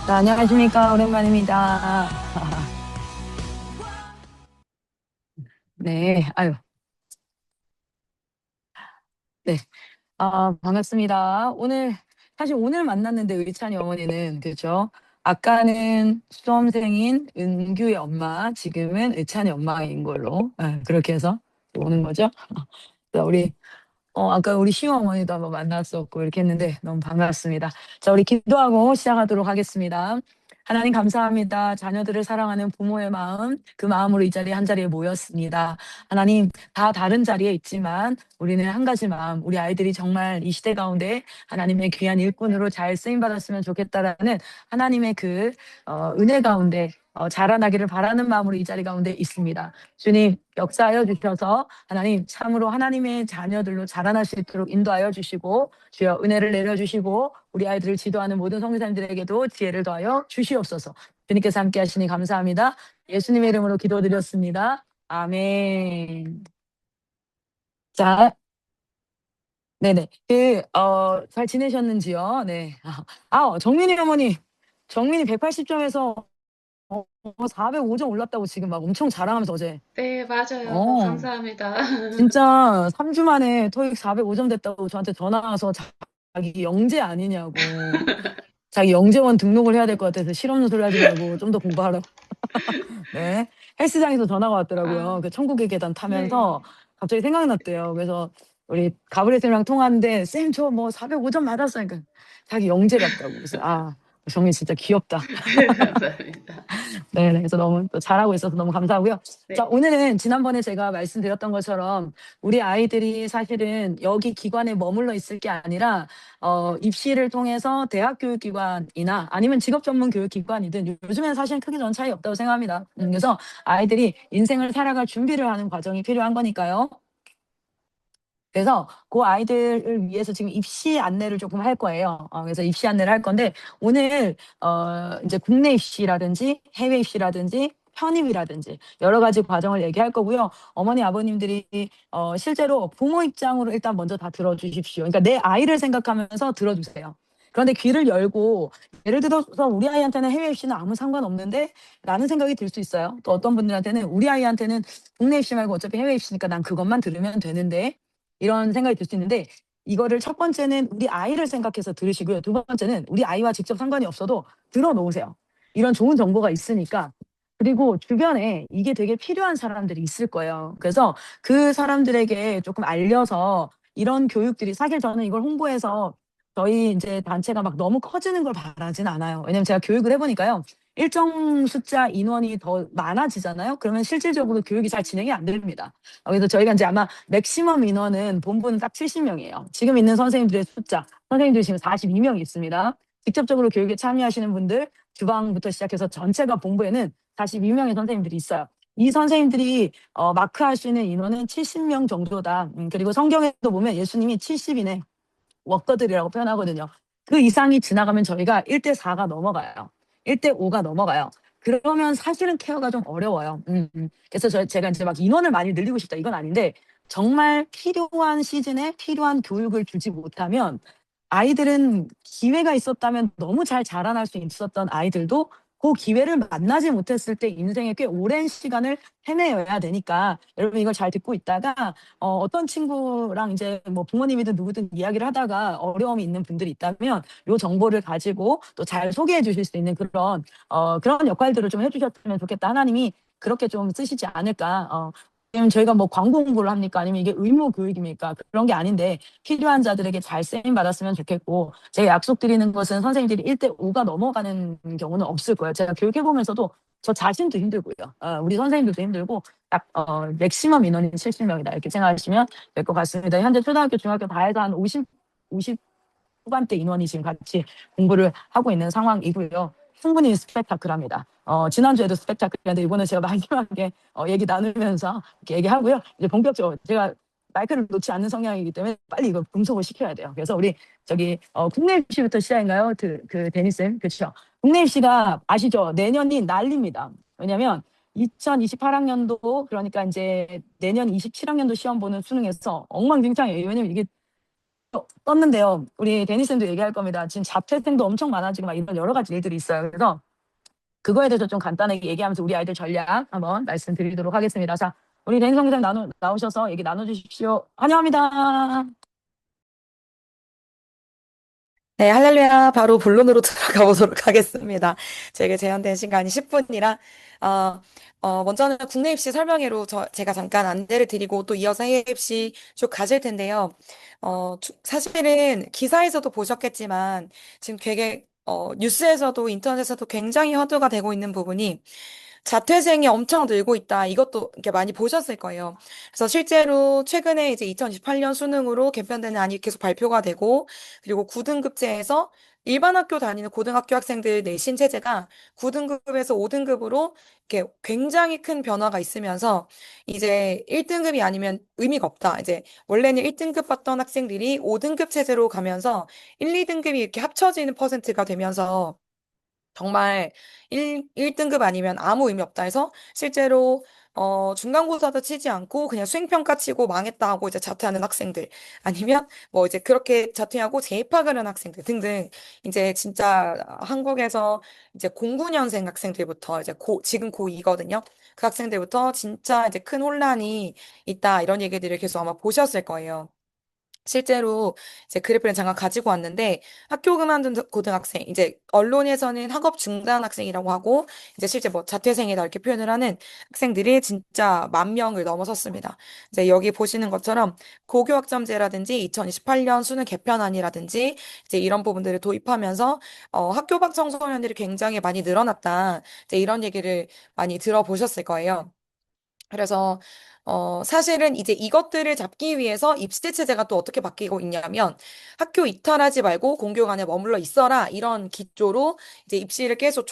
자, 안녕하십니까. 오랜만입니다. 네, 아유, 네. 반갑습니다. 사실 오늘 만났는데 의찬이 어머니는, 그죠? 아까는 수험생인 은규의 엄마, 지금은 의찬이 엄마인 걸로, 그렇게 해서 오는 거죠. 자, 아까 우리 시어머니도 한번 만났었고 이렇게 했는데 너무 반갑습니다. 자, 우리 기도하고 시작하도록 하겠습니다. 하나님 감사합니다. 자녀들을 사랑하는 부모의 마음, 그 마음으로 이 자리에 한 자리에 모였습니다. 하나님, 다 다른 자리에 있지만 우리는 한 가지 마음, 우리 아이들이 정말 이 시대 가운데 하나님의 귀한 일꾼으로 잘 쓰임 받았으면 좋겠다라는 하나님의 은혜 가운데 자라나기를 바라는 마음으로 이 자리 가운데 있습니다. 주님, 역사하여 주셔서 하나님 참으로 하나님의 자녀들로 자라날 수 있도록 인도하여 주시고 주여 은혜를 내려주시고 우리 아이들을 지도하는 모든 성교사님들에게도 지혜를 더하여 주시옵소서. 주님께서 함께 하시니 감사합니다. 예수님의 이름으로 기도드렸습니다. 아멘. 자, 네네. 잘 지내셨는지요? 네. 정민이 어머니, 정민이 180점에서 405점 올랐다고 지금 막 엄청 자랑하면서 어제. 네, 맞아요. 어, 감사합니다. 진짜 3주 만에 토익 405점 됐다고 저한테 전화 와서 자기 영재 아니냐고. 자기 영재원 등록을 해야 될 것 같아서 실없는 소리 하지 말고 좀 더 공부하라고. 네. 헬스장에서 전화가 왔더라고요. 아, 그 천국의 계단 네. 타면서 갑자기 생각났대요. 그래서 우리 가브리 쌤이랑 통화하는데 쌤 저 뭐 405점 받았어요. 그러니까 자기 영재랍다고. 그래서 정민 진짜 귀엽다. 감사합니다. 네, 그래서 너무 또 잘하고 있어서 너무 감사하고요. 자, 네. 오늘은 지난번에 제가 말씀드렸던 것처럼 우리 아이들이 사실은 여기 기관에 머물러 있을 게 아니라 입시를 통해서 대학 교육기관이나 아니면 직업 전문 교육기관이든 요즘엔 사실 크게 전 차이 없다고 생각합니다. 그래서 아이들이 인생을 살아갈 준비를 하는 과정이 필요한 거니까요. 그래서 그 아이들을 위해서 지금 입시 안내를 조금 할 거예요. 그래서 입시 안내를 할 건데 오늘 이제 국내 입시라든지 해외 입시라든지 편입이라든지 여러 가지 과정을 얘기할 거고요. 어머니 아버님들이 실제로 부모 입장으로 일단 먼저 다 들어주십시오. 그러니까 내 아이를 생각하면서 들어주세요. 그런데 귀를 열고 예를 들어서 우리 아이한테는 해외 입시는 아무 상관없는데 라는 생각이 들 수 있어요. 또 어떤 분들한테는 우리 아이한테는 국내 입시 말고 어차피 해외 입시니까 난 그것만 들으면 되는데 이런 생각이 들 수 있는데 이거를 첫 번째는 우리 아이를 생각해서 들으시고요. 두 번째는 우리 아이와 직접 상관이 없어도 들어놓으세요. 이런 좋은 정보가 있으니까. 그리고 주변에 이게 되게 필요한 사람들이 있을 거예요. 그래서 그 사람들에게 조금 알려서 이런 교육들이 사실 저는 이걸 홍보해서 저희 이제 단체가 막 너무 커지는 걸 바라진 않아요. 왜냐면 제가 교육을 해보니까요. 일정 숫자 인원이 더 많아지잖아요. 그러면 실질적으로 교육이 잘 진행이 안 됩니다. 그래서 저희가 이제 아마 맥시멈 인원은 본부는 딱 70명이에요. 지금 있는 선생님들의 숫자, 선생님들이 지금 42명이 있습니다. 직접적으로 교육에 참여하시는 분들, 주방부터 시작해서 전체가 본부에는 42명의 선생님들이 있어요. 이 선생님들이 마크할 수 있는 인원은 70명 정도다. 그리고 성경에도 보면 예수님이 70인의 워커들이라고 표현하거든요. 그 이상이 지나가면 저희가 1대4가 넘어가요. 1대5가 넘어가요. 그러면 사실은 케어가 좀 어려워요. 그래서 제가 이제 막 인원을 많이 늘리고 싶다 이건 아닌데 정말 필요한 시즌에 필요한 교육을 주지 못하면 아이들은 기회가 있었다면 너무 잘 자라날 수 있었던 아이들도 그 기회를 만나지 못했을 때 인생에 꽤 오랜 시간을 헤매야 되니까 여러분 이걸 잘 듣고 있다가 어떤 친구랑 이제 뭐 부모님이든 누구든 이야기를 하다가 어려움이 있는 분들이 있다면 요 정보를 가지고 또 잘 소개해 주실 수 있는 그런 역할들을 좀 해주셨으면 좋겠다. 하나님이 그렇게 좀 쓰시지 않을까. 지금 저희가 뭐 광고 홍보를 합니까? 아니면 이게 의무 교육입니까? 그런 게 아닌데 필요한 자들에게 잘 쓰임 받았으면 좋겠고 제가 약속드리는 것은 선생님들이 1대5가 넘어가는 경우는 없을 거예요. 제가 교육해보면서도 저 자신도 힘들고요. 우리 선생님들도 힘들고 딱 맥시멈 인원이 70명이다 이렇게 생각하시면 될 것 같습니다. 현재 초등학교, 중학교 다 해서 한 50 후반대 인원이 지금 같이 공부를 하고 있는 상황이고요. 충분히 스펙타클합니다. 지난주에도 스펙타클했는데 이번에 제가 마지막에 얘기 나누면서 이렇게 얘기하고요. 이제 본격적으로 제가 마이크를 놓지 않는 성향이기 때문에 빨리 이거 분석을 시켜야 돼요. 그래서 우리 국내 입시부터 시작인가요? 데니쌤 그렇죠? 국내 입시가 아시죠? 내년이 난리입니다. 왜냐하면 2028학년도 그러니까 이제 내년 27학년도 시험 보는 수능에서 엉망진창이에요. 왜냐면 이게 떴는데요. 우리 데니 쌤도 얘기할 겁니다. 지금 자퇴생도 엄청 많아지고 막 이런 여러 가지 일들이 있어요. 그래서 그거에 대해서 좀 간단하게 얘기하면서 우리 아이들 전략 한번 말씀드리도록 하겠습니다. 자, 우리 데니 선생님 나오셔서 얘기 나눠주십시오. 환영합니다. 네, 할렐루야. 바로 본론으로 들어가 보도록 하겠습니다. 제게 제한된 시간이 10분이라, 어, 먼저는 국내 입시 설명회로 제가 잠깐 안내를 드리고 또 이어서 해외 입시 쭉 가실 텐데요. 사실은 기사에서도 보셨겠지만, 지금 되게, 뉴스에서도 인터넷에서도 굉장히 화두가 되고 있는 부분이 자퇴생이 엄청 늘고 있다. 이것도 이렇게 많이 보셨을 거예요. 그래서 실제로 최근에 이제 2028년 수능으로 개편되는 안이 계속 발표가 되고, 그리고 9등급제에서 일반 학교 다니는 고등학교 학생들 내신 체제가 9등급에서 5등급으로 이렇게 굉장히 큰 변화가 있으면서 이제 1등급이 아니면 의미가 없다. 이제 원래는 1등급 받던 학생들이 5등급 체제로 가면서 1, 2등급이 이렇게 합쳐지는 퍼센트가 되면서 정말 1등급 아니면 아무 의미 없다 해서 실제로 중간고사도 치지 않고 그냥 수행평가 치고 망했다 하고 이제 자퇴하는 학생들 아니면 뭐 이제 그렇게 자퇴하고 재입학을 한 학생들 등등 이제 진짜 한국에서 이제 09년생 학생들부터 이제 지금 고2거든요. 그 학생들부터 진짜 이제 큰 혼란이 있다 이런 얘기들을 계속 아마 보셨을 거예요. 실제로 이제 그래프를 잠깐 가지고 왔는데 학교 그만둔 고등학생, 이제 언론에서는 학업 중단 학생이라고 하고 이제 실제 뭐 자퇴생이다 이렇게 표현을 하는 학생들이 진짜 10,000명을 넘어섰습니다. 이제 여기 보시는 것처럼 고교학점제라든지 2028년 수능 개편안이라든지 이제 이런 부분들을 도입하면서 학교 밖 청소년들이 굉장히 많이 늘어났다. 이제 이런 얘기를 많이 들어보셨을 거예요. 그래서 사실은 이제 이것들을 잡기 위해서 입시 체제가 또 어떻게 바뀌고 있냐면 학교 이탈하지 말고 공교관에 머물러 있어라 이런 기조로 이제 입시를 계속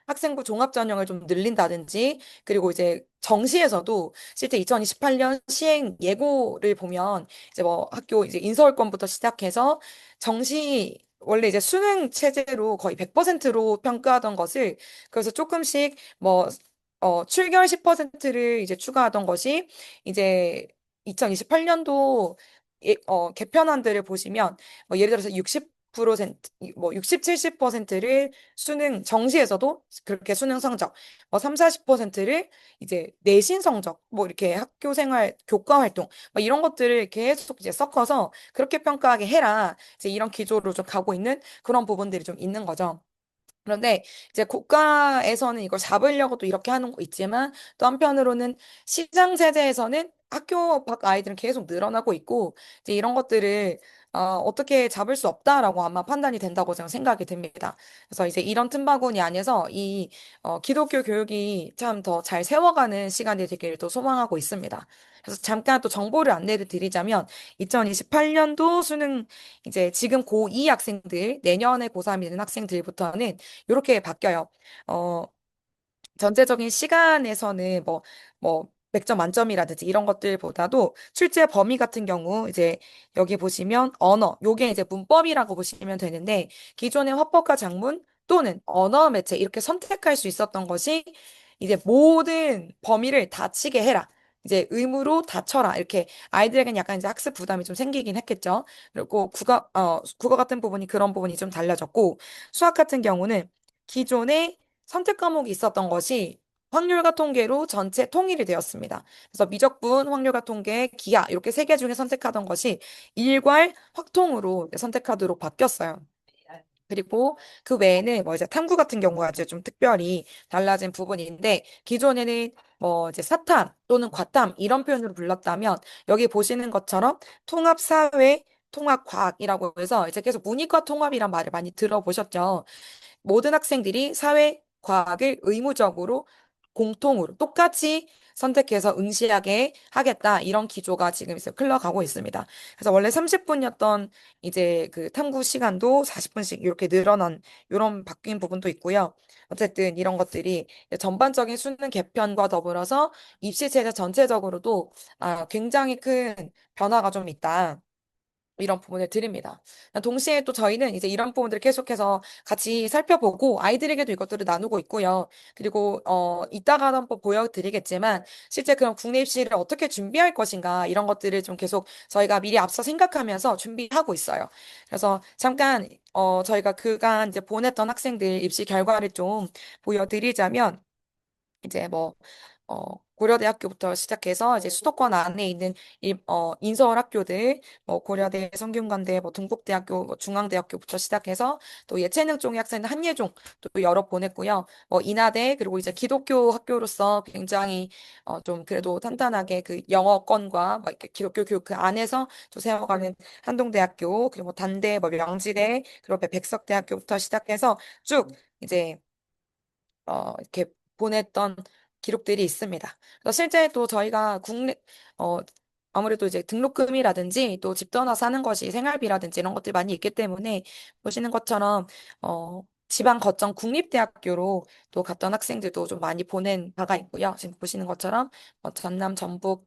학생부 종합 전형을 좀 늘린다든지 그리고 이제 정시에서도 실제 2028년 시행 예고를 보면 이제 뭐 학교 이제 인서울권부터 시작해서 정시 원래 이제 수능 체제로 거의 100%로 평가하던 것을 그래서 조금씩 뭐 출결 10%를 이제 추가하던 것이 이제 2028년도 개편안들을 보시면 뭐 예를 들어서 60%, 뭐 60, 70%를 수능 정시에서도 그렇게 수능 성적, 뭐 3, 40%를 이제 내신 성적, 뭐 이렇게 학교 생활, 교과 활동, 뭐 이런 것들을 계속 이제 섞어서 그렇게 평가하게 해라. 이제 이런 기조로 좀 가고 있는 그런 부분들이 좀 있는 거죠. 그런데 이제 국가에서는 이걸 잡으려고 또 이렇게 하는 거 있지만 또 한편으로는 시장 세제에서는 학교 밖 아이들은 계속 늘어나고 있고 이제 이런 것들을 어떻게 잡을 수 없다라고 아마 판단이 된다고 저는 생각이 듭니다. 그래서 이제 이런 틈바구니 안에서 이 기독교 교육이 참 더 잘 세워가는 시간이 되기를 또 소망하고 있습니다. 그래서 잠깐 또 정보를 안내를 드리자면 2028년도 수능 이제 지금 고2 학생들 내년에 고3이 되는 학생들부터는 이렇게 바뀌어요. 어, 전체적인 시간에서는 뭐, 100점 만점이라든지 이런 것들보다도 출제 범위 같은 경우 이제 여기 보시면 언어, 요게 이제 문법이라고 보시면 되는데 기존의 화법과 작문 또는 언어 매체 이렇게 선택할 수 있었던 것이 이제 모든 범위를 다 치게 해라. 이제 의무로 다 쳐라. 이렇게 아이들에게는 약간 이제 학습 부담이 좀 생기긴 했겠죠. 그리고 국어 같은 부분이 그런 부분이 좀 달라졌고 수학 같은 경우는 기존에 선택 과목이 있었던 것이 확률과 통계로 전체 통일이 되었습니다. 그래서 미적분, 확률과 통계, 기하 이렇게 세 개 중에 선택하던 것이 일괄 확통으로 선택하도록 바뀌었어요. 그리고 그 외에는 뭐 이제 탐구 같은 경우가 이제 좀 특별히 달라진 부분인데 기존에는 뭐 이제 사탐 또는 과탐 이런 표현으로 불렀다면 여기 보시는 것처럼 통합사회 통합과학이라고 해서 이제 계속 문이과 통합이란 말을 많이 들어보셨죠. 모든 학생들이 사회과학을 의무적으로 공통으로 똑같이 선택해서 응시하게 하겠다. 이런 기조가 지금 이제 흘러가고 있습니다. 그래서 원래 30분이었던 이제 그 탐구 시간도 40분씩 이렇게 늘어난 이런 바뀐 부분도 있고요. 어쨌든 이런 것들이 전반적인 수능 개편과 더불어서 입시 체제 전체적으로도 굉장히 큰 변화가 좀 있다. 이런 부분을 드립니다. 동시에 또 저희는 이제 이런 부분들을 계속해서 같이 살펴보고 아이들에게도 이것들을 나누고 있고요. 그리고 이따가 한번 보여드리겠지만 실제 그런 국내 입시를 어떻게 준비할 것인가 이런 것들을 좀 계속 저희가 미리 앞서 생각하면서 준비하고 있어요. 그래서 잠깐 저희가 그간 이제 보냈던 학생들 입시 결과를 좀 보여드리자면 이제 뭐 고려대학교부터 시작해서 이제 수도권 안에 있는 인서울 학교들, 뭐 고려대, 성균관대, 뭐 동국대학교, 뭐 중앙대학교부터 시작해서 또 예체능 쪽의 학생들 한예종 또 여러 보냈고요. 뭐 인하대 그리고 이제 기독교 학교로서 굉장히 좀 그래도 탄탄하게 그 영어권과 뭐 이렇게 기독교 교육 그 안에서 또 세워가는 한동대학교 그리고 뭐 단대, 뭐 명지대 그리고 백석대학교부터 시작해서 쭉 이제 이렇게 보냈던 기록들이 있습니다. 그래서 실제 또 저희가 어, 아무래도 이제 등록금이라든지 또 집 떠나 사는 것이 생활비라든지 이런 것들이 많이 있기 때문에 보시는 것처럼, 지방 거점 국립대학교로 또 갔던 학생들도 좀 많이 보낸 바가 있고요. 지금 보시는 것처럼 전남, 전북,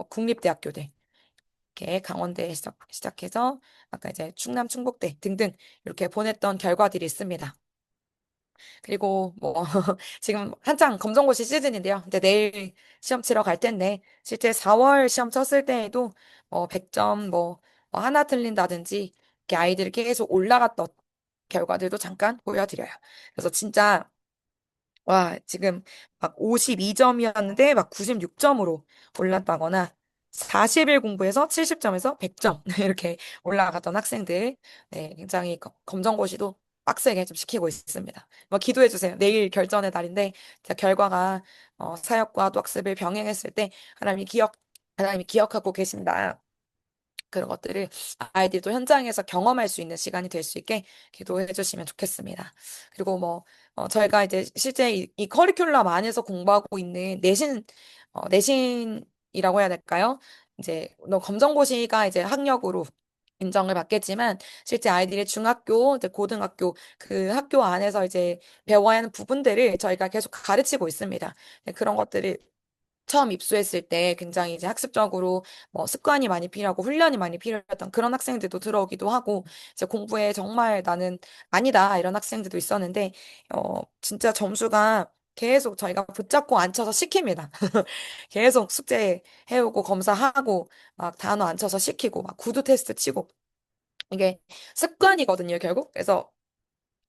국립대학교들. 이렇게 강원대 시작해서 아까 이제 충남, 충북대 등등 이렇게 보냈던 결과들이 있습니다. 그리고 뭐 지금 한창 검정고시 시즌인데요. 근데 내일 시험 치러 갈 텐데 실제 4월 시험 쳤을 때에도 100점 하나 틀린다든지 이렇게 아이들이 계속 올라갔던 결과들도 잠깐 보여드려요. 그래서 진짜 와, 지금 막 52점이었는데 막 96점으로 올랐다거나 40일 공부해서 70점에서 100점 이렇게 올라갔던 학생들, 네, 굉장히 검정고시도 빡세게 좀 시키고 있습니다. 뭐 기도해 주세요. 내일 결전의 날인데 자, 결과가 사역과 또 학습을 병행했을 때 하나님이 기억하고 계신다. 그런 것들을 아이들도 현장에서 경험할 수 있는 시간이 될 수 있게 기도해 주시면 좋겠습니다. 그리고 뭐, 저희가 이제 실제 이 커리큘럼 안에서 공부하고 있는 내신이라고 해야 될까요? 이제, 검정고시가 이제 학력으로 인정을 받겠지만, 실제 아이들의 중학교, 이제 고등학교, 그 학교 안에서 이제 배워야 하는 부분들을 저희가 계속 가르치고 있습니다. 네, 그런 것들을 처음 입수했을 때 굉장히 이제 학습적으로 뭐 습관이 많이 필요하고 훈련이 많이 필요했던 그런 학생들도 들어오기도 하고 이제 공부에 정말 나는 아니다 이런 학생들도 있었는데 진짜 점수가 계속 저희가 붙잡고 앉혀서 시킵니다. 계속 숙제 해오고 검사하고 막 단어 앉혀서 시키고 막 구두 테스트 치고 이게 습관이거든요, 결국. 그래서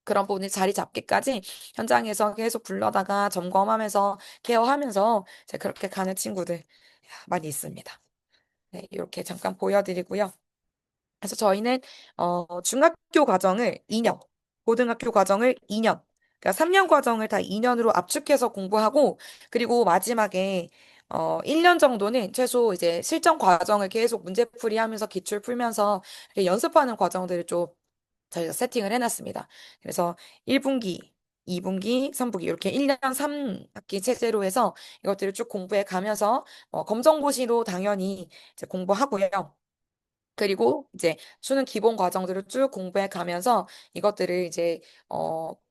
그런 부분이 자리 잡기까지 현장에서 계속 불러다가 점검하면서 케어하면서 이제 그렇게 가는 친구들 많이 있습니다. 네, 이렇게 잠깐 보여드리고요. 그래서 저희는 중학교 과정을 2년, 고등학교 과정을 2년, 그러니까 3년 과정을 다 2년으로 압축해서 공부하고 그리고 마지막에 1년 정도는 최소 이제 실전 과정을 계속 문제풀이 하면서 기출 풀면서 이렇게 연습하는 과정들을 좀 저희가 세팅을 해놨습니다. 그래서 1분기, 2분기, 3분기 이렇게 1년 3학기 체제로 해서 이것들을 쭉 공부해 가면서 검정고시로 당연히 이제 공부하고요. 그리고 이제 수능 기본 과정들을 쭉 공부해 가면서 이것들을 이제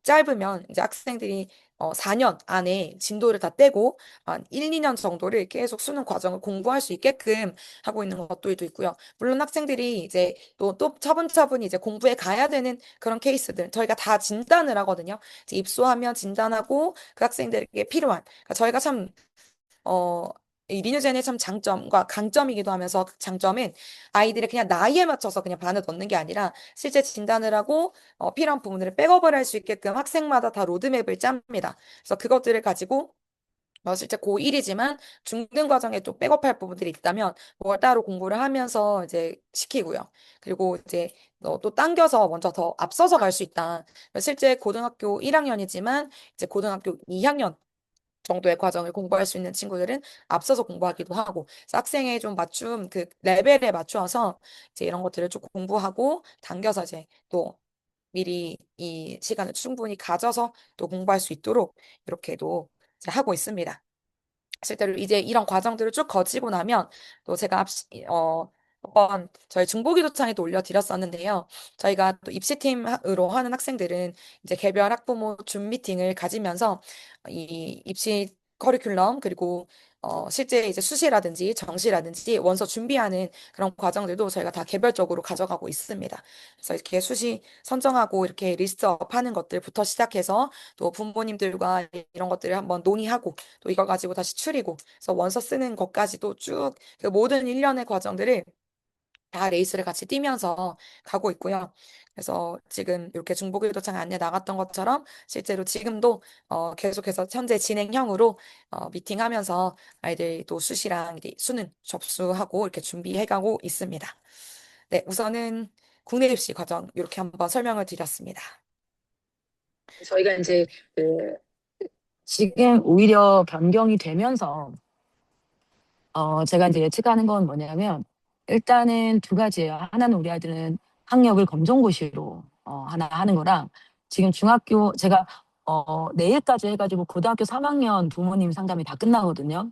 짧으면 이제 학생들이 4년 안에 진도를 다 떼고 한 1, 2년 정도를 계속 수능 과정을 공부할 수 있게끔 하고 있는 것들도 있고요. 물론 학생들이 이제 또 차분차분히 이제 공부해 가야 되는 그런 케이스들 저희가 다 진단을 하거든요. 이제 입소하면 진단하고 그 학생들에게 필요한 그러니까 저희가 참 이 리뉴젠의 참 장점과 강점이기도 하면서 그 장점은 아이들의 그냥 나이에 맞춰서 그냥 반을 넣는 게 아니라 실제 진단을 하고 필요한 부분들을 백업을 할 수 있게끔 학생마다 다 로드맵을 짭니다. 그래서 그것들을 가지고 실제 고1이지만 중등 과정에 또 백업할 부분들이 있다면 그걸 따로 공부를 하면서 이제 시키고요. 그리고 이제 또 당겨서 먼저 더 앞서서 갈 수 있다. 실제 고등학교 1학년이지만 이제 고등학교 2학년 정도의 과정을 공부할 수 있는 친구들은 앞서서 공부하기도 하고, 그래서 학생의 좀 맞춤, 그 레벨에 맞추어서 이제 이런 것들을 좀 공부하고 당겨서 이제 또 미리 이 시간을 충분히 가져서 또 공부할 수 있도록 이렇게도 이제 하고 있습니다. 실제로 이제 이런 과정들을 쭉 거치고 나면 또 제가 한번 저희 중보기도창에도 올려드렸었는데요. 저희가 또 입시팀으로 하는 학생들은 이제 개별 학부모 줌 미팅을 가지면서 이 입시 커리큘럼 그리고 실제 이제 수시라든지 정시라든지 원서 준비하는 그런 과정들도 저희가 다 개별적으로 가져가고 있습니다. 그래서 이렇게 수시 선정하고 이렇게 리스트업 하는 것들부터 시작해서 또 부모님들과 이런 것들을 한번 논의하고 또 이걸 가지고 다시 추리고 그래서 원서 쓰는 것까지도 쭉 그 모든 일련의 과정들을 다 레이스를 같이 뛰면서 가고 있고요. 그래서 지금 이렇게 중복일도청 안내 나갔던 것처럼 실제로 지금도 계속해서 현재 진행형으로 미팅하면서 아이들 또 수시랑 이제 수능 접수하고 이렇게 준비해가고 있습니다. 네, 우선은 국내 입시 과정 이렇게 한번 설명을 드렸습니다. 저희가 이제 그 지금 오히려 변경이 되면서 제가 이제 예측하는 건 뭐냐면 일단은 두 가지예요. 하나는 우리 아이들은 학력을 검정고시로 하나 하는 거랑 지금 중학교 제가 내일까지 해가지고 고등학교 3학년 부모님 상담이 다 끝나거든요.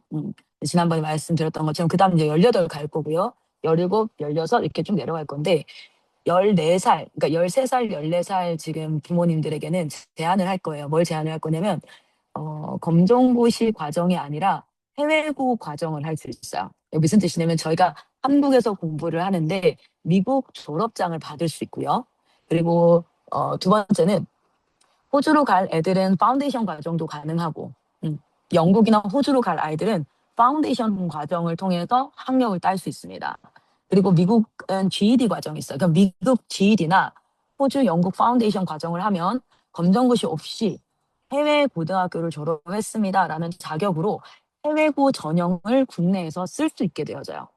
지난번에 말씀드렸던 것처럼 그다음 이제 18 갈 거고요. 17, 16 이렇게 좀 내려갈 건데 14살, 그러니까 13살, 14살 지금 부모님들에게는 제안을 할 거예요. 뭘 제안을 할 거냐면 검정고시 과정이 아니라 해외고 과정을 할 수 있어요. 이게 무슨 뜻이냐면 저희가 한국에서 공부를 하는데 미국 졸업장을 받을 수 있고요. 그리고 두 번째는 호주로 갈 애들은 파운데이션 과정도 가능하고 영국이나 호주로 갈 아이들은 파운데이션 과정을 통해서 학력을 딸 수 있습니다. 그리고 미국은 GED 과정이 있어요. 그러니까 미국 GED나 호주, 영국 파운데이션 과정을 하면 검정고시 없이 해외 고등학교를 졸업했습니다라는 자격으로 해외고 전형을 국내에서 쓸 수 있게 되어져요.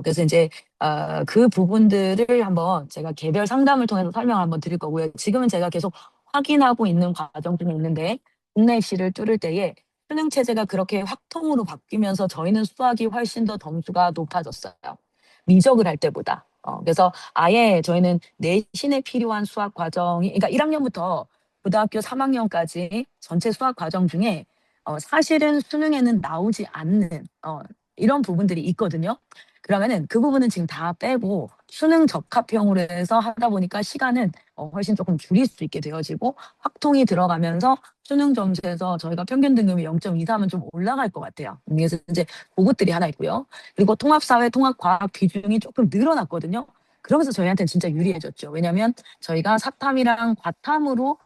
그래서 이제 그 부분들을 한번 제가 개별 상담을 통해서 설명을 한번 드릴 거고요. 지금은 제가 계속 확인하고 있는 과정 중에 있는데 국내 입시를 뚫을 때에 수능 체제가 그렇게 확통으로 바뀌면서 저희는 수학이 훨씬 더 점수가 높아졌어요. 미적을 할 때보다. 그래서 아예 저희는 내신에 필요한 수학 과정이 그러니까 1학년부터 고등학교 3학년까지 전체 수학 과정 중에 사실은 수능에는 나오지 않는 이런 부분들이 있거든요. 그러면은 그 부분은 지금 다 빼고 수능 적합형으로 해서 하다 보니까 시간은 훨씬 조금 줄일 수 있게 되어지고 확통이 들어가면서 수능 점수에서 저희가 평균 등급이 0.23은 좀 올라갈 것 같아요. 그래서 이제 그것들이 하나 있고요. 그리고 통합사회, 통합과학 비중이 조금 늘어났거든요. 그러면서 저희한테는 진짜 유리해졌죠. 왜냐하면 저희가 사탐이랑 과탐으로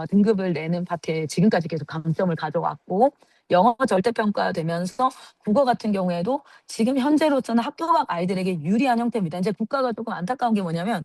등급을 내는 파트에 지금까지 계속 강점을 가져왔고 영어 절대평가 되면서 국어 같은 경우에도 지금 현재로서는 학교 밖 아이들에게 유리한 형태입니다. 이제 국가가 조금 안타까운 게 뭐냐면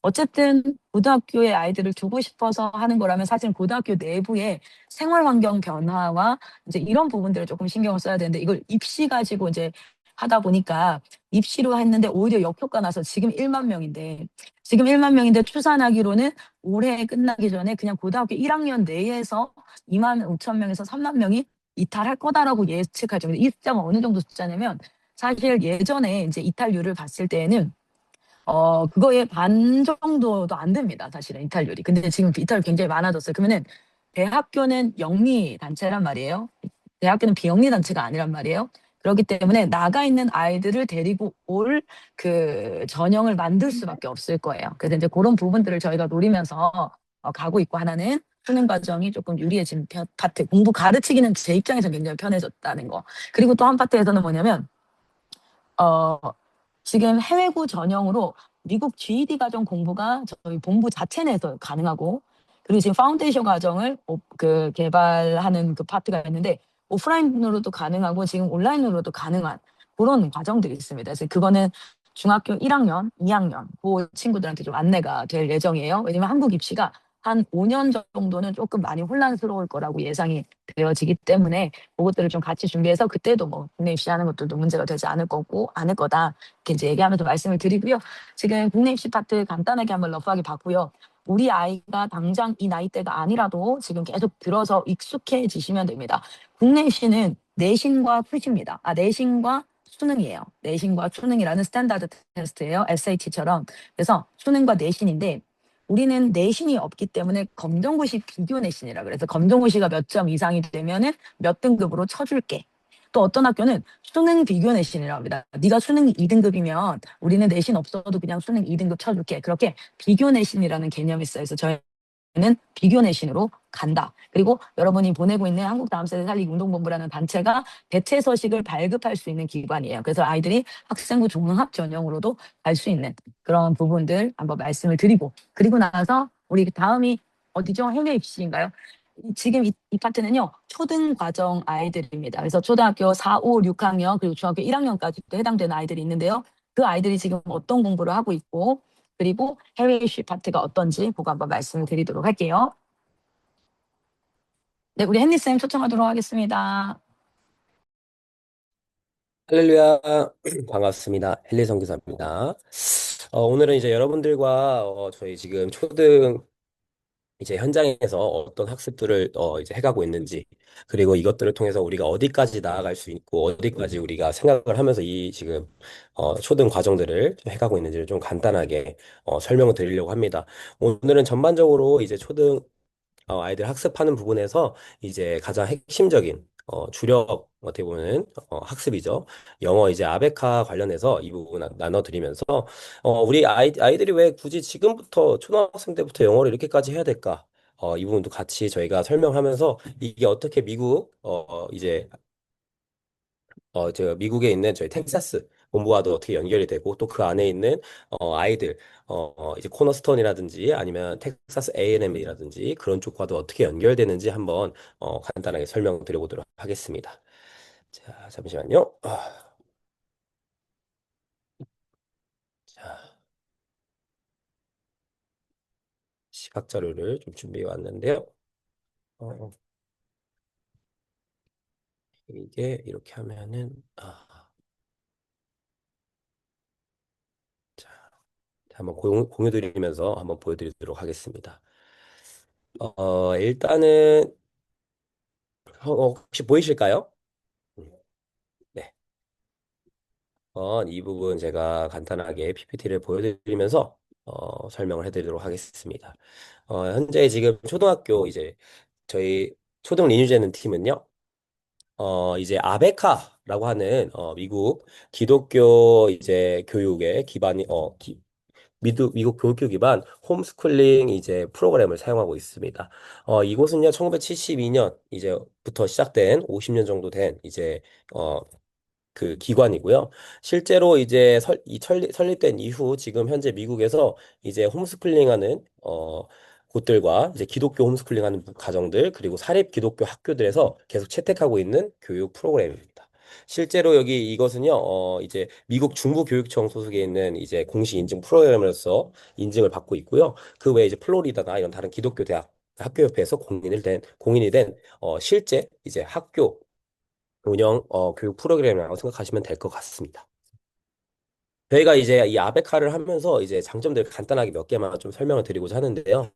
어쨌든 고등학교에 아이들을 두고 싶어서 하는 거라면 사실 고등학교 내부의 생활 환경 변화와 이제 이런 부분들을 조금 신경을 써야 되는데 이걸 입시 가지고 이제 하다 보니까 입시로 했는데 오히려 역효과 나서 지금 1만 명인데 지금 1만 명인데 추산하기로는 올해 끝나기 전에 그냥 고등학교 1학년 내에서 2만 5천 명에서 3만 명이 이탈할 거다라고 예측할 정도. 이 숫자가 어느 정도 숫자냐면 사실 예전에 이제 이탈률을 봤을 때에는 그거의 반 정도도 안 됩니다. 사실은 이탈률이. 근데 지금 이탈 굉장히 많아졌어요. 그러면은 대학교는 영리 단체란 말이에요. 대학교는 비영리 단체가 아니란 말이에요. 그렇기 때문에 나가 있는 아이들을 데리고 올 그 전형을 만들 수밖에 없을 거예요. 그래서 이제 그런 부분들을 저희가 노리면서 가고 있고 하나는 수능 과정이 조금 유리해진 파트, 공부 가르치기는 제 입장에서 굉장히 편해졌다는 거. 그리고 또 한 파트에서는 뭐냐면 지금 해외고 전형으로 미국 GED 과정 공부가 저희 본부 자체 내에서 가능하고 그리고 지금 파운데이션 과정을 개발하는 그 파트가 있는데 오프라인으로도 가능하고 지금 온라인으로도 가능한 그런 과정들이 있습니다. 그래서 그거는 중학교 1학년, 2학년 그 친구들한테 좀 안내가 될 예정이에요. 왜냐면 한국 입시가 한 5년 정도는 조금 많이 혼란스러울 거라고 예상이 되어지기 때문에 그것들을 좀 같이 준비해서 그때도 뭐 국내 입시하는 것들도 문제가 되지 않을 거다 이렇게 이제 얘기하면서 말씀을 드리고요. 지금 국내 입시 파트 간단하게 한번 러프하게 봤고요. 우리 아이가 당장 이 나이대가 아니라도 지금 계속 들어서 익숙해지시면 됩니다. 국내 입시는 내신과 수시입니다. 내신과 수능이에요. 내신과 수능이라는 스탠다드 테스트예요. SAT처럼. 그래서 수능과 내신인데 우리는 내신이 없기 때문에 검정고시 비교 내신이라 그래서 검정고시가 몇 점 이상이 되면은 몇 등급으로 쳐줄게. 또 어떤 학교는 수능 비교 내신이라고 합니다. 네가 수능 2등급이면 우리는 내신 없어도 그냥 수능 2등급 쳐줄게. 그렇게 비교 내신이라는 개념이 있어요. 그래서 저희 는 비교 내신으로 간다. 그리고 여러분이 보내고 있는 한국 다음 세대 살리기 운동본부라는 단체가 대체 서식을 발급할 수 있는 기관이에요. 그래서 아이들이 학생부 종합 전형으로도 갈 수 있는 그런 부분들 한번 말씀을 드리고, 그리고 나서 우리 다음이 어디죠? 해외 입시인가요? 지금 이 파트는요, 초등 과정 아이들입니다. 그래서 초등학교 4, 5, 6학년, 그리고 중학교 1학년까지도 해당되는 아이들이 있는데요. 그 아이들이 지금 어떤 공부를 하고 있고, 그리고 해외 입시 파트가 어떤지 보고 한번 말씀을 드리도록 할게요. 네, 우리 헨리쌤 초청하도록 하겠습니다. 할렐루야, 반갑습니다. 헨리 선교사입니다. 오늘은 이제 여러분들과 저희 지금 초등 이제 현장에서 어떤 학습들을 이제 해가고 있는지, 그리고 이것들을 통해서 우리가 어디까지 나아갈 수 있고 어디까지 우리가 생각을 하면서 이 지금 초등 과정들을 해가고 있는지를 좀 간단하게 설명을 드리려고 합니다. 오늘은 전반적으로 이제 초등 아이들 학습하는 부분에서 이제 가장 핵심적인 주력 어떻게 보면 학습이죠. 영어 이제 아베카 관련해서 이 부분 나눠드리면서 우리 아이들이 왜 굳이 지금부터 초등학생 때부터 영어를 이렇게까지 해야 될까? 이 부분도 같이 저희가 설명하면서 이게 어떻게 미국 이제 저 미국에 있는 저희 텍사스 본부와도 어떻게 연결이 되고 또 그 안에 있는 아이들 이제 코너스톤이라든지 아니면 텍사스 A&M이라든지 그런 쪽과도 어떻게 연결되는지 한번 간단하게 설명드려보도록 하겠습니다. 자, 잠시만요. 자, 시각 자료를 좀 준비해 왔는데요. 어, 이게 이렇게 하면은 자, 한번 공유드리면서 한번 보여드리도록 하겠습니다. 일단은 혹시 보이실까요? 네. 이 부분 제가 간단하게 PPT를 보여드리면서 설명을 해드리도록 하겠습니다. 현재 지금 초등학교 이제 저희 초등 리뉴제는 팀은요, 이제 아베카라고 하는 미국 기독교 이제 교육의 기반이 미국 교육교 기반 홈스쿨링 이제 프로그램을 사용하고 있습니다. 이곳은요, 1972년 이제부터 시작된 50년 정도 된 이제 어, 그 기관이고요. 실제로 이제 설립된 이후 지금 현재 미국에서 이제 홈스쿨링하는 곳들과 이제 기독교 홈스쿨링하는 가정들 그리고 사립 기독교 학교들에서 계속 채택하고 있는 교육 프로그램입니다. 실제로 여기 이것은요, 이제 미국 중부교육청 소속에 있는 이제 공식 인증 프로그램으로서 인증을 받고 있고요. 그 외에 이제 플로리다나 이런 다른 기독교 대학 학교협회에서 공인이 된 실제 이제 학교 운영 교육 프로그램이라고 생각하시면 될 것 같습니다. 저희가 이제 이 아베카를 하면서 이제 장점들 간단하게 몇 개만 좀 설명을 드리고자 하는데요.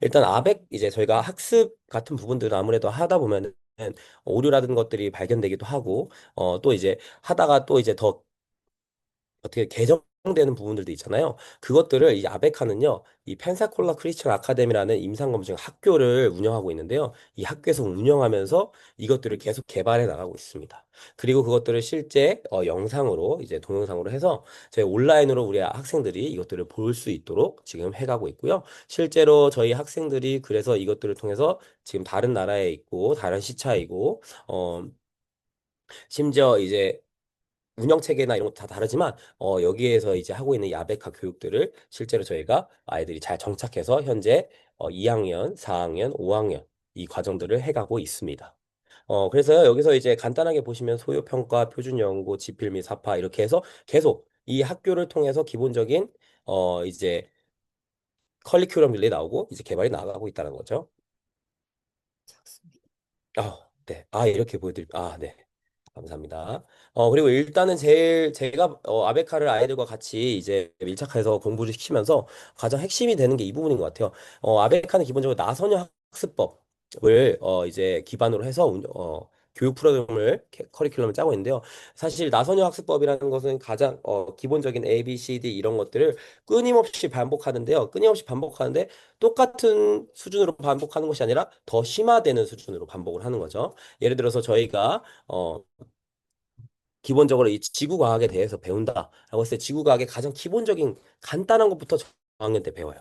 일단 이제 저희가 학습 같은 부분들을 아무래도 하다 보면은 오류라든 것들이 발견되기도 하고 또 이제 하다가 또 이제 더 어떻게 개정되는 부분들도 있잖아요. 그것들을 이 아베카는요, 이 펜사콜라 크리스천 아카데미라는 임상검증 학교를 운영하고 있는데요. 이 학교에서 운영하면서 이것들을 계속 개발해 나가고 있습니다. 그리고 그것들을 실제 영상으로 이제 동영상으로 해서 저희 온라인으로 우리 학생들이 이것들을 볼 수 있도록 지금 해가고 있고요. 실제로 저희 학생들이 그래서 이것들을 통해서 지금 다른 나라에 있고 다른 시차이고 심지어 이제 운영 체계나 이런 것도 다 다르지만 여기에서 이제 하고 있는 야베카 교육들을 실제로 저희가 아이들이 잘 정착해서 현재 2학년, 4학년, 5학년 이 과정들을 해가고 있습니다. 그래서 여기서 이제 간단하게 보시면 소요평가, 표준연고, 지필 및 사파 이렇게 해서 계속 이 학교를 통해서 기본적인 이제 커리큘럼들이 나오고 이제 개발이 나가고 있다는 거죠. 네. 이렇게 네. 감사합니다. 그리고 일단은 제가 아베카를 아이들과 같이 이제 밀착해서 공부를 시키면서 가장 핵심이 되는 게 이 부분인 것 같아요. 아베카는 기본적으로 나선형 학습법을 이제 기반으로 해서 교육 프로그램을 커리큘럼을 짜고 있는데요. 사실 나선형 학습법이라는 것은 가장 기본적인 A, B, C, D 이런 것들을 끊임없이 반복하는데요. 끊임없이 반복하는데 똑같은 수준으로 반복하는 것이 아니라 더 심화되는 수준으로 반복을 하는 거죠. 예를 들어서 저희가 기본적으로 이 지구과학에 대해서 배운다라고 했을 때 지구과학의 가장 기본적인 간단한 것부터 저학년 때 배워요.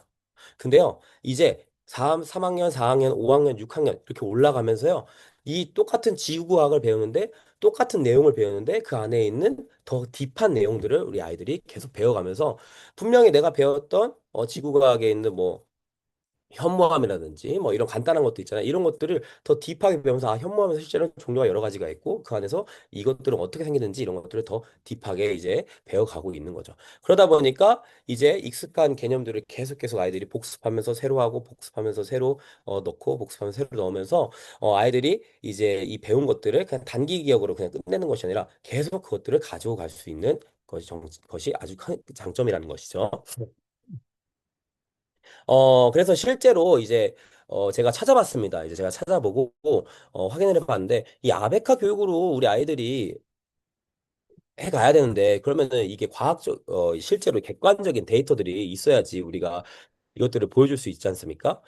근데요, 이제 3학년, 4학년, 5학년, 6학년 이렇게 올라가면서요. 이 똑같은 지구과학을 배우는데 똑같은 내용을 배우는데 그 안에 있는 더 딥한 내용들을 우리 아이들이 계속 배워가면서 분명히 내가 배웠던 지구과학에 있는 뭐 현무암이라든지 뭐 이런 간단한 것도 있잖아요. 이런 것들을 더 딥하게 배우면서 아, 현무암에서 실제로는 종류가 여러 가지가 있고 그 안에서 이것들은 어떻게 생기는지 이런 것들을 더 딥하게 이제 배워가고 있는 거죠. 그러다 보니까 이제 익숙한 개념들을 계속 아이들이 복습하면서 새로 하고 복습하면서 새로 넣고 복습하면서 새로 넣으면서 아이들이 이제 이 배운 것들을 그냥 단기 기억으로 그냥 끝내는 것이 아니라 계속 그것들을 가지고 갈 수 있는 것이 아주 큰 장점이라는 것이죠. 그래서 실제로 이제 제가 찾아봤습니다. 이제 제가 찾아보고 확인을 해봤는데 이 아베카 교육으로 우리 아이들이 해가야 되는데 그러면은 이게 실제로 객관적인 데이터들이 있어야지 우리가 이것들을 보여줄 수 있지 않습니까?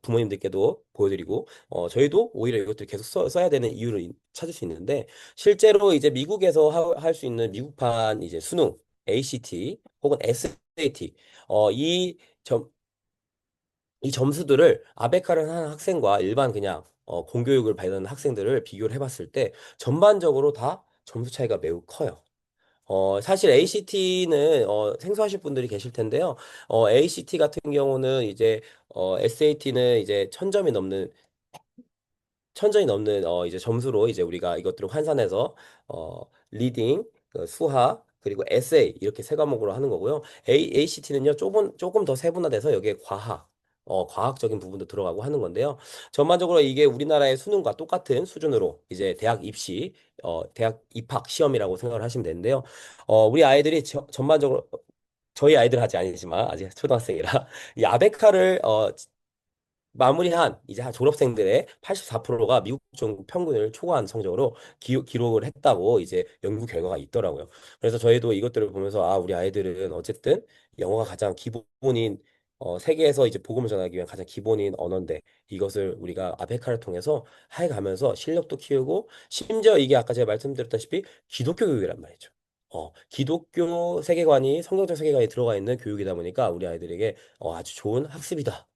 부모님들께도 보여드리고 저희도 오히려 이것들 계속 써야 되는 이유를 찾을 수 있는데 실제로 이제 미국에서 할 수 있는 미국판 이제 수능 ACT 혹은 SAT 이 이 점수들을 아베카를 하는 학생과 일반 그냥 공교육을 받는 학생들을 비교를 해봤을 때 전반적으로 다 점수 차이가 매우 커요. 사실 ACT는 생소하실 분들이 계실 텐데요. ACT 같은 경우는 이제 SAT는 이제 1,000점이 넘는 이제 점수로 이제 우리가 이것들을 환산해서 리딩, 그 수학 그리고 에세이 이렇게 세 과목으로 하는 거고요. ACT는요 조금 더 세분화돼서 여기에 과학적인 부분도 들어가고 하는 건데요. 전반적으로 이게 우리나라의 수능과 똑같은 수준으로 이제 대학 입학 시험이라고 생각을 하시면 되는데요. 우리 아이들이 전반적으로 저희 아이들 하지 아니지만 아직 초등학생이라 이 아베카를 마무리한 이제 한 졸업생들의 84%가 미국 중 평균을 초과한 성적으로 기록을 했다고 이제 연구 결과가 있더라고요. 그래서 저희도 이것들을 보면서 아, 우리 아이들은 어쨌든 영어가 가장 기본인 세계에서 이제 복음을 전하기 위한 가장 기본인 언어인데 이것을 우리가 아베카를 통해서 해가면서 실력도 키우고 심지어 이게 아까 제가 말씀드렸다시피 기독교 교육이란 말이죠. 기독교 세계관이 성경적 세계관이 들어가 있는 교육이다 보니까 우리 아이들에게 아주 좋은 학습이다.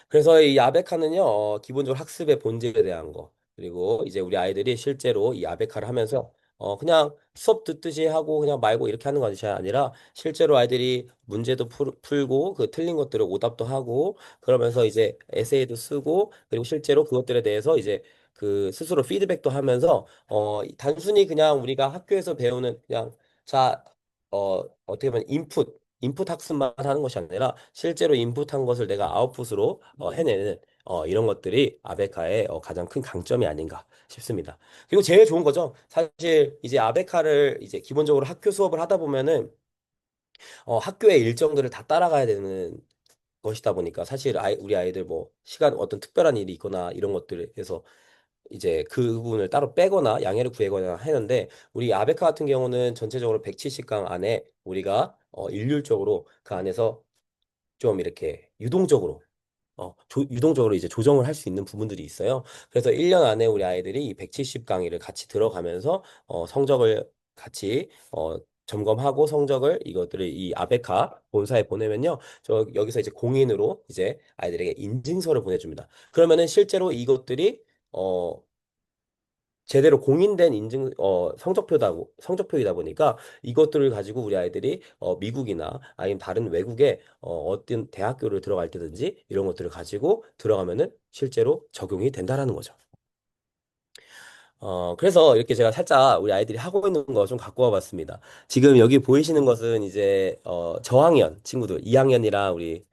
그래서 이 아베카는요, 기본적으로 학습의 본질에 대한 거, 그리고 이제 우리 아이들이 실제로 이 아베카를 하면서, 그냥 수업 듣듯이 하고 그냥 말고 이렇게 하는 것이 아니라, 실제로 아이들이 문제도 풀고, 그 틀린 것들을 오답도 하고, 그러면서 이제 에세이도 쓰고, 그리고 실제로 그것들에 대해서 이제 그 스스로 피드백도 하면서, 단순히 그냥 우리가 학교에서 배우는 그냥, 자, 어떻게 보면 인풋 학습만 하는 것이 아니라 실제로 인풋한 것을 내가 아웃풋으로 해내는 이런 것들이 아베카의 가장 큰 강점이 아닌가 싶습니다. 그리고 제일 좋은 거죠. 사실 이제 아베카를 이제 기본적으로 학교 수업을 하다 보면은 학교의 일정들을 다 따라가야 되는 것이다 보니까 사실 우리 아이들 뭐 시간 어떤 특별한 일이 있거나 이런 것들에서 이제 그 부분을 따로 빼거나 양해를 구하거나 하는데 우리 아베카 같은 경우는 전체적으로 170강 안에 우리가 일률적으로 그 안에서 좀 이렇게 유동적으로 이제 조정을 할 수 있는 부분들이 있어요. 그래서 1년 안에 우리 아이들이 이 170 강의를 같이 들어가면서 성적을 같이 점검하고 성적을 이것들을 이 아베카 본사에 보내면요. 여기서 이제 공인으로 이제 아이들에게 인증서를 보내줍니다. 그러면은 실제로 이것들이 어, 제대로 공인된 성적표이다 보니까 이것들을 가지고 우리 아이들이 미국이나 아니면 다른 외국에 어떤 대학교를 들어갈 때든지 이런 것들을 가지고 들어가면은 실제로 적용이 된다라는 거죠. 그래서 이렇게 제가 살짝 우리 아이들이 하고 있는 거 좀 갖고 와봤습니다. 지금 여기 보이시는 것은 이제, 저학년 친구들, 2학년이랑 우리,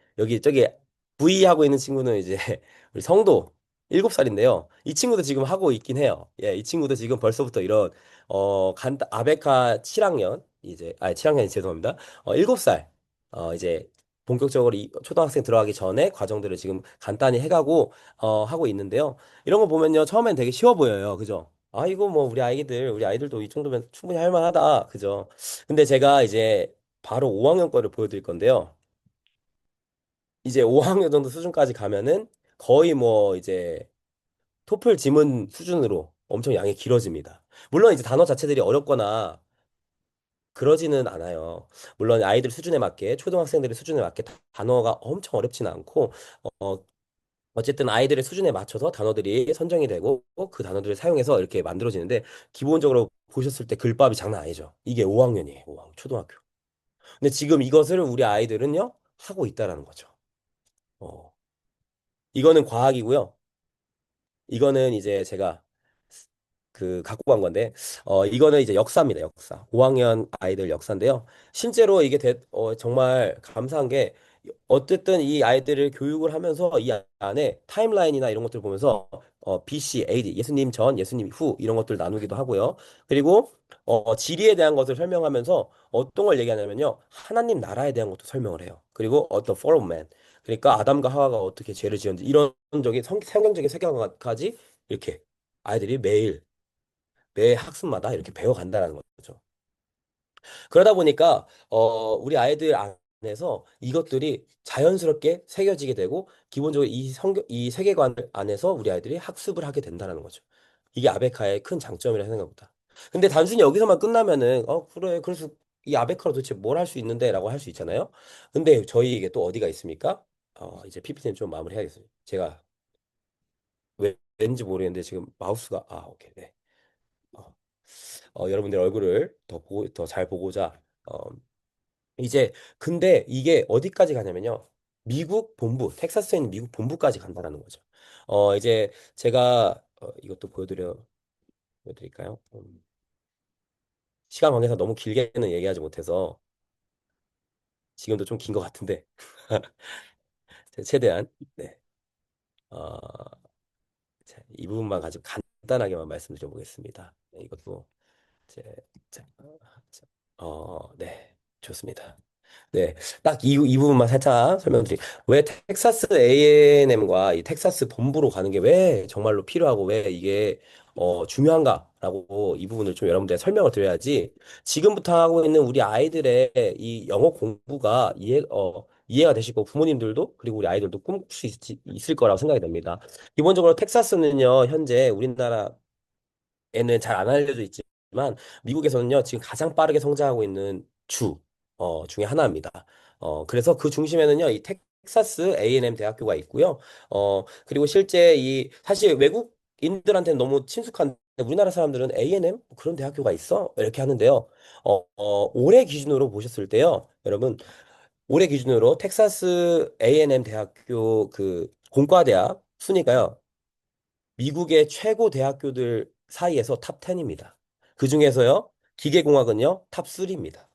저기, V 하고 있는 친구는 이제, 우리 성도, 7살인데요. 이 친구도 지금 하고 있긴 해요. 예, 이 친구도 지금 벌써부터 이런, 아베카 7학년, 이제, 7학년이 죄송합니다. 7살, 이제, 본격적으로 초등학생 들어가기 전에 과정들을 지금 간단히 해가고, 하고 있는데요. 이런 거 보면요. 처음엔 되게 쉬워 보여요. 그죠? 이거 뭐 우리 아이들도 이 정도면 충분히 할 만하다. 그죠? 근데 제가 이제 바로 5학년 거를 보여드릴 건데요. 이제 5학년 정도 수준까지 가면은 거의 뭐 이제 토플 지문 수준으로 엄청 양이 길어집니다. 물론 이제 단어 자체들이 어렵거나 그러지는 않아요. 물론 아이들 수준에 맞게, 초등학생들의 수준에 맞게 단어가 엄청 어렵지는 않고, 어, 어쨌든 아이들의 수준에 맞춰서 단어들이 선정이 되고 그 단어들을 사용해서 이렇게 만들어지는데 기본적으로 보셨을 때 글밥이 장난 아니죠. 이게 5학년이에요. 5학년, 초등학교. 근데 지금 이것을 우리 아이들은요, 하고 있다라는 거죠. 어, 이거는 과학이고요. 이거는 이제 제가 갖고 간 건데, 이거는 이제 역사입니다, 역사. 5학년 아이들 역사인데요. 실제로 이게 정말 감사한 게, 어쨌든 이 아이들을 교육을 하면서 이 안에 타임라인이나 이런 것들 보면서, BC, AD, 예수님 전, 예수님 후, 이런 것들 나누기도 하고요. 그리고, 지리에 대한 것을 설명하면서 어떤 걸 얘기하냐면요. 하나님 나라에 대한 것도 설명을 해요. 그리고 어떤 fall of man. 그러니까 아담과 하와가 어떻게 죄를 지었는지, 이런 적인 성경적인 세계관까지 이렇게 아이들이 매 학습마다 이렇게 배워간다는 거죠. 그러다 보니까 우리 아이들 안에서 이것들이 자연스럽게 새겨지게 되고 기본적으로 이 세계관 안에서 우리 아이들이 학습을 하게 된다는 거죠. 이게 아베카의 큰 장점이라 생각합니다. 근데 단순히 여기서만 끝나면은 그래 그래서 이 아베카로 도대체 뭘 할 수 있는데라고 할 수 있잖아요. 근데 저희에게 또 어디가 있습니까? 이제 PPT는 좀 마무리해야겠어요. 제가 왠지 모르겠는데 지금 마우스가 오케이 네. 어, 여러분들 얼굴을 더 잘 보고자 이제 근데 이게 어디까지 가냐면요. 미국 본부, 텍사스에 있는 미국 본부까지 간다는 거죠. 이제 제가 이것도 보여드릴까요? 시간 관계상 너무 길게는 얘기하지 못해서 지금도 좀 긴 것 같은데 최대한 네. 어, 자, 이 부분만 가지고 간단하게만 말씀드려 보겠습니다. 네, 이것도 제, 자, 네, 좋습니다. 네, 딱 이 부분만 살짝 왜 텍사스 A&M과 이 텍사스 본부로 가는 게 왜 정말로 필요하고 왜 이게 중요한가라고 이 부분을 좀 여러분들에 설명을 드려야지 지금부터 하고 있는 우리 아이들의 이 영어 공부가 이해가 되시고 부모님들도 그리고 우리 아이들도 꿈꿀 수 있을 거라고 생각이 됩니다. 기본적으로 텍사스는요, 현재 우리나라 에는 잘 안 알려져 있지만 미국에서는요 지금 가장 빠르게 성장하고 있는 주 중에 하나입니다. 그래서 그 중심에는요 이 텍사스 A&M 대학교가 있고요. 그리고 실제 이 사실 외국인들한테는 너무 친숙한데 우리나라 사람들은 A&M 뭐 그런 대학교가 있어? 이렇게 하는데요. 올해 기준으로 보셨을 때요, 여러분 올해 기준으로 텍사스 A&M 대학교 그 공과대학 순위가요. 미국의 최고 대학교들 사이에서 탑 10입니다. 그 중에서요, 기계공학은요, 탑 3입니다.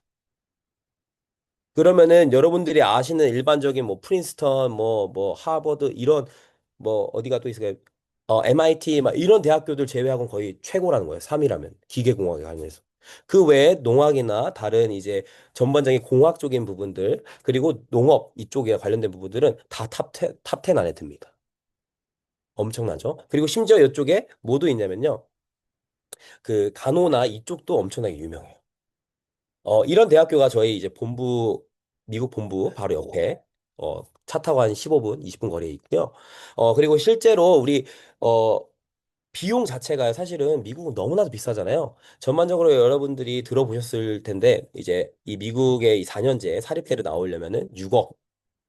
그러면은 여러분들이 아시는 일반적인 뭐 프린스턴, 뭐 하버드 이런 뭐 어디가 또 있을까요? MIT 막 이런 대학교들 제외하고는 거의 최고라는 거예요. 3위라면 기계공학에 관해서. 그 외에 농학이나 다른 이제 전반적인 공학 쪽인 부분들 그리고 농업 이쪽에 관련된 부분들은 다 탑10 안에 듭니다. 엄청나죠? 그리고 심지어 이쪽에 뭐도 있냐면요. 그 간호나 이쪽도 엄청나게 유명해요. 이런 대학교가 저희 이제 미국 본부 바로 옆에 차 타고 한 15분, 20분 거리에 있고요. 그리고 실제로 어, 비용 자체가 사실은 미국은 너무나도 비싸잖아요. 전반적으로 여러분들이 들어보셨을 텐데 이제 이 미국의 이 4년제 사립대를 나오려면은 6억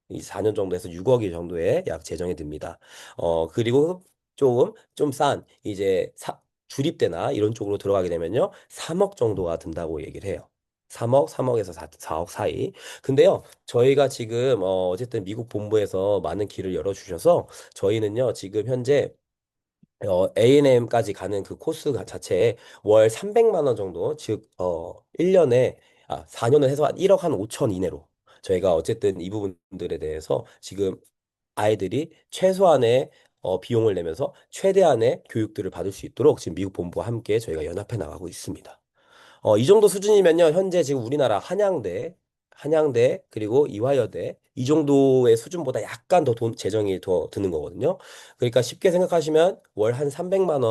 이 4년 정도에서 6억이 정도의 약 재정이 듭니다. 그리고 좀 싼 이제 주립대나 이런 쪽으로 들어가게 되면요. 3억 정도가 든다고 얘기를 해요. 3억에서 4억 사이. 근데요, 저희가 지금 어쨌든 미국 본부에서 많은 길을 열어주셔서 저희는요, 지금 현재 A&M까지 가는 그 코스 자체에 월 300만 원 정도, 즉 1년에 4년을 해서 한 1억 한 5천 이내로 저희가 어쨌든 이 부분들에 대해서 지금 아이들이 최소한의 비용을 내면서 최대한의 교육들을 받을 수 있도록 지금 미국 본부와 함께 저희가 연합해 나가고 있습니다. 이 정도 수준이면요, 현재 지금 우리나라 한양대, 그리고 이화여대, 이 정도의 수준보다 약간 더 재정이 더 드는 거거든요. 그러니까 쉽게 생각하시면 월 한 300만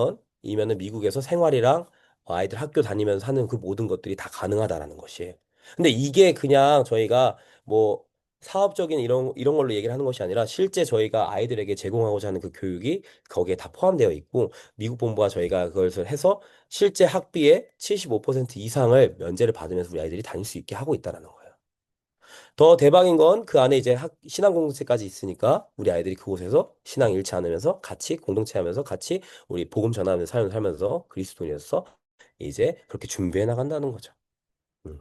원이면은 미국에서 생활이랑 아이들 학교 다니면서 하는 그 모든 것들이 다 가능하다라는 것이에요. 근데 이게 그냥 저희가 뭐 사업적인 이런 걸로 얘기를 하는 것이 아니라 실제 저희가 아이들에게 제공하고자 하는 그 교육이 거기에 다 포함되어 있고 미국 본부와 저희가 그것을 해서 실제 학비의 75% 이상을 면제를 받으면서 우리 아이들이 다닐 수 있게 하고 있다는 거예요. 더 대박인 건 그 안에 이제 신앙 공동체까지 있으니까 우리 아이들이 그곳에서 신앙 잃지 않으면서 같이 공동체 하면서 같이 우리 복음 전하는 삶을 살면서 그리스도인으로서 이제 그렇게 준비해 나간다는 거죠. 음.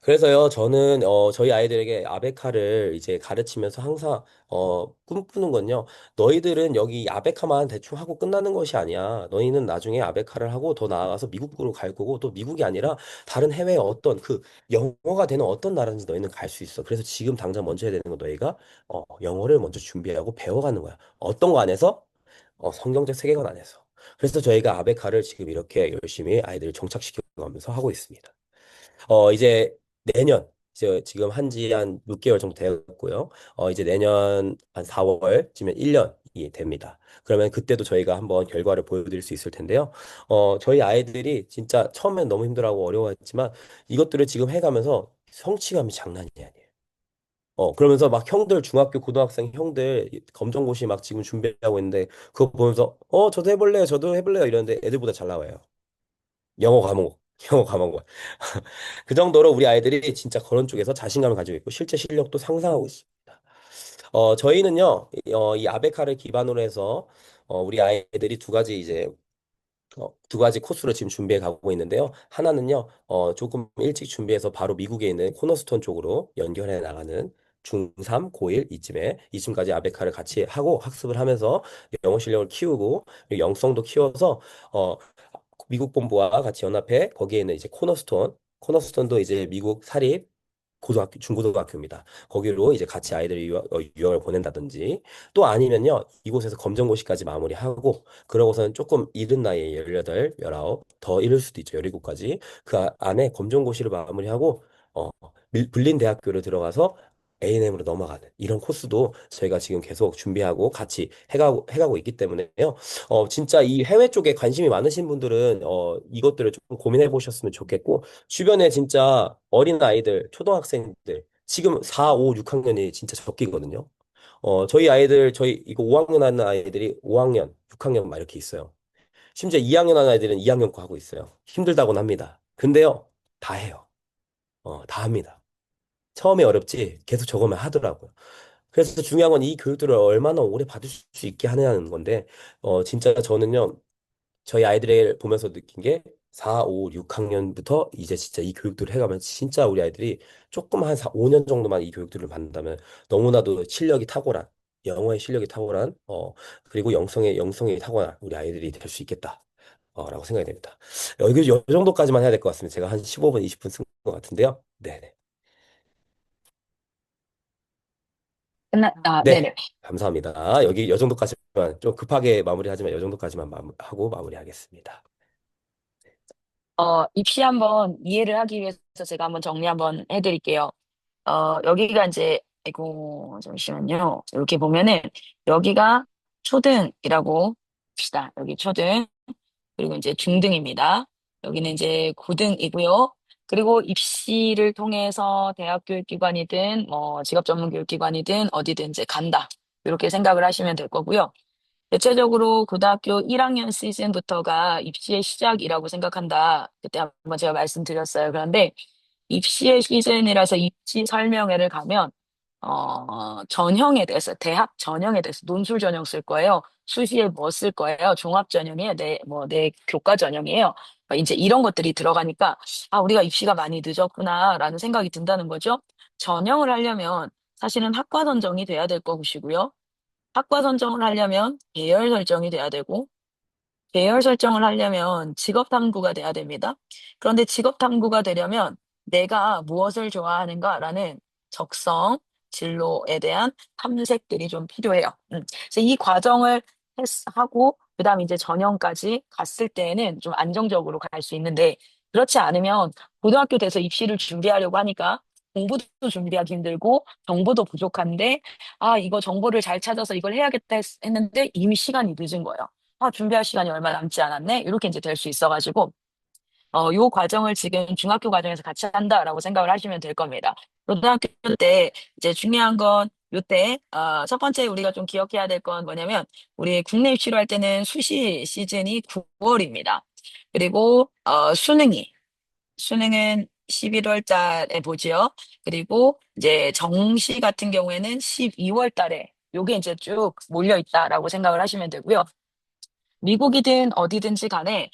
그래서요, 저는, 저희 아이들에게 아베카를 이제 가르치면서 항상, 꿈꾸는 건요, 너희들은 여기 아베카만 대충 하고 끝나는 것이 아니야. 너희는 나중에 아베카를 하고 더 나아가서 미국으로 갈 거고, 또 미국이 아니라 다른 해외의 어떤 그 영어가 되는 어떤 나라든지 너희는 갈 수 있어. 그래서 지금 당장 먼저 해야 되는 건 너희가, 영어를 먼저 준비하고 배워가는 거야. 어떤 거 안에서? 성경적 세계관 안에서. 그래서 저희가 아베카를 지금 이렇게 열심히 아이들을 정착시켜 가면서 하고 있습니다. 이제 내년, 이제 지금 한지 한 6개월 정도 되었고요. 이제 내년 한 4월쯤에 1년이 됩니다. 그러면 그때도 저희가 한번 결과를 보여드릴 수 있을 텐데요. 저희 아이들이 진짜 처음엔 너무 힘들어하고 어려워했지만 이것들을 지금 해가면서 성취감이 장난이 아니에요. 그러면서 막 형들, 중학교, 고등학생 형들 검정고시 막 지금 준비하고 있는데 그거 보면서 저도 해볼래요, 저도 해볼래요 이러는데 애들보다 잘 나와요. 영어 과목, 영어 과목. 그 정도로 우리 아이들이 진짜 그런 쪽에서 자신감을 가지고 있고 실제 실력도 상상하고 있습니다. 저희는요, 이 아베카를 기반으로 해서 우리 아이들이 두 가지 코스로 지금 준비해 가고 있는데요. 하나는요, 조금 일찍 준비해서 바로 미국에 있는 코너스톤 쪽으로 연결해 나가는 중3, 고1 이쯤까지 아베카를 같이 하고 학습을 하면서 영어 실력을 키우고 그리고 영성도 키워서 어, 미국 본부와 같이 연합해 거기에 있는 이제 코너스톤도 이제 미국 사립 고등학교, 중고등학교입니다. 거기로 이제 같이 아이들이 유학을 보낸다든지 또 아니면요, 이곳에서 검정고시까지 마무리하고 그러고서는 조금 이른 나이에 18, 19, 더 이를 수도 있죠. 17까지. 그 안에 검정고시를 마무리하고 불린 대학교를 들어가서 A&M으로 넘어가는 이런 코스도 저희가 지금 계속 준비하고 같이 해가고 있기 때문에요. 진짜 이 해외 쪽에 관심이 많으신 분들은 이것들을 좀 고민해 보셨으면 좋겠고 주변에 진짜 어린 아이들, 초등학생들, 지금 4, 5, 6학년이 진짜 적기거든요. 저희 이거 5학년 하는 아이들이 5학년, 6학년 막 이렇게 있어요. 심지어 2학년 하는 아이들은 2학년 거 하고 있어요. 힘들다고는 합니다. 근데요, 다 해요. 다 합니다. 처음에 어렵지 계속 적으면 하더라고요. 그래서 중요한 건 이 교육들을 얼마나 오래 받을 수 있게 하느냐는 건데, 진짜 저는요, 저희 아이들을 보면서 느낀 게 4, 5, 6학년부터 이제 진짜 이 교육들을 해가면 진짜 우리 아이들이 조금 한 4, 5년 정도만 이 교육들을 받는다면 너무나도 실력이 탁월한, 영어의 실력이 탁월한, 그리고 영성이 탁월한 우리 아이들이 될 수 있겠다. 라고 생각이 됩니다. 여기 요 정도까지만 해야 될 것 같습니다. 제가 한 15분, 20분 쓴 것 같은데요. 네네. 네, 네네. 감사합니다. 여기 요 정도까지만 좀 급하게 마무리하지만 요 정도까지만 하고 마무리하겠습니다. 입시 한번 이해를 하기 위해서 제가 한번 정리 한번 해드릴게요. 여기가 이제, 아이고, 잠시만요. 이렇게 보면은, 여기가 초등이라고 봅시다. 여기 초등, 그리고 이제 중등입니다. 여기는 이제 고등이고요. 그리고 입시를 통해서 대학교육기관이든, 직업전문교육기관이든, 어디든 이제 간다. 이렇게 생각을 하시면 될 거고요. 대체적으로 고등학교 1학년 시즌부터가 입시의 시작이라고 생각한다. 그때 한번 제가 말씀드렸어요. 그런데 입시의 시즌이라서 입시 설명회를 가면 전형에 대해서 대학 전형에 대해서 논술 전형 쓸 거예요. 수시에 뭐 쓸 거예요. 종합 전형이에요. 내 교과 전형이에요. 이제 이런 것들이 들어가니까 우리가 입시가 많이 늦었구나라는 생각이 든다는 거죠. 전형을 하려면 사실은 학과 선정이 돼야 될 것이고요. 학과 선정을 하려면 계열 설정이 돼야 되고 계열 설정을 하려면 직업 탐구가 돼야 됩니다. 그런데 직업 탐구가 되려면 내가 무엇을 좋아하는가라는 적성, 진로에 대한 탐색들이 좀 필요해요. 그래서 이 과정을 하고 그다음 이제 전형까지 갔을 때에는 좀 안정적으로 갈 수 있는데 그렇지 않으면 고등학교 돼서 입시를 준비하려고 하니까 공부도 준비하기 힘들고 정보도 부족한데 이거 정보를 잘 찾아서 이걸 해야겠다 했는데 이미 시간이 늦은 거예요. 준비할 시간이 얼마 남지 않았네? 이렇게 이제 될 수 있어가지고, 요 과정을 지금 중학교 과정에서 같이 한다라고 생각을 하시면 될 겁니다. 고등학교 때 이제 중요한 건 요때 첫 번째 우리가 좀 기억해야 될 건 뭐냐면 우리 국내 입시로 할 때는 수시 시즌이 9월입니다. 그리고 수능은 11월 달에 보지요. 그리고 이제 정시 같은 경우에는 12월 달에 요게 이제 쭉 몰려 있다라고 생각을 하시면 되고요. 미국이든 어디든지 간에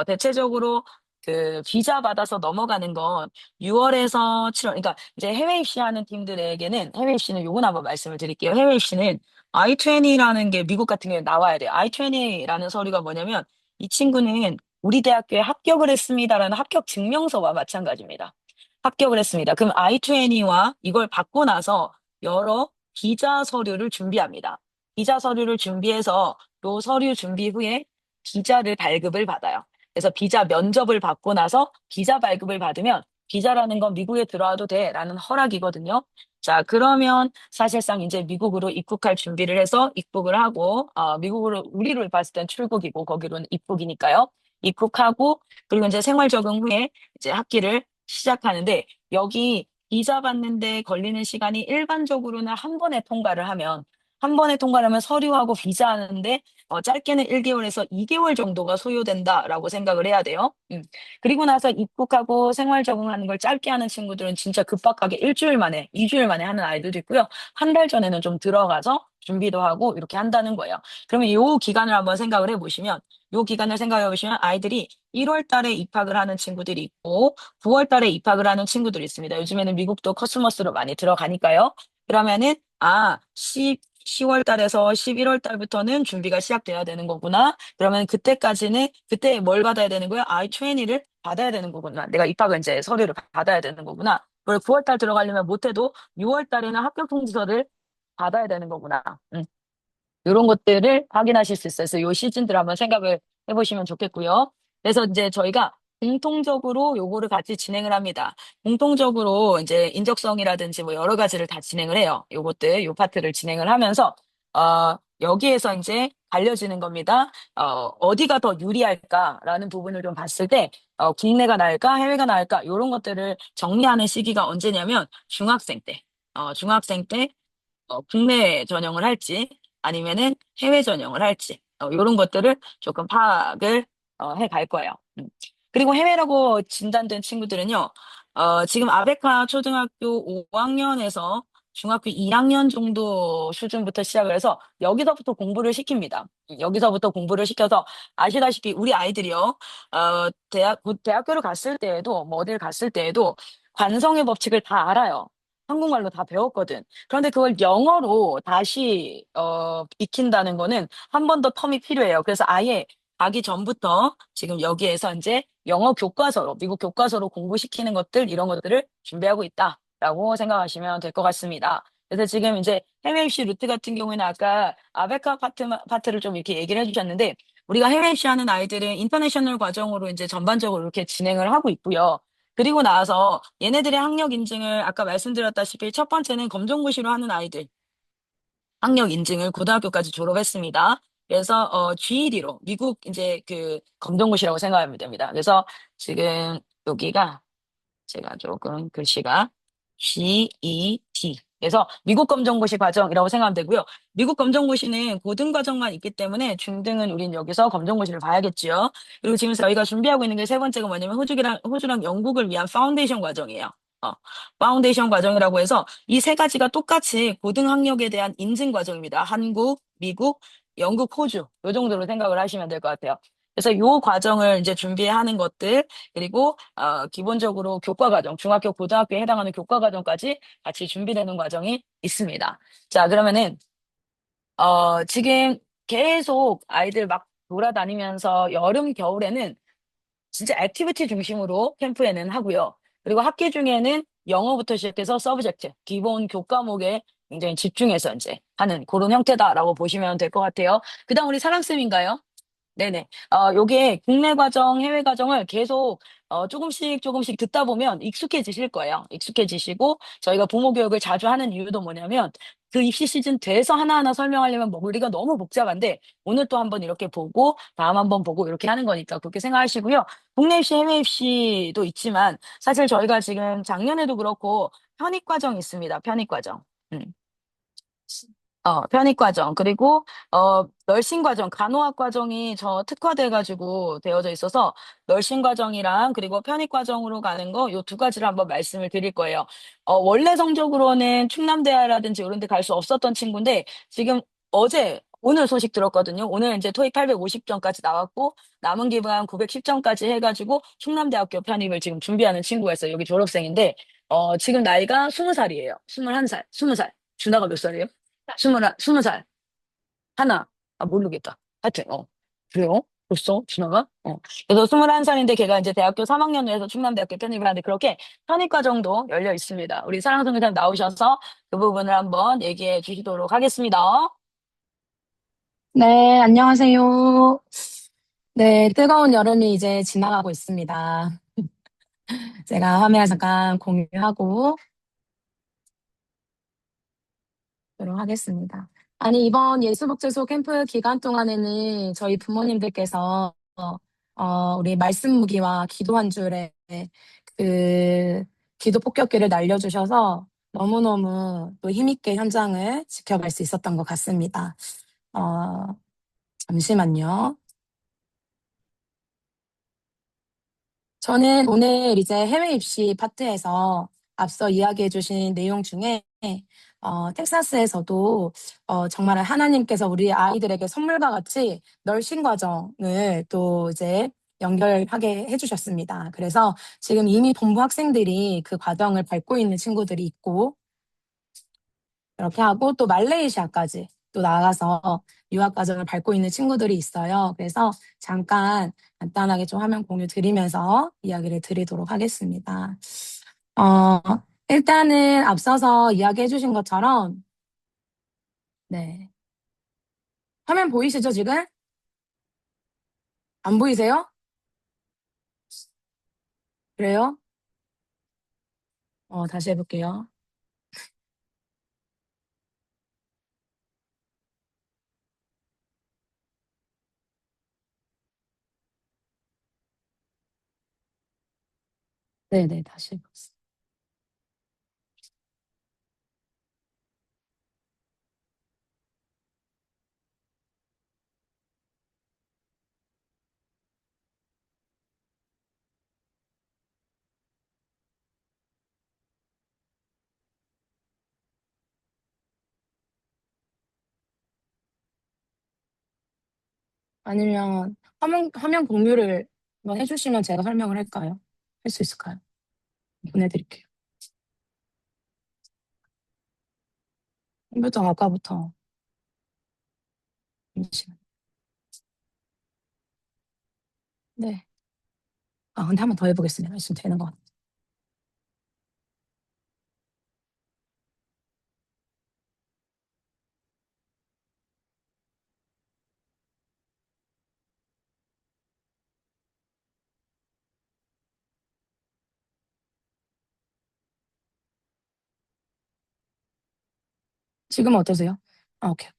대체적으로 그 비자 받아서 넘어가는 건 6월에서 7월, 그러니까 이제 해외 입시하는 팀들에게는 해외 입시는 요건 한번 말씀을 드릴게요. 해외 입시는 I-20라는 게 미국 같은 경우에 나와야 돼요. I-20라는 서류가 뭐냐면 이 친구는 우리 대학교에 합격을 했습니다라는 합격 증명서와 마찬가지입니다. 합격을 했습니다. 그럼 I-20와 이걸 받고 나서 여러 비자 서류를 준비합니다. 비자 서류를 준비해서 요 서류 준비 후에 비자를 발급을 받아요. 그래서 비자 면접을 받고 나서 비자 발급을 받으면 비자라는 건 미국에 들어와도 돼라는 허락이거든요. 자, 그러면 사실상 이제 미국으로 입국할 준비를 해서 입국을 하고, 미국으로, 우리로 봤을 땐 출국이고, 거기로는 입국이니까요. 입국하고, 그리고 이제 생활 적응 후에 이제 학기를 시작하는데, 여기 비자 받는데 걸리는 시간이 일반적으로는 한 번에 통과를 하면 서류하고 비자 하는데 짧게는 1개월에서 2개월 정도가 소요된다라고 생각을 해야 돼요. 그리고 나서 입국하고 생활 적응하는 걸 짧게 하는 친구들은 진짜 급박하게 일주일 만에, 2주일 만에 하는 아이들도 있고요. 한 달 전에는 좀 들어가서 준비도 하고 이렇게 한다는 거예요. 그러면 이 기간을 한번 생각을 해보시면 이 기간을 생각해 보시면 아이들이 1월 달에 입학을 하는 친구들이 있고 9월 달에 입학을 하는 친구들이 있습니다. 요즘에는 미국도 커스머스로 많이 들어가니까요. 그러면은 10월 달에서 11월 달부터는 준비가 시작돼야 되는 거구나. 그러면 그때까지는 그때 뭘 받아야 되는 거야? I-20를 받아야 되는 거구나. 내가 입학을 이제 서류를 받아야 되는 거구나. 그걸 9월 달 들어가려면 못해도 6월 달에는 합격 통지서를 받아야 되는 거구나. 이런 것들을 확인하실 수 있어요. 그래서 요 시즌들 한번 생각을 해보시면 좋겠고요. 그래서 이제 저희가 공통적으로 요거를 같이 진행을 합니다. 공통적으로 이제 인적성이라든지 뭐 여러 가지를 다 진행을 해요. 요 파트를 진행을 하면서, 여기에서 이제 알려지는 겁니다. 어디가 더 유리할까라는 부분을 좀 봤을 때, 국내가 나을까, 해외가 나을까, 요런 것들을 정리하는 시기가 언제냐면 중학생 때 국내 전형을 할지 아니면은 해외 전형을 할지 이런 것들을 조금 파악을 해갈 거예요. 그리고 해외라고 진단된 친구들은요. 지금 아베카 초등학교 5학년에서 중학교 2학년 정도 수준부터 시작을 해서 여기서부터 공부를 시킵니다. 여기서부터 공부를 시켜서 아시다시피 우리 아이들이요. 대학교를 갔을 때에도 뭐 어딜 갔을 때에도 관성의 법칙을 다 알아요. 한국말로 다 배웠거든. 그런데 그걸 영어로 다시 익힌다는 거는 한 번 더 텀이 필요해요. 그래서 아예 가기 전부터 지금 여기에서 이제 영어 교과서로 미국 교과서로 공부시키는 것들 이런 것들을 준비하고 있다라고 생각하시면 될 것 같습니다. 그래서 지금 이제 해외 입시 루트 같은 경우에는 아까 아베카 파트를 좀 이렇게 얘기를 해주셨는데 우리가 해외 입시하는 아이들은 인터내셔널 과정으로 이제 전반적으로 이렇게 진행을 하고 있고요. 그리고 나서 얘네들의 학력 인증을 아까 말씀드렸다시피 첫 번째는 검정고시로 하는 아이들 학력 인증을 고등학교까지 졸업했습니다. 그래서 GED로 미국 이제 그 검정고시라고 생각하면 됩니다. 그래서 지금 여기가 제가 조금 글씨가 GED. 그래서 미국 검정고시 과정이라고 생각하면 되고요. 미국 검정고시는 고등 과정만 있기 때문에 중등은 우린 여기서 검정고시를 봐야겠지요. 그리고 지금 저희가 준비하고 있는 게 세 번째가 뭐냐면 호주랑 영국을 위한 파운데이션 과정이에요. 파운데이션 과정이라고 해서 이 세 가지가 똑같이 고등 학력에 대한 인증 과정입니다. 한국, 미국, 영국, 호주 요 정도로 생각을 하시면 될 것 같아요. 그래서 요 과정을 이제 준비하는 것들 그리고 기본적으로 교과 과정, 중학교, 고등학교에 해당하는 교과 과정까지 같이 준비되는 과정이 있습니다. 자, 그러면은 지금 계속 아이들 막 돌아다니면서 여름, 겨울에는 진짜 액티비티 중심으로 캠프에는 하고요. 그리고 학기 중에는 영어부터 시작해서 서브젝트, 기본 교과목에 굉장히 집중해서 이제 하는 그런 형태다라고 보시면 될 것 같아요. 그다음 우리 사랑쌤인가요? 네네. 요게 국내 과정, 해외 과정을 계속, 조금씩 듣다 보면 익숙해지실 거예요. 익숙해지시고, 저희가 부모 교육을 자주 하는 이유도 뭐냐면, 그 입시 시즌 돼서 하나하나 설명하려면 뭐 우리가 너무 복잡한데 오늘 또 한번 이렇게 보고 다음 한번 보고 이렇게 하는 거니까 그렇게 생각하시고요. 국내 입시, 해외 입시도 있지만 사실 저희가 지금 작년에도 그렇고 편입 과정이 있습니다. 편입 과정. 음. 편입 과정, 그리고, 널싱 과정, 간호학 과정이 저 특화돼가지고 되어져 있어서, 널싱 과정이랑, 그리고 편입 과정으로 가는 거, 요 두 가지를 한번 말씀을 드릴 거예요. 원래 성적으로는 충남대라든지 이런 데 갈 수 없었던 친구인데, 지금 오늘 소식 들었거든요. 오늘 이제 토익 850점까지 나왔고, 남은 기간 910점까지 해가지고, 충남대학교 편입을 지금 준비하는 친구가 있어요. 여기 졸업생인데, 지금 나이가 20살이에요. 21살, 20살. 준하가 몇 살이에요? 20살. 하나. 아, 모르겠다. 하여튼, 그래요? 벌써? 준하가? 그래서 21살인데 걔가 이제 대학교 3학년을 해서 충남대학교 편입을 하는데 그렇게 편입과정도 열려 있습니다. 우리 사랑송 기자님 나오셔서 그 부분을 한번 얘기해 주시도록 하겠습니다. 네, 안녕하세요. 네, 뜨거운 여름이 이제 지나가고 있습니다. 제가 화면 잠깐 공유하고 도록 하겠습니다. 아니, 이번 예수복지소 캠프 기간 동안에는 저희 부모님들께서, 우리 말씀 무기와 기도 한 줄에 그 기도 폭격기를 날려주셔서 너무너무 또 힘있게 현장을 지켜갈 수 있었던 것 같습니다. 잠시만요. 저는 오늘 이제 해외 입시 파트에서 앞서 이야기해 주신 내용 중에 텍사스에서도 정말 하나님께서 우리 아이들에게 선물과 같이 널싱 과정을 또 이제 연결하게 해주셨습니다. 그래서 지금 이미 본부 학생들이 그 과정을 밟고 있는 친구들이 있고 그렇게 하고 또 말레이시아까지 또 나가서 유학 과정을 밟고 있는 친구들이 있어요. 그래서 잠깐 간단하게 좀 화면 공유 드리면서 이야기를 드리도록 하겠습니다. 일단은 앞서서 이야기해 주신 것처럼 네. 화면 보이시죠, 지금? 안 보이세요? 그래요? 다시 해볼게요. 네네, 다시 해보겠습니다. 아니면 화면 공유를 한번 해주시면 제가 설명을 할까요? 할 수 있을까요? 보내드릴게요. 컴퓨터 아까부터. 잠시만요. 네. 근데 한번 더 해보겠습니다. 지금 되는 것 같아요. 지금 어떠세요? 오케이.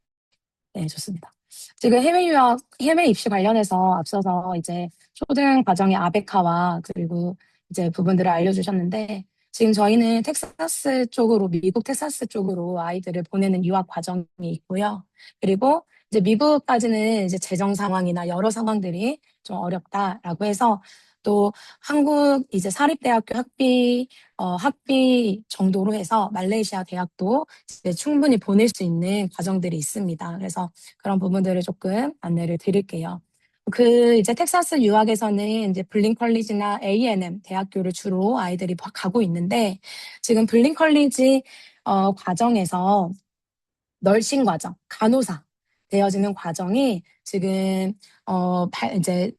네, 좋습니다. 지금 해외 입시 관련해서 앞서서 이제 초등 과정의 아베카와 그리고 이제 부분들을 알려주셨는데, 지금 저희는 텍사스 쪽으로, 미국 텍사스 쪽으로 아이들을 보내는 유학 과정이 있고요. 그리고 이제 미국까지는 이제 재정 상황이나 여러 상황들이 좀 어렵다라고 해서 또 한국 이제 사립대학교 학비 정도로 해서 말레이시아 대학도 이제 충분히 보낼 수 있는 과정들이 있습니다. 그래서 그런 부분들을 조금 안내를 드릴게요. 이제 텍사스 유학에서는 이제 블린 컬리지나 A&M 대학교를 주로 아이들이 가고 있는데, 지금 블린 컬리지, 과정에서 널싱 과정, 간호사 되어지는 과정이 지금, 이제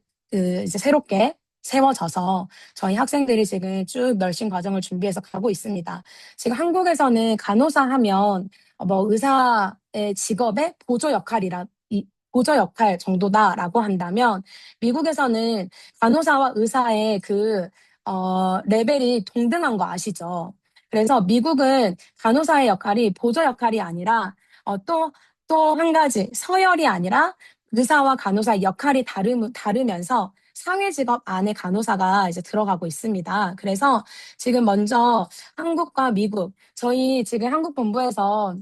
새롭게 세워져서 저희 학생들이 지금 쭉 널싱 과정을 준비해서 가고 있습니다. 지금 한국에서는 간호사 하면 뭐 의사의 직업의 보조 역할 정도다라고 한다면 미국에서는 간호사와 의사의 레벨이 동등한 거 아시죠? 그래서 미국은 간호사의 역할이 보조 역할이 아니라 또 한 가지 서열이 아니라 의사와 간호사의 역할이 다르면서 상위 직업 안에 간호사가 이제 들어가고 있습니다. 그래서 지금 먼저 한국과 미국, 저희 지금 한국 본부에서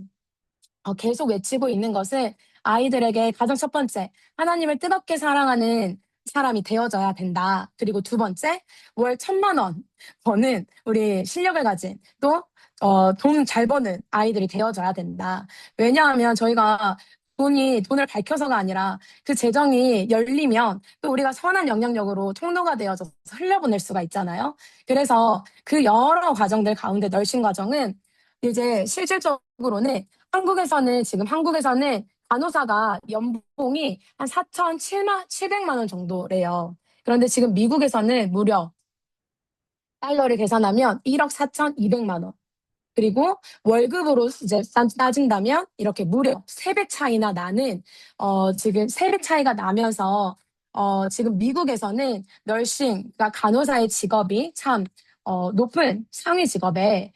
계속 외치고 있는 것은 아이들에게 가장 첫 번째, 하나님을 뜨겁게 사랑하는 사람이 되어져야 된다. 그리고 두 번째, 월 1,000만 원 버는 우리 실력을 가진 또 돈 잘 버는 아이들이 되어져야 된다. 왜냐하면 저희가 돈을 밝혀서가 아니라 그 재정이 열리면 또 우리가 선한 영향력으로 통로가 되어져서 흘려보낼 수가 있잖아요. 그래서 그 여러 과정들 가운데 널싱 과정은 이제 실질적으로는 지금 한국에서는 간호사가 연봉이 한 4,700만 원 정도래요. 그런데 지금 미국에서는 무려 달러를 계산하면 1억 4,200만 원. 그리고 월급으로 이제 따진다면 이렇게 무려 3배 차이나 나는 지금 3배 차이가 나면서 지금 미국에서는 그러니까 간호사의 직업이 참 높은 상위 직업에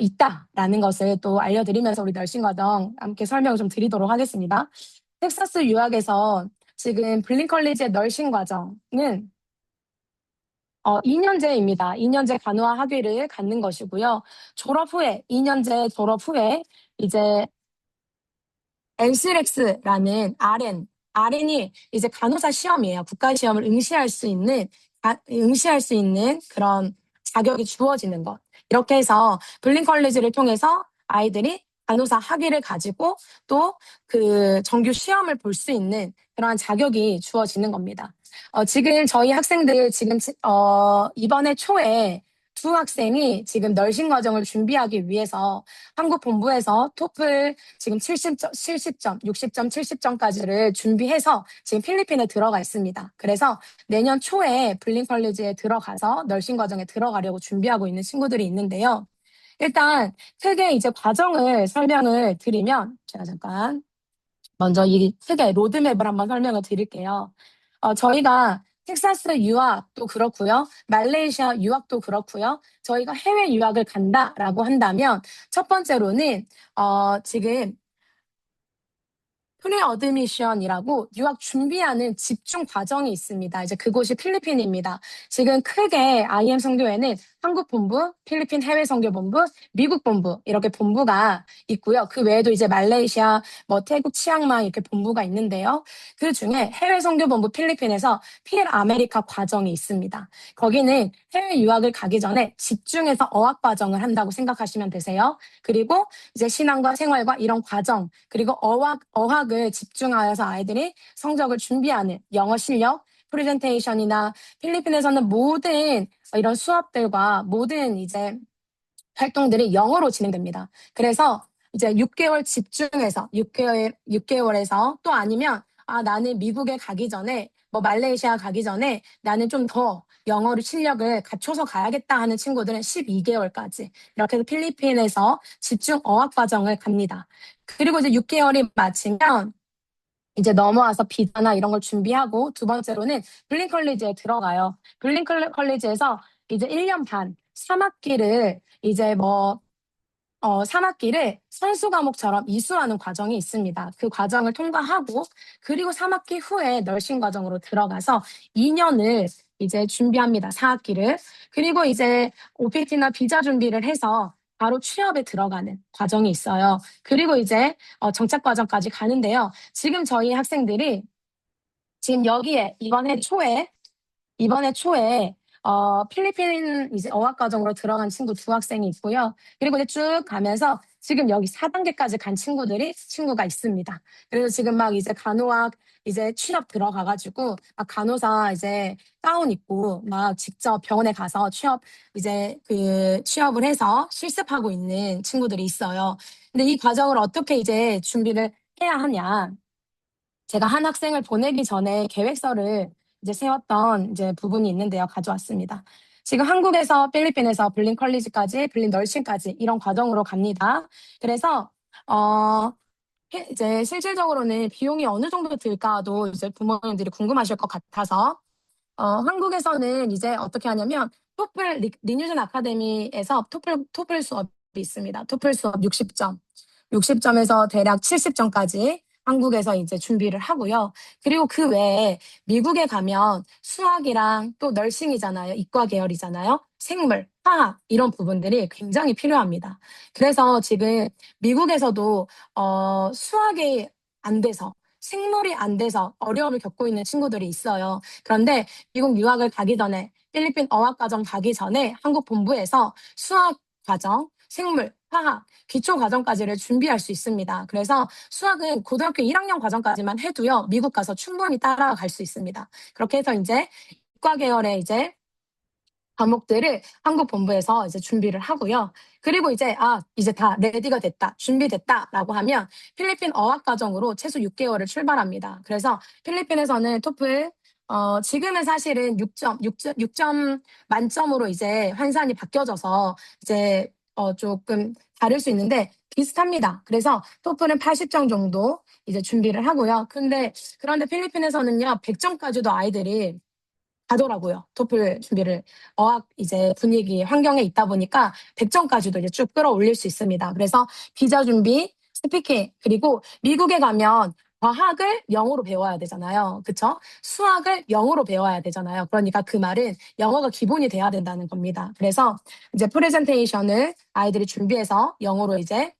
있다라는 것을 또 알려드리면서 우리 널싱 과정 함께 설명을 좀 드리도록 하겠습니다. 텍사스 유학에서 지금 블린 컬리지의 널싱 과정은 2년제입니다. 2년제 간호학 학위를 갖는 것이고요. 2년제 졸업 후에 이제 NCLEX라는 RN이 이제 간호사 시험이에요. 국가 시험을 응시할 수 있는 그런 자격이 주어지는 것. 이렇게 해서 블린 컬리지를 통해서 아이들이 간호사 학위를 가지고 또 그 정규 시험을 볼 수 있는 그러한 자격이 주어지는 겁니다. 지금 저희 학생들 이번에 초에 두 학생이 지금 널싱 과정을 준비하기 위해서 한국 본부에서 토플 지금 70점, 60점, 70점까지를 준비해서 지금 필리핀에 들어가 있습니다. 그래서 내년 초에 블린 컬리지에 들어가서 널싱 과정에 들어가려고 준비하고 있는 친구들이 있는데요. 일단 크게 이제 과정을 설명을 드리면 제가 잠깐 먼저 이 크게 로드맵을 한번 설명을 드릴게요. 저희가 텍사스 유학도 그렇고요. 말레이시아 유학도 그렇고요. 저희가 해외 유학을 간다라고 한다면 첫 번째로는 지금 프리 어드미션이라고 유학 준비하는 집중 과정이 있습니다. 이제 그곳이 필리핀입니다. 지금 크게 IM 선교회는 한국 본부, 필리핀 해외 선교 본부, 미국 본부 이렇게 본부가 있고요. 그 외에도 이제 말레이시아, 태국 치앙마이 이렇게 본부가 있는데요. 그 중에 해외 선교 본부 필리핀에서 필 아메리카 과정이 있습니다. 거기는 해외 유학을 가기 전에 집중해서 어학 과정을 한다고 생각하시면 되세요. 그리고 이제 신앙과 생활과 이런 과정 그리고 어학을 집중하여서 아이들이 성적을 준비하는 영어 실력, 프레젠테이션이나 필리핀에서는 모든 이런 수업들과 모든 이제 활동들이 영어로 진행됩니다. 그래서 이제 6개월 집중해서 6개월에서 또 아니면 나는 미국에 가기 전에 말레이시아 가기 전에 나는 좀 더 영어를 실력을 갖춰서 가야겠다 하는 친구들은 12개월까지 이렇게 해서 필리핀에서 집중 어학 과정을 갑니다. 그리고 이제 6개월이 마치면 이제 넘어와서 비자나 이런 걸 준비하고 두 번째로는 블린 컬리지에 들어가요. 블린 컬리지에서 이제 1년 반 3학기를 이제 3학기를 선수 과목처럼 이수하는 과정이 있습니다. 그 과정을 통과하고 그리고 3학기 후에 널싱 과정으로 들어가서 2년을 이제 준비합니다. 4학기를. 그리고 이제 OPT나 비자 준비를 해서 바로 취업에 들어가는 과정이 있어요. 그리고 이제 정착 과정까지 가는데요. 지금 저희 학생들이 지금 여기에 이번에 초에 필리핀 이제 어학 과정으로 들어간 친구 두 학생이 있고요. 그리고 이제 쭉 가면서 지금 여기 4단계까지 간 친구가 있습니다. 그래서 지금 막 이제 간호학 이제 취업 들어가가지고 막 간호사 이제 가운 입고 막 직접 병원에 가서 취업을 해서 실습하고 있는 친구들이 있어요. 근데 이 과정을 어떻게 이제 준비를 해야 하냐. 제가 한 학생을 보내기 전에 계획서를 이제 세웠던 이제 부분이 있는데요. 가져왔습니다. 지금 한국에서 필리핀에서 블린 컬리지까지, 블린 널싱까지 이런 과정으로 갑니다. 그래서 이제 실질적으로는 비용이 어느 정도 들까도 이제 부모님들이 궁금하실 것 같아서 한국에서는 이제 어떻게 하냐면 토플 리뉴전 아카데미에서 토플 수업이 있습니다. 토플 수업 60점. 60점에서 대략 70점까지 한국에서 이제 준비를 하고요. 그리고 그 외에 미국에 가면 수학이랑 또 널싱이잖아요. 이과 계열이잖아요. 생물, 화학 이런 부분들이 굉장히 필요합니다. 그래서 지금 미국에서도 수학이 안 돼서 생물이 안 돼서 어려움을 겪고 있는 친구들이 있어요. 그런데 미국 유학을 가기 전에 필리핀 어학과정 가기 전에 한국 본부에서 수학 과정, 생물, 화학, 기초 과정까지를 준비할 수 있습니다. 그래서 수학은 고등학교 1학년 과정까지만 해도요, 미국 가서 충분히 따라갈 수 있습니다. 그렇게 해서 이제 이과 계열의 이제 과목들을 한국 본부에서 이제 준비를 하고요. 그리고 이제 이제 다 레디가 됐다, 준비됐다라고 하면 필리핀 어학 과정으로 최소 6개월을 출발합니다. 그래서 필리핀에서는 토플 지금은 사실은 6점 만점으로 이제 환산이 바뀌어져서 이제 조금 다를 수 있는데 비슷합니다. 그래서 토플은 80점 정도 이제 준비를 하고요. 그런데 필리핀에서는요, 100점까지도 아이들이 가더라고요. 토플 준비를 어학 이제 분위기 환경에 있다 보니까 100점까지도 이제 쭉 끌어올릴 수 있습니다. 그래서 비자 준비, 스피킹 그리고 미국에 가면 과학을 영어로 배워야 되잖아요. 그쵸? 수학을 영어로 배워야 되잖아요. 그러니까 그 말은 영어가 기본이 돼야 된다는 겁니다. 그래서 이제 프레젠테이션을 아이들이 준비해서 영어로 이제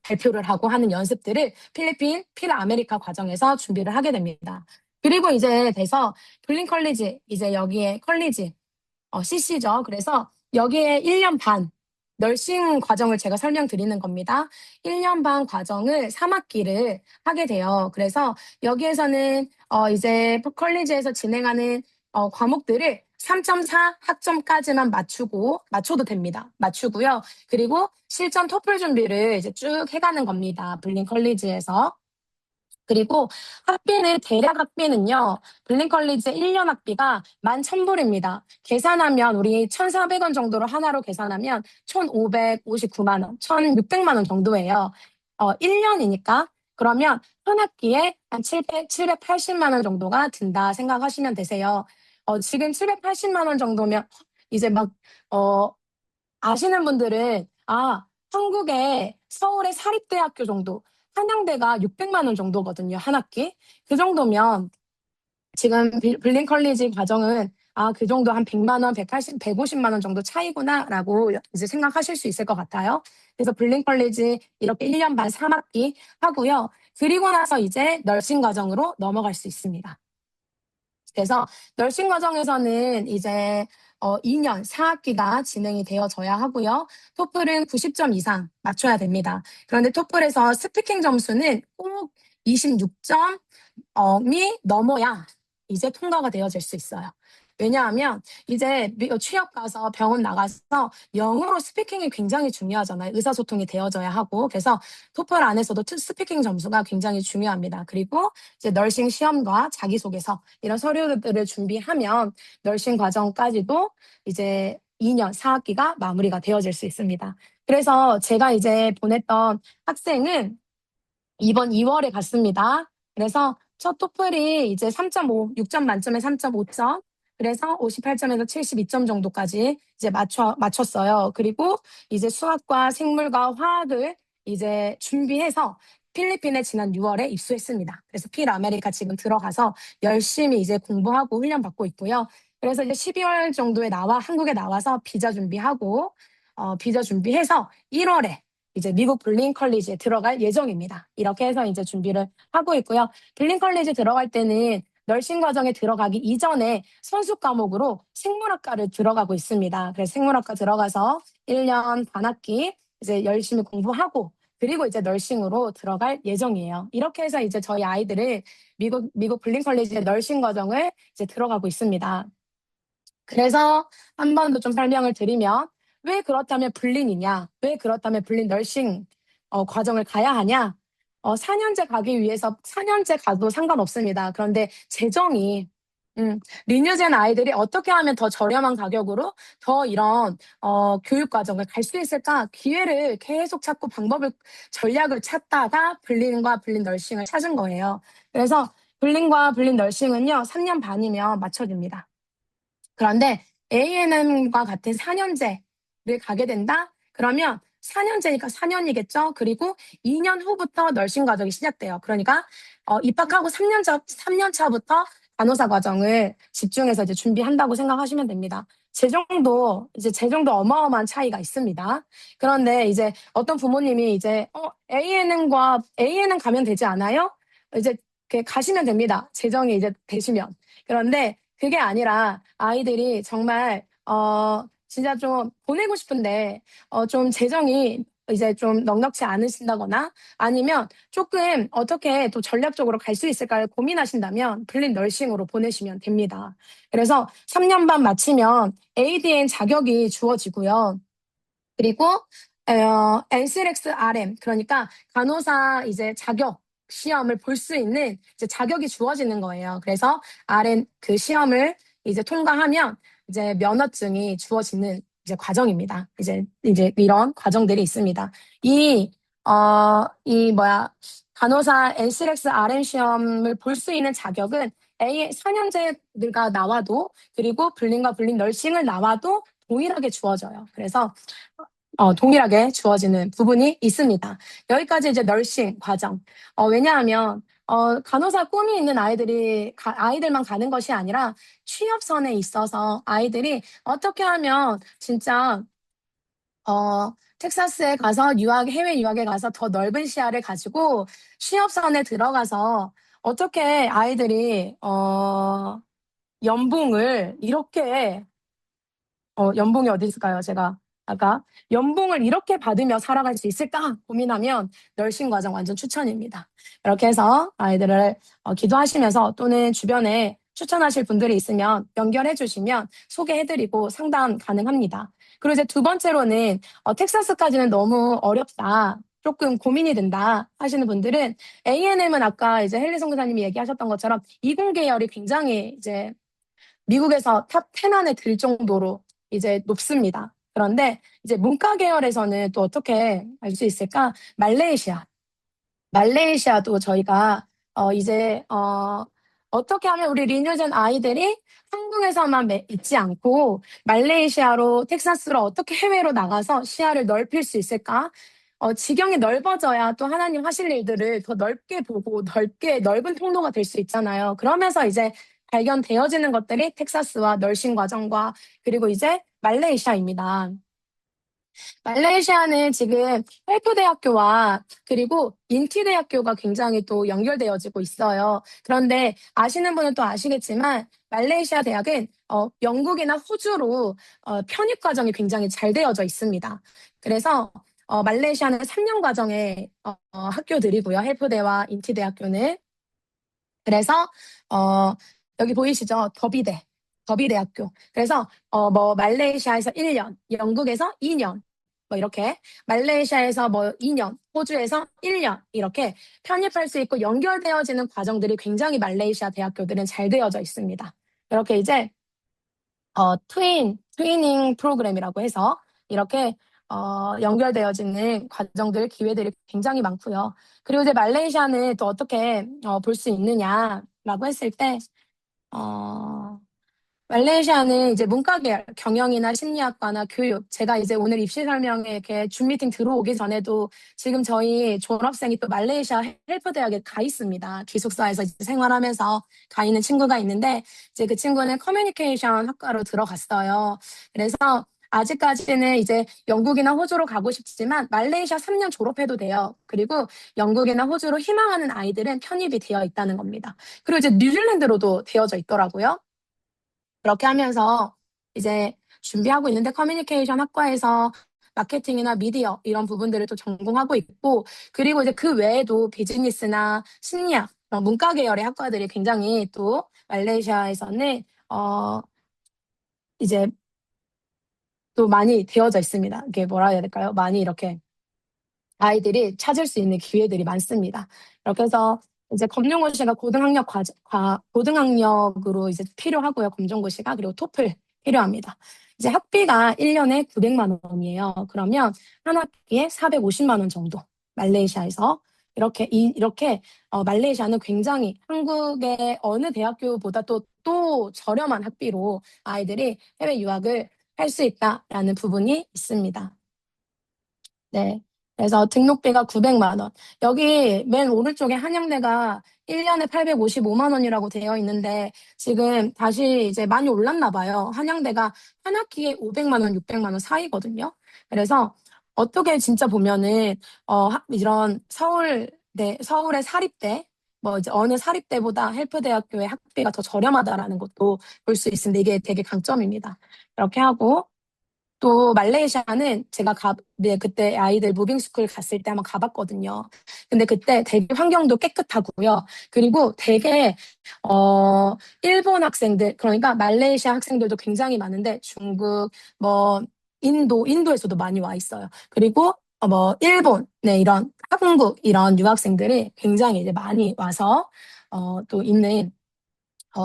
발표를 하고 하는 연습들을 필리핀 필아메리카 과정에서 준비를 하게 됩니다. 그리고 이제 돼서 블린 컬리지, 이제 여기에 컬리지, CC죠. 그래서 여기에 1년 반, 널싱 과정을 제가 설명드리는 겁니다. 1년 반 과정을 3학기를 하게 돼요. 그래서 여기에서는 이제 컬리지에서 진행하는 과목들을 3.4 학점까지만 맞춰도 됩니다. 맞추고요. 그리고 실전 토플 준비를 이제 쭉 해가는 겁니다. 블린 컬리지에서. 그리고 대략 학비는요, 블린 컬리지 1년 학비가 11,000불입니다. 계산하면 우리 1,400원 정도로 하나로 계산하면 1,559만 원, 1,600만 원 정도예요. 1년이니까. 그러면 한 학기에 한 780만 원 정도가 든다 생각하시면 되세요. 지금 780만 원 정도면 이제 아시는 분들은 한국의 서울의 사립대학교 정도, 한양대가 600만 원 정도거든요, 한 학기. 그 정도면 지금 블린 컬리지 과정은 그 정도 한 100만 원, 150만 원 정도 차이구나라고 이제 생각하실 수 있을 것 같아요. 그래서 블린 컬리지 이렇게 1년 반 3학기 하고요. 그리고 나서 이제 널싱 과정으로 넘어갈 수 있습니다. 그래서 널싱 과정에서는 이제 2년 4학기가 진행이 되어져야 하고요. 토플은 90점 이상 맞춰야 됩니다. 그런데 토플에서 스피킹 점수는 꼭 26점이 넘어야 이제 통과가 되어질 수 있어요. 왜냐하면 이제 취업 가서 병원 나가서 영어로 스피킹이 굉장히 중요하잖아요. 의사소통이 되어져야 하고. 그래서 토플 안에서도 스피킹 점수가 굉장히 중요합니다. 그리고 이제 널싱 시험과 자기소개서 이런 서류들을 준비하면 널싱 과정까지도 이제 2년 4학기가 마무리가 되어질 수 있습니다. 그래서 제가 이제 보냈던 학생은 이번 2월에 갔습니다. 그래서 첫 토플이 이제 3.5, 6점 만점에 3.5점. 그래서 58점에서 72점 정도까지 이제 맞췄어요. 그리고 이제 수학과 생물과 화학을 이제 준비해서 필리핀에 지난 6월에 입수했습니다. 그래서 필아메리카 지금 들어가서 열심히 이제 공부하고 훈련받고 있고요. 그래서 이제 12월 정도에 한국에 나와서 비자 준비하고, 비자 준비해서 1월에 이제 미국 블린 컬리지에 들어갈 예정입니다. 이렇게 해서 이제 준비를 하고 있고요. 블린 컬리지 들어갈 때는 널싱 과정에 들어가기 이전에 선수 과목으로 생물학과를 들어가고 있습니다. 그래서 생물학과 들어가서 1년 반 학기 이제 열심히 공부하고 그리고 이제 널싱으로 들어갈 예정이에요. 이렇게 해서 이제 저희 아이들을 미국 블린 컬리지의 널싱 과정을 이제 들어가고 있습니다. 그래서 한 번 더 좀 설명을 드리면 왜 그렇다면 블린이냐? 왜 그렇다면 블린 널싱 과정을 가야 하냐? 4년제 가기 위해서 4년제 가도 상관없습니다. 그런데 재정이 리뉴젠 아이들이 어떻게 하면 더 저렴한 가격으로 더 이런 교육 과정을 갈 수 있을까? 기회를 계속 찾고 전략을 찾다가 블린과 블린 널싱을 찾은 거예요. 그래서 블린과 블린 널싱은요, 3년 반이면 맞춰집니다. 그런데 A&M과 같은 4년제를 가게 된다? 그러면 4년제니까 4년이겠죠. 그리고 2년 후부터 널싱 과정이 시작돼요. 그러니까 입학하고 3년 차부터 간호사 과정을 집중해서 이제 준비한다고 생각하시면 됩니다. 재정도 어마어마한 차이가 있습니다. 그런데 이제 어떤 부모님이 이제 ANN 가면 되지 않아요? 이제 가시면 됩니다. 재정이 이제 되시면. 그런데 그게 아니라 아이들이 정말 진짜 좀 보내고 싶은데 좀 재정이 이제 좀 넉넉지 않으신다거나 아니면 조금 어떻게 또 전략적으로 갈 수 있을까를 고민하신다면 블린 널싱으로 보내시면 됩니다. 그래서 3년 반 마치면 ADN 자격이 주어지고요. 그리고 NCLEX RM 그러니까 간호사 이제 자격 시험을 볼 수 있는 이제 자격이 주어지는 거예요. 그래서 RM 그 시험을 이제 통과하면 이제 면허증이 주어지는 이제 과정입니다. 이제 이런 과정들이 있습니다. 간호사 NCLEX RM 시험을 볼 수 있는 자격은 4년제가 나와도 그리고 블린과 블린 널싱을 나와도 동일하게 주어져요. 그래서 동일하게 주어지는 부분이 있습니다. 여기까지 이제 널싱 과정. 왜냐하면 간호사 꿈이 있는 아이들만 가는 것이 아니라 취업선에 있어서 아이들이 어떻게 하면 진짜 텍사스에 가서 해외 유학에 가서 더 넓은 시야를 가지고 취업선에 들어가서 어떻게 아이들이 연봉을 이렇게 연봉이 어디 있을까요? 제가 아까 연봉을 이렇게 받으며 살아갈 수 있을까 고민하면 널싱 과정 완전 추천입니다. 이렇게 해서 아이들을 기도하시면서 또는 주변에 추천하실 분들이 있으면 연결해 주시면 소개해드리고 상담 가능합니다. 그리고 이제 두 번째로는 텍사스까지는 너무 어렵다. 조금 고민이 된다 하시는 분들은 A&M은 아까 이제 헨리 선교사님이 얘기하셨던 것처럼 이공 계열이 굉장히 이제 미국에서 탑 10 안에 들 정도로 이제 높습니다. 그런데 이제 문과 계열에서는 또 어떻게 알 수 있을까? 말레이시아도 저희가 어떻게 하면 우리 리뉴젠 아이들이 한국에서만 있지 않고 말레이시아로 텍사스로 어떻게 해외로 나가서 시야를 넓힐 수 있을까? 지경이 넓어져야 또 하나님 하실 일들을 더 넓게 보고 넓은 통로가 될 수 있잖아요. 그러면서 이제 발견되어지는 것들이 텍사스와 널싱 과정과 그리고 이제 말레이시아입니다. 말레이시아는 지금 헬프대학교와 그리고 인티대학교가 굉장히 또 연결되어지고 있어요. 그런데 아시는 분은 또 아시겠지만 말레이시아 대학은 영국이나 호주로 편입 과정이 굉장히 잘 되어져 있습니다. 그래서 말레이시아는 3년 과정의 학교들이고요. 헬프대와 인티대학교는. 그래서 여기 보이시죠? 더비대학교. 그래서 말레이시아에서 1년, 영국에서 2년, 이렇게 말레이시아에서 2년, 호주에서 1년 이렇게 편입할 수 있고 연결되어지는 과정들이 굉장히 말레이시아 대학교들은 잘 되어져 있습니다. 이렇게 이제 트위닝 프로그램이라고 해서 이렇게 연결되어지는 과정들, 기회들이 굉장히 많고요. 그리고 이제 말레이시아는 또 어떻게 볼 수 있느냐라고 했을 때 말레이시아는 이제 문과 계열, 경영이나 심리학과나 교육, 제가 이제 오늘 입시 설명회 이렇게 줌 미팅 들어오기 전에도 지금 저희 졸업생이 또 말레이시아 헬프대학에 가 있습니다. 기숙사에서 이제 생활하면서 가 있는 친구가 있는데 이제 그 친구는 커뮤니케이션 학과로 들어갔어요. 그래서 아직까지는 이제 영국이나 호주로 가고 싶지만 말레이시아 3년 졸업해도 돼요. 그리고 영국이나 호주로 희망하는 아이들은 편입이 되어 있다는 겁니다. 그리고 이제 뉴질랜드로도 되어져 있더라고요. 그렇게 하면서 이제 준비하고 있는데 커뮤니케이션 학과에서 마케팅이나 미디어 이런 부분들을 또 전공하고 있고 그리고 이제 그 외에도 비즈니스나 심리학 문과 계열의 학과들이 굉장히 또 말레이시아에서는 이제 또 많이 되어져 있습니다. 이게 뭐라 해야 될까요? 많이 이렇게 아이들이 찾을 수 있는 기회들이 많습니다. 이렇게 해서 이제 검정고시가 고등학력으로 이제 필요하고요. 검정고시가 그리고 토플 필요합니다. 이제 학비가 1년에 900만 원이에요. 그러면 한 학기에 450만 원 정도 말레이시아에서 이렇게 말레이시아는 굉장히 한국의 어느 대학교보다 또 저렴한 학비로 아이들이 해외 유학을 할 수 있다라는 부분이 있습니다. 네. 그래서 등록비가 900만 원. 여기 맨 오른쪽에 한양대가 1년에 855만 원이라고 되어 있는데 지금 다시 이제 많이 올랐나 봐요. 한양대가 한 학기에 500만 원, 600만 원 사이거든요. 그래서 어떻게 진짜 보면은 이런 서울의 사립대 뭐 이제 어느 사립대보다 헬프대학교의 학비가 더 저렴하다라는 것도 볼 수 있습니다. 이게 되게 강점입니다. 이렇게 하고 또 말레이시아는 제가 네, 그때 아이들 무빙스쿨 갔을 때 한번 가봤거든요. 근데 그때 되게 환경도 깨끗하고요. 그리고 되게 일본 학생들 그러니까 말레이시아 학생들도 굉장히 많은데 중국 뭐 인도에서도 많이 와 있어요. 그리고 뭐 일본, 네, 이런 한국 이런 유학생들이 굉장히 이제 많이 와서 또 있는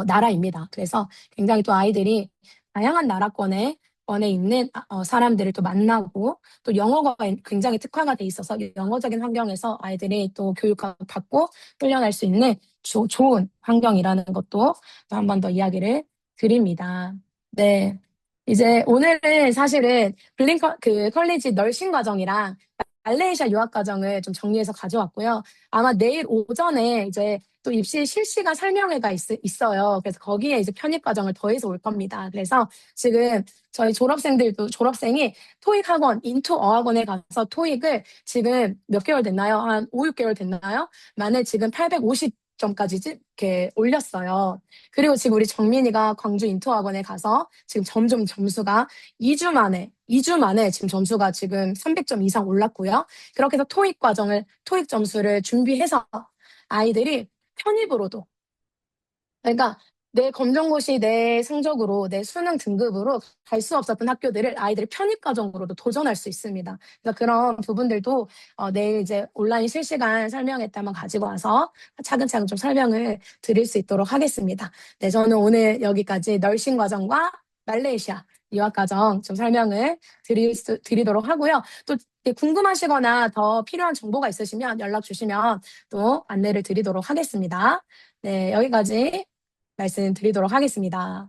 나라입니다. 그래서 굉장히 또 아이들이 다양한 나라권에 있는 사람들을 또 만나고 또 영어가 굉장히 특화가 돼 있어서 영어적인 환경에서 아이들이 또 교육을 받고 훈련할 수 있는 좋은 환경이라는 것도 또 한 번 더 이야기를 드립니다. 네. 이제 오늘은 사실은 그 컬리지 널싱 과정이랑 말레이시아 유학 과정을 좀 정리해서 가져왔고요. 아마 내일 오전에 이제 또 입시 실시간 설명회가 있어요. 그래서 거기에 이제 편입 과정을 더해서 올 겁니다. 그래서 지금 저희 졸업생이 토익 학원, 인투 어학원에 가서 토익을 지금 몇 개월 됐나요? 한 5, 6개월 됐나요? 만에 지금 850점까지 이렇게 올렸어요. 그리고 지금 우리 정민이가 광주 인투 학원에 가서 지금 점점 점수가 2주 만에 지금 점수가 지금 300점 이상 올랐고요. 그렇게 해서 토익 점수를 준비해서 아이들이 편입으로도 그러니까 내 검정고시 내 성적으로 내 수능 등급으로 갈 수 없었던 학교들을 아이들이 편입 과정으로도 도전할 수 있습니다. 그래서 그런 부분들도 내일 이제 온라인 실시간 설명회 때 한번 가지고 와서 차근차근 좀 설명을 드릴 수 있도록 하겠습니다. 네, 저는 오늘 여기까지 널싱 과정과 말레이시아 유학 과정 좀 설명을 드리도록 하고요. 또 궁금하시거나 더 필요한 정보가 있으시면 연락 주시면 또 안내를 드리도록 하겠습니다. 네, 여기까지 말씀드리도록 하겠습니다.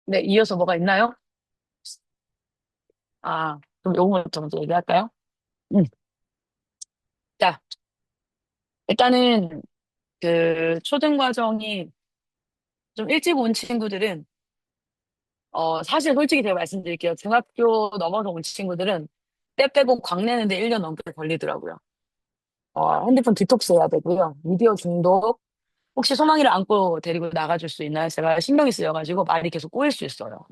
네, 이어서 뭐가 있나요? 그럼 요거 좀 먼저 얘기할까요? 음. 자, 일단은 그 초등 과정이 좀 일찍 온 친구들은 사실 솔직히 제가 말씀드릴게요. 중학교 넘어서 온 친구들은 때 빼고 광내는데 1년 넘게 걸리더라고요. 핸드폰 디톡스 해야 되고요. 미디어 중독. 혹시 소망이를 안고 데리고 나가줄 수 있나요? 제가 신경이 쓰여가지고 말이 계속 꼬일 수 있어요.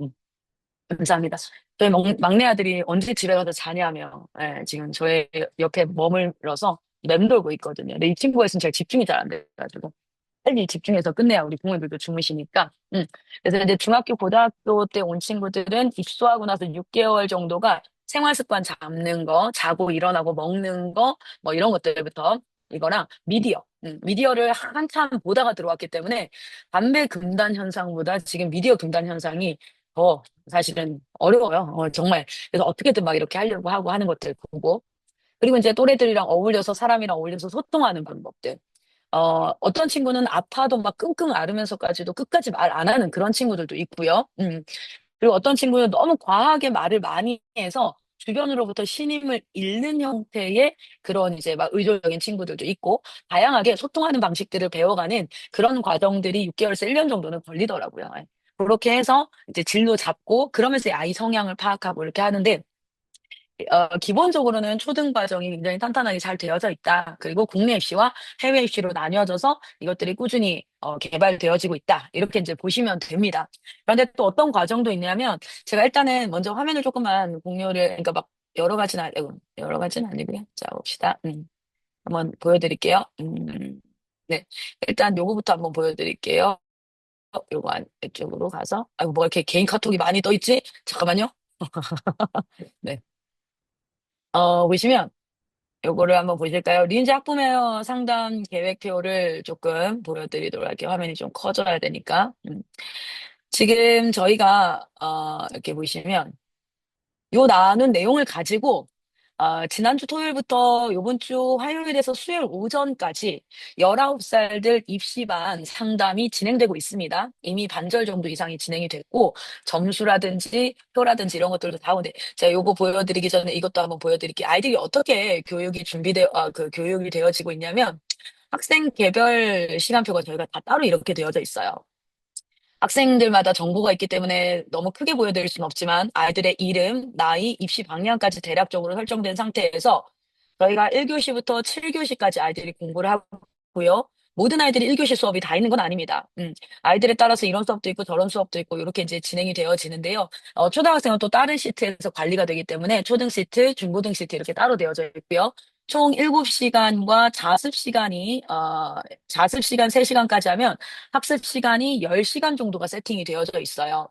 감사합니다. 저희 막내 아들이 언제 집에 가서 자냐며, 예, 지금 저의 옆에 머물러서 맴돌고 있거든요. 근데 이 친구가 있으면 제가 집중이 잘 안 돼가지고. 빨리 집중해서 끝내야 우리 부모님들도 주무시니까. 그래서 이제 중학교, 고등학교 때 온 친구들은 입소하고 나서 6개월 정도가 생활 습관 잡는 거, 자고 일어나고 먹는 거, 뭐 이런 것들부터 이거랑 미디어를 한참 보다가 들어왔기 때문에 담배 금단 현상보다 지금 미디어 금단 현상이 더 사실은 어려워요. 정말. 그래서 어떻게든 막 이렇게 하려고 하고 하는 것들 보고. 그리고 이제 또래들이랑 어울려서 사람이랑 어울려서 소통하는 방법들. 어떤 친구는 아파도 막 끙끙 앓으면서까지도 끝까지 말 안 하는 그런 친구들도 있고요. 그리고 어떤 친구는 너무 과하게 말을 많이 해서 주변으로부터 신임을 잃는 형태의 그런 이제 막 의존적인 친구들도 있고, 다양하게 소통하는 방식들을 배워가는 그런 과정들이 6개월에서 1년 정도는 걸리더라고요. 예. 그렇게 해서 이제 진로 잡고, 그러면서 아이 성향을 파악하고 이렇게 하는데, 기본적으로는 초등 과정이 굉장히 탄탄하게 잘 되어져 있다. 그리고 국내 입시와 해외 입시로 나뉘어져서 이것들이 꾸준히 개발되어지고 있다. 이렇게 이제 보시면 됩니다. 그런데 또 어떤 과정도 있냐면 제가 일단은 먼저 화면을 조금만 공유를 그러니까 막 여러 가지는 아니고요. 자 봅시다. 한번 보여드릴게요. 네, 일단 요거부터 한번 보여드릴게요. 요거 이쪽으로 가서 아이고 뭐 이렇게 개인 카톡이 많이 떠 있지? 잠깐만요. 네. 보시면 요거를 한번 보실까요? 린지 학부모 상담 계획표를 조금 보여드리도록 할게요. 화면이 좀 커져야 되니까. 지금 저희가 이렇게 보시면 요 나눈 내용을 가지고 지난주 토요일부터 요번 주 화요일에서 수요일 오전까지 19살들 입시반 상담이 진행되고 있습니다. 이미 반절 정도 이상이 진행이 됐고, 점수라든지 표라든지 이런 것들도 다 오는데, 제가 요거 보여드리기 전에 이것도 한번 보여드릴게요. 아이들이 어떻게 교육이 되어지고 있냐면, 학생 개별 시간표가 저희가 다 따로 이렇게 되어져 있어요. 학생들마다 정보가 있기 때문에 너무 크게 보여드릴 수는 없지만 아이들의 이름, 나이, 입시 방향까지 대략적으로 설정된 상태에서 저희가 1교시부터 7교시까지 아이들이 공부를 하고요. 모든 아이들이 1교시 수업이 다 있는 건 아닙니다. 아이들에 따라서 이런 수업도 있고 저런 수업도 있고 이렇게 이제 진행이 되어지는데요. 초등학생은 또 다른 시트에서 관리가 되기 때문에 초등 시트, 중고등 시트 이렇게 따로 되어져 있고요. 총 7시간과 자습 시간 3시간까지 하면 학습 시간이 10시간 정도가 세팅이 되어져 있어요.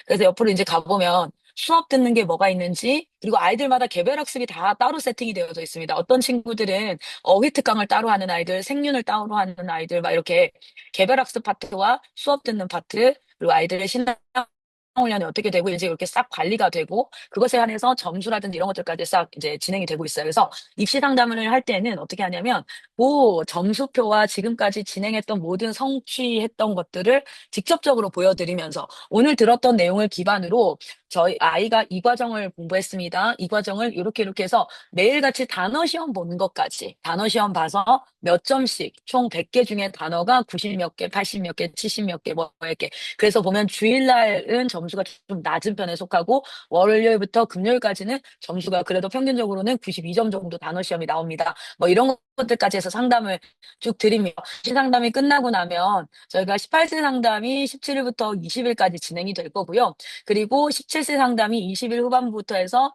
그래서 옆으로 이제 가보면 수업 듣는 게 뭐가 있는지, 그리고 아이들마다 개별 학습이 다 따로 세팅이 되어져 있습니다. 어떤 친구들은 어휘 특강을 따로 하는 아이들, 생윤을 따로 하는 아이들, 막 이렇게 개별 학습 파트와 수업 듣는 파트, 그리고 아이들의 신앙 훈련이 어떻게 되고 이제 이렇게 싹 관리가 되고 그것에 한해서 점수라든지 이런 것들까지 싹 이제 진행이 되고 있어요. 그래서 입시 상담을 할 때는 어떻게 하냐면 그 점수표와 지금까지 진행했던 모든 성취했던 것들을 직접적으로 보여드리면서 오늘 들었던 내용을 기반으로 저희 아이가 이 과정을 공부했습니다. 이 과정을 이렇게 해서 매일같이 단어 시험 보는 것까지 단어 시험 봐서 몇 점씩 총 100개 중에 단어가 90 몇 개, 80 몇 개, 70 몇 개, 뭐 이렇게 그래서 보면 주일날은 점수가 좀 낮은 편에 속하고 월요일부터 금요일까지는 점수가 그래도 평균적으로는 92점 정도 단어 시험이 나옵니다. 뭐 이런 것들까지 해서 상담을 쭉 드리며 상담이 끝나고 나면 저희가 18세 상담이 17일부터 20일까지 진행이 될 거고요. 그리고 17세 상담이 20일 후반부터 해서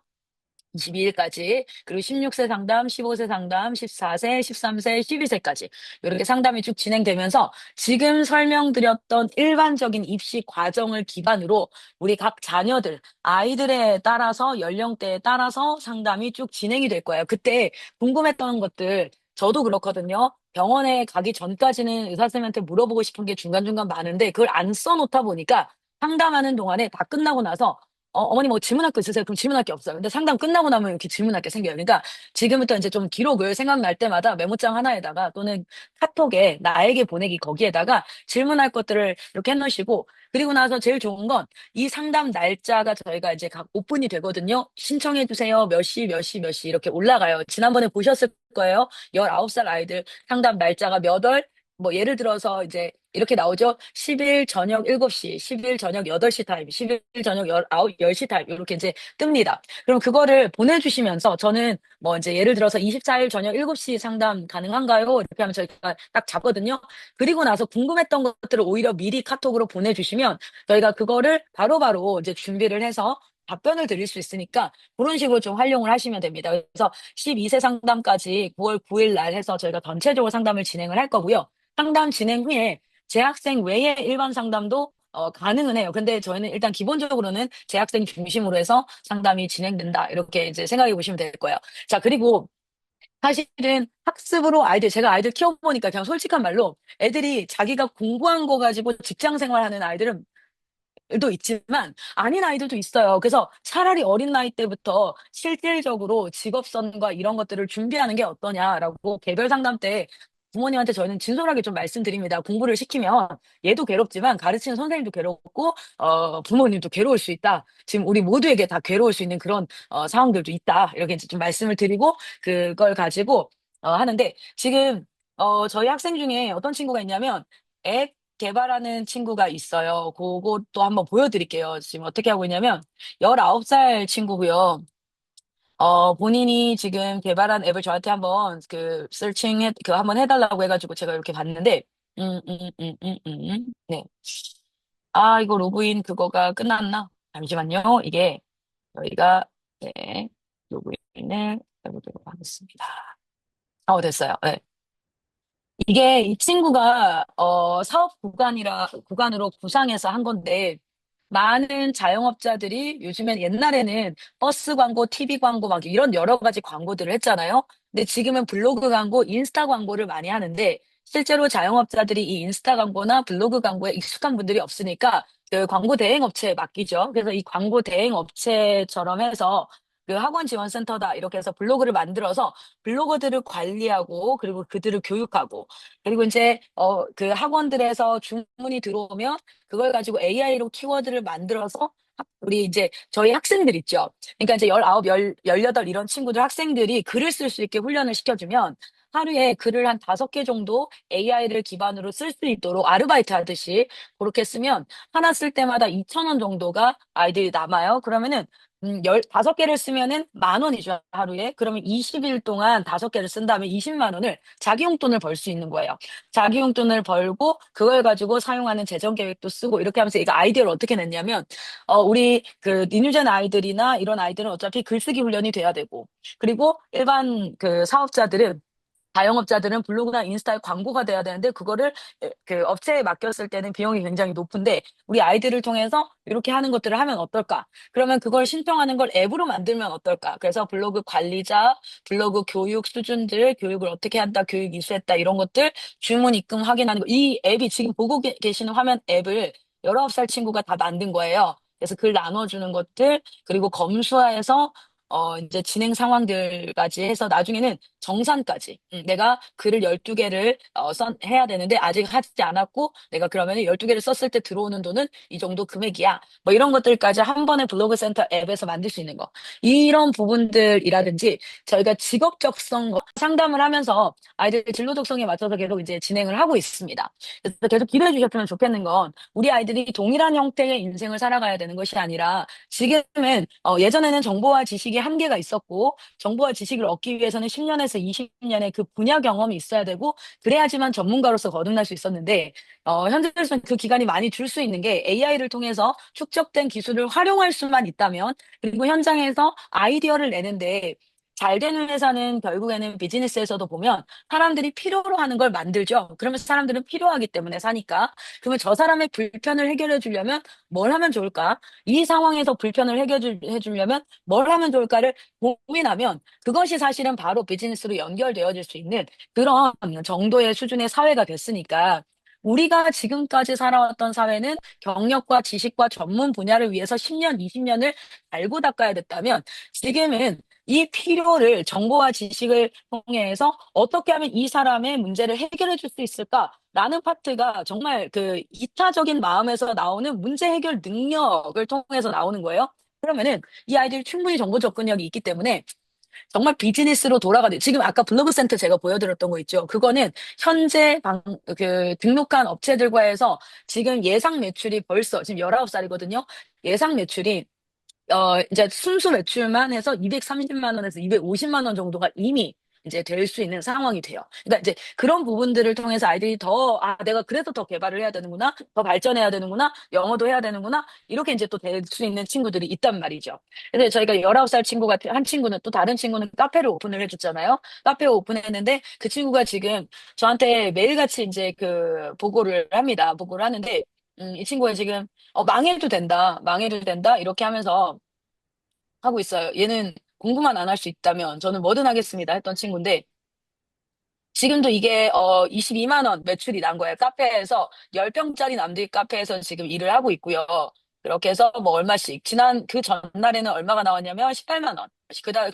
22일까지, 그리고 16세 상담, 15세 상담, 14세, 13세, 12세까지 이렇게 상담이 쭉 진행되면서 지금 설명드렸던 일반적인 입시 과정을 기반으로 우리 각 자녀들, 아이들에 따라서 연령대에 따라서 상담이 쭉 진행이 될 거예요. 그때 궁금했던 것들 저도 그렇거든요. 병원에 가기 전까지는 의사 선생님한테 물어보고 싶은 게 중간중간 많은데 그걸 안 써놓다 보니까 상담하는 동안에 다 끝나고 나서 어머니 뭐 질문할 거 있으세요? 그럼 질문할 게 없어요. 근데 상담 끝나고 나면 이렇게 질문할 게 생겨요. 그러니까 지금부터 이제 좀 기록을 생각날 때마다 메모장 하나에다가 또는 카톡에 나에게 보내기 거기에다가 질문할 것들을 이렇게 해놓으시고 그리고 나서 제일 좋은 건 이 상담 날짜가 저희가 이제 각 오픈이 되거든요. 신청해 주세요. 몇 시, 몇 시, 몇 시 이렇게 올라가요. 지난번에 보셨을 거예요. 19살 아이들 상담 날짜가 몇 월, 뭐 예를 들어서 이제 이렇게 나오죠. 10일 저녁 7시, 10일 저녁 8시 타임, 10일 저녁 10시 타임 이렇게 이제 뜹니다. 그럼 그거를 보내주시면서 저는 뭐 이제 예를 들어서 24일 저녁 7시 상담 가능한가요? 이렇게 하면 저희가 딱 잡거든요. 그리고 나서 궁금했던 것들을 오히려 미리 카톡으로 보내주시면 저희가 그거를 바로바로 이제 준비를 해서 답변을 드릴 수 있으니까 그런 식으로 좀 활용을 하시면 됩니다. 그래서 12세 상담까지 9월 9일 날 해서 저희가 전체적으로 상담을 진행을 할 거고요. 상담 진행 후에 재학생 외의 일반 상담도 가능은 해요. 근데 저희는 일단 기본적으로는 재학생 중심으로 해서 상담이 진행된다. 이렇게 이제 생각해 보시면 될 거예요. 자, 그리고 사실은 학습으로 제가 아이들 키워보니까 그냥 솔직한 말로 애들이 자기가 공부한 거 가지고 직장 생활하는 아이들은 도 있지만 아닌 아이들도 있어요. 그래서 차라리 어린 나이 때부터 실질적으로 직업선과 이런 것들을 준비하는 게 어떠냐라고 개별 상담 때 부모님한테 저희는 진솔하게 좀 말씀드립니다. 공부를 시키면 얘도 괴롭지만 가르치는 선생님도 괴롭고 부모님도 괴로울 수 있다. 지금 우리 모두에게 다 괴로울 수 있는 그런 상황들도 있다. 이렇게 이제 좀 말씀을 드리고 그걸 가지고 하는데 지금 저희 학생 중에 어떤 친구가 있냐면 앱 개발하는 친구가 있어요. 그것도 한번 보여드릴게요. 지금 어떻게 하고 있냐면 19살 친구고요. 본인이 지금 개발한 앱을 저한테 한번 한번 해달라고 해가지고 제가 이렇게 봤는데, 네. 아, 이거 로그인 그거가 끝났나? 잠시만요. 이게 저희가, 네, 로그인을 해보도록 하겠습니다. 됐어요. 네. 이게 이 친구가 사업 구간으로 구상해서 한 건데 많은 자영업자들이 요즘엔 옛날에는 버스 광고, TV 광고 막 이런 여러 가지 광고들을 했잖아요. 근데 지금은 블로그 광고, 인스타 광고를 많이 하는데 실제로 자영업자들이 이 인스타 광고나 블로그 광고에 익숙한 분들이 없으니까 그 광고 대행 업체에 맡기죠. 그래서 이 광고 대행 업체처럼 해서 그 학원 지원센터다 이렇게 해서 블로그를 만들어서 블로거들을 관리하고 그리고 그들을 교육하고 그리고 이제 그 학원들에서 주문이 들어오면 그걸 가지고 AI로 키워드를 만들어서 우리 이제 저희 학생들 있죠. 그러니까 이제 19, 18 이런 친구들 학생들이 글을 쓸 수 있게 훈련을 시켜주면 하루에 글을 한 5개 정도 AI를 기반으로 쓸 수 있도록 아르바이트 하듯이 그렇게 쓰면 하나 쓸 때마다 2,000원 정도가 아이들이 남아요. 그러면은 15개를 쓰면은 10,000원이죠, 하루에. 그러면 20일 동안 5개를 쓴 다음에 20만 원을 자기 용돈을 벌 수 있는 거예요. 자기 용돈을 벌고 그걸 가지고 사용하는 재정 계획도 쓰고 이렇게 하면서 이거 아이디어를 어떻게 냈냐면 우리 그 니뉴젠 아이들이나 이런 아이들은 어차피 글쓰기 훈련이 돼야 되고 그리고 일반 그 사업자들은 자영업자들은 블로그나 인스타에 광고가 돼야 되는데 그거를 그 업체에 맡겼을 때는 비용이 굉장히 높은데 우리 아이들을 통해서 이렇게 하는 것들을 하면 어떨까? 그러면 그걸 신청하는 걸 앱으로 만들면 어떨까? 그래서 블로그 관리자, 블로그 교육 수준들, 교육을 어떻게 한다, 교육 이수했다 이런 것들 주문 입금 확인하는 거. 이 앱이 지금 보고 계시는 화면 앱을 19살 친구가 다 만든 거예요. 그래서 글 나눠주는 것들, 그리고 검수화해서 이제 진행 상황들까지 해서 나중에는 정산까지. 내가 글을 12개를 해야 되는데 아직 하지 않았고 내가 그러면 12개를 썼을 때 들어오는 돈은 이 정도 금액이야. 뭐 이런 것들까지 한 번에 블로그 센터 앱에서 만들 수 있는 거. 이런 부분들이라든지 저희가 직업적성 상담을 하면서 아이들 진로 적성에 맞춰서 계속 이제 진행을 하고 있습니다. 그래서 계속 기대해 주셨으면 좋겠는 건 우리 아이들이 동일한 형태의 인생을 살아가야 되는 것이 아니라 지금은 예전에는 정보와 지식이 한계가 있었고 정보와 지식을 얻기 위해서는 10년에서 20년의 그 분야 경험이 있어야 되고 그래야지만 전문가로서 거듭날 수 있었는데 현재로서는 그 기간이 많이 줄 수 있는 게 AI를 통해서 축적된 기술을 활용할 수만 있다면 그리고 현장에서 아이디어를 내는데 잘 되는 회사는 결국에는 비즈니스에서도 보면 사람들이 필요로 하는 걸 만들죠. 그러면 사람들은 필요하기 때문에 사니까. 그러면 저 사람의 불편을 해결해 주려면 뭘 하면 좋을까? 이 상황에서 불편을 해결해 주려면 뭘 하면 좋을까를 고민하면 그것이 사실은 바로 비즈니스로 연결되어질 수 있는 그런 정도의 수준의 사회가 됐으니까 우리가 지금까지 살아왔던 사회는 경력과 지식과 전문 분야를 위해서 10년, 20년을 갈고 닦아야 됐다면 지금은 이 필요를 정보와 지식을 통해서 어떻게 하면 이 사람의 문제를 해결해 줄 수 있을까라는 파트가 정말 그 이타적인 마음에서 나오는 문제 해결 능력을 통해서 나오는 거예요. 그러면은 이 아이들 충분히 정보 접근력이 있기 때문에 정말 비즈니스로 돌아가는 지금 아까 블로그 센터 제가 보여드렸던 거 있죠. 그거는 현재 그 등록한 업체들과 해서 지금 예상 매출이 벌써 지금 19살이거든요. 예상 매출이 이제 순수 매출만 해서 230만 원에서 250만 원 정도가 이미 이제 될 수 있는 상황이 돼요. 그러니까 이제 그런 부분들을 통해서 아이들이 내가 그래서 더 개발을 해야 되는구나, 더 발전해야 되는구나, 영어도 해야 되는구나, 이렇게 이제 또 될 수 있는 친구들이 있단 말이죠. 그래서 저희가 19살 친구가, 한 친구는 또 다른 친구는 카페를 오픈을 해줬잖아요. 카페 오픈했는데 그 친구가 지금 저한테 매일같이 이제 그 보고를 합니다. 보고를 하는데, 이 친구가 지금 망해도 된다, 망해도 된다, 이렇게 하면서 하고 있어요. 얘는 공부만 안 할 수 있다면 저는 뭐든 하겠습니다 했던 친구인데 지금도 이게 22만 원 매출이 난 거예요. 카페에서 10평짜리 남들 카페에서 지금 일을 하고 있고요. 그렇게 해서 뭐 얼마씩 지난 그 전날에는 얼마가 나왔냐면 18만 원.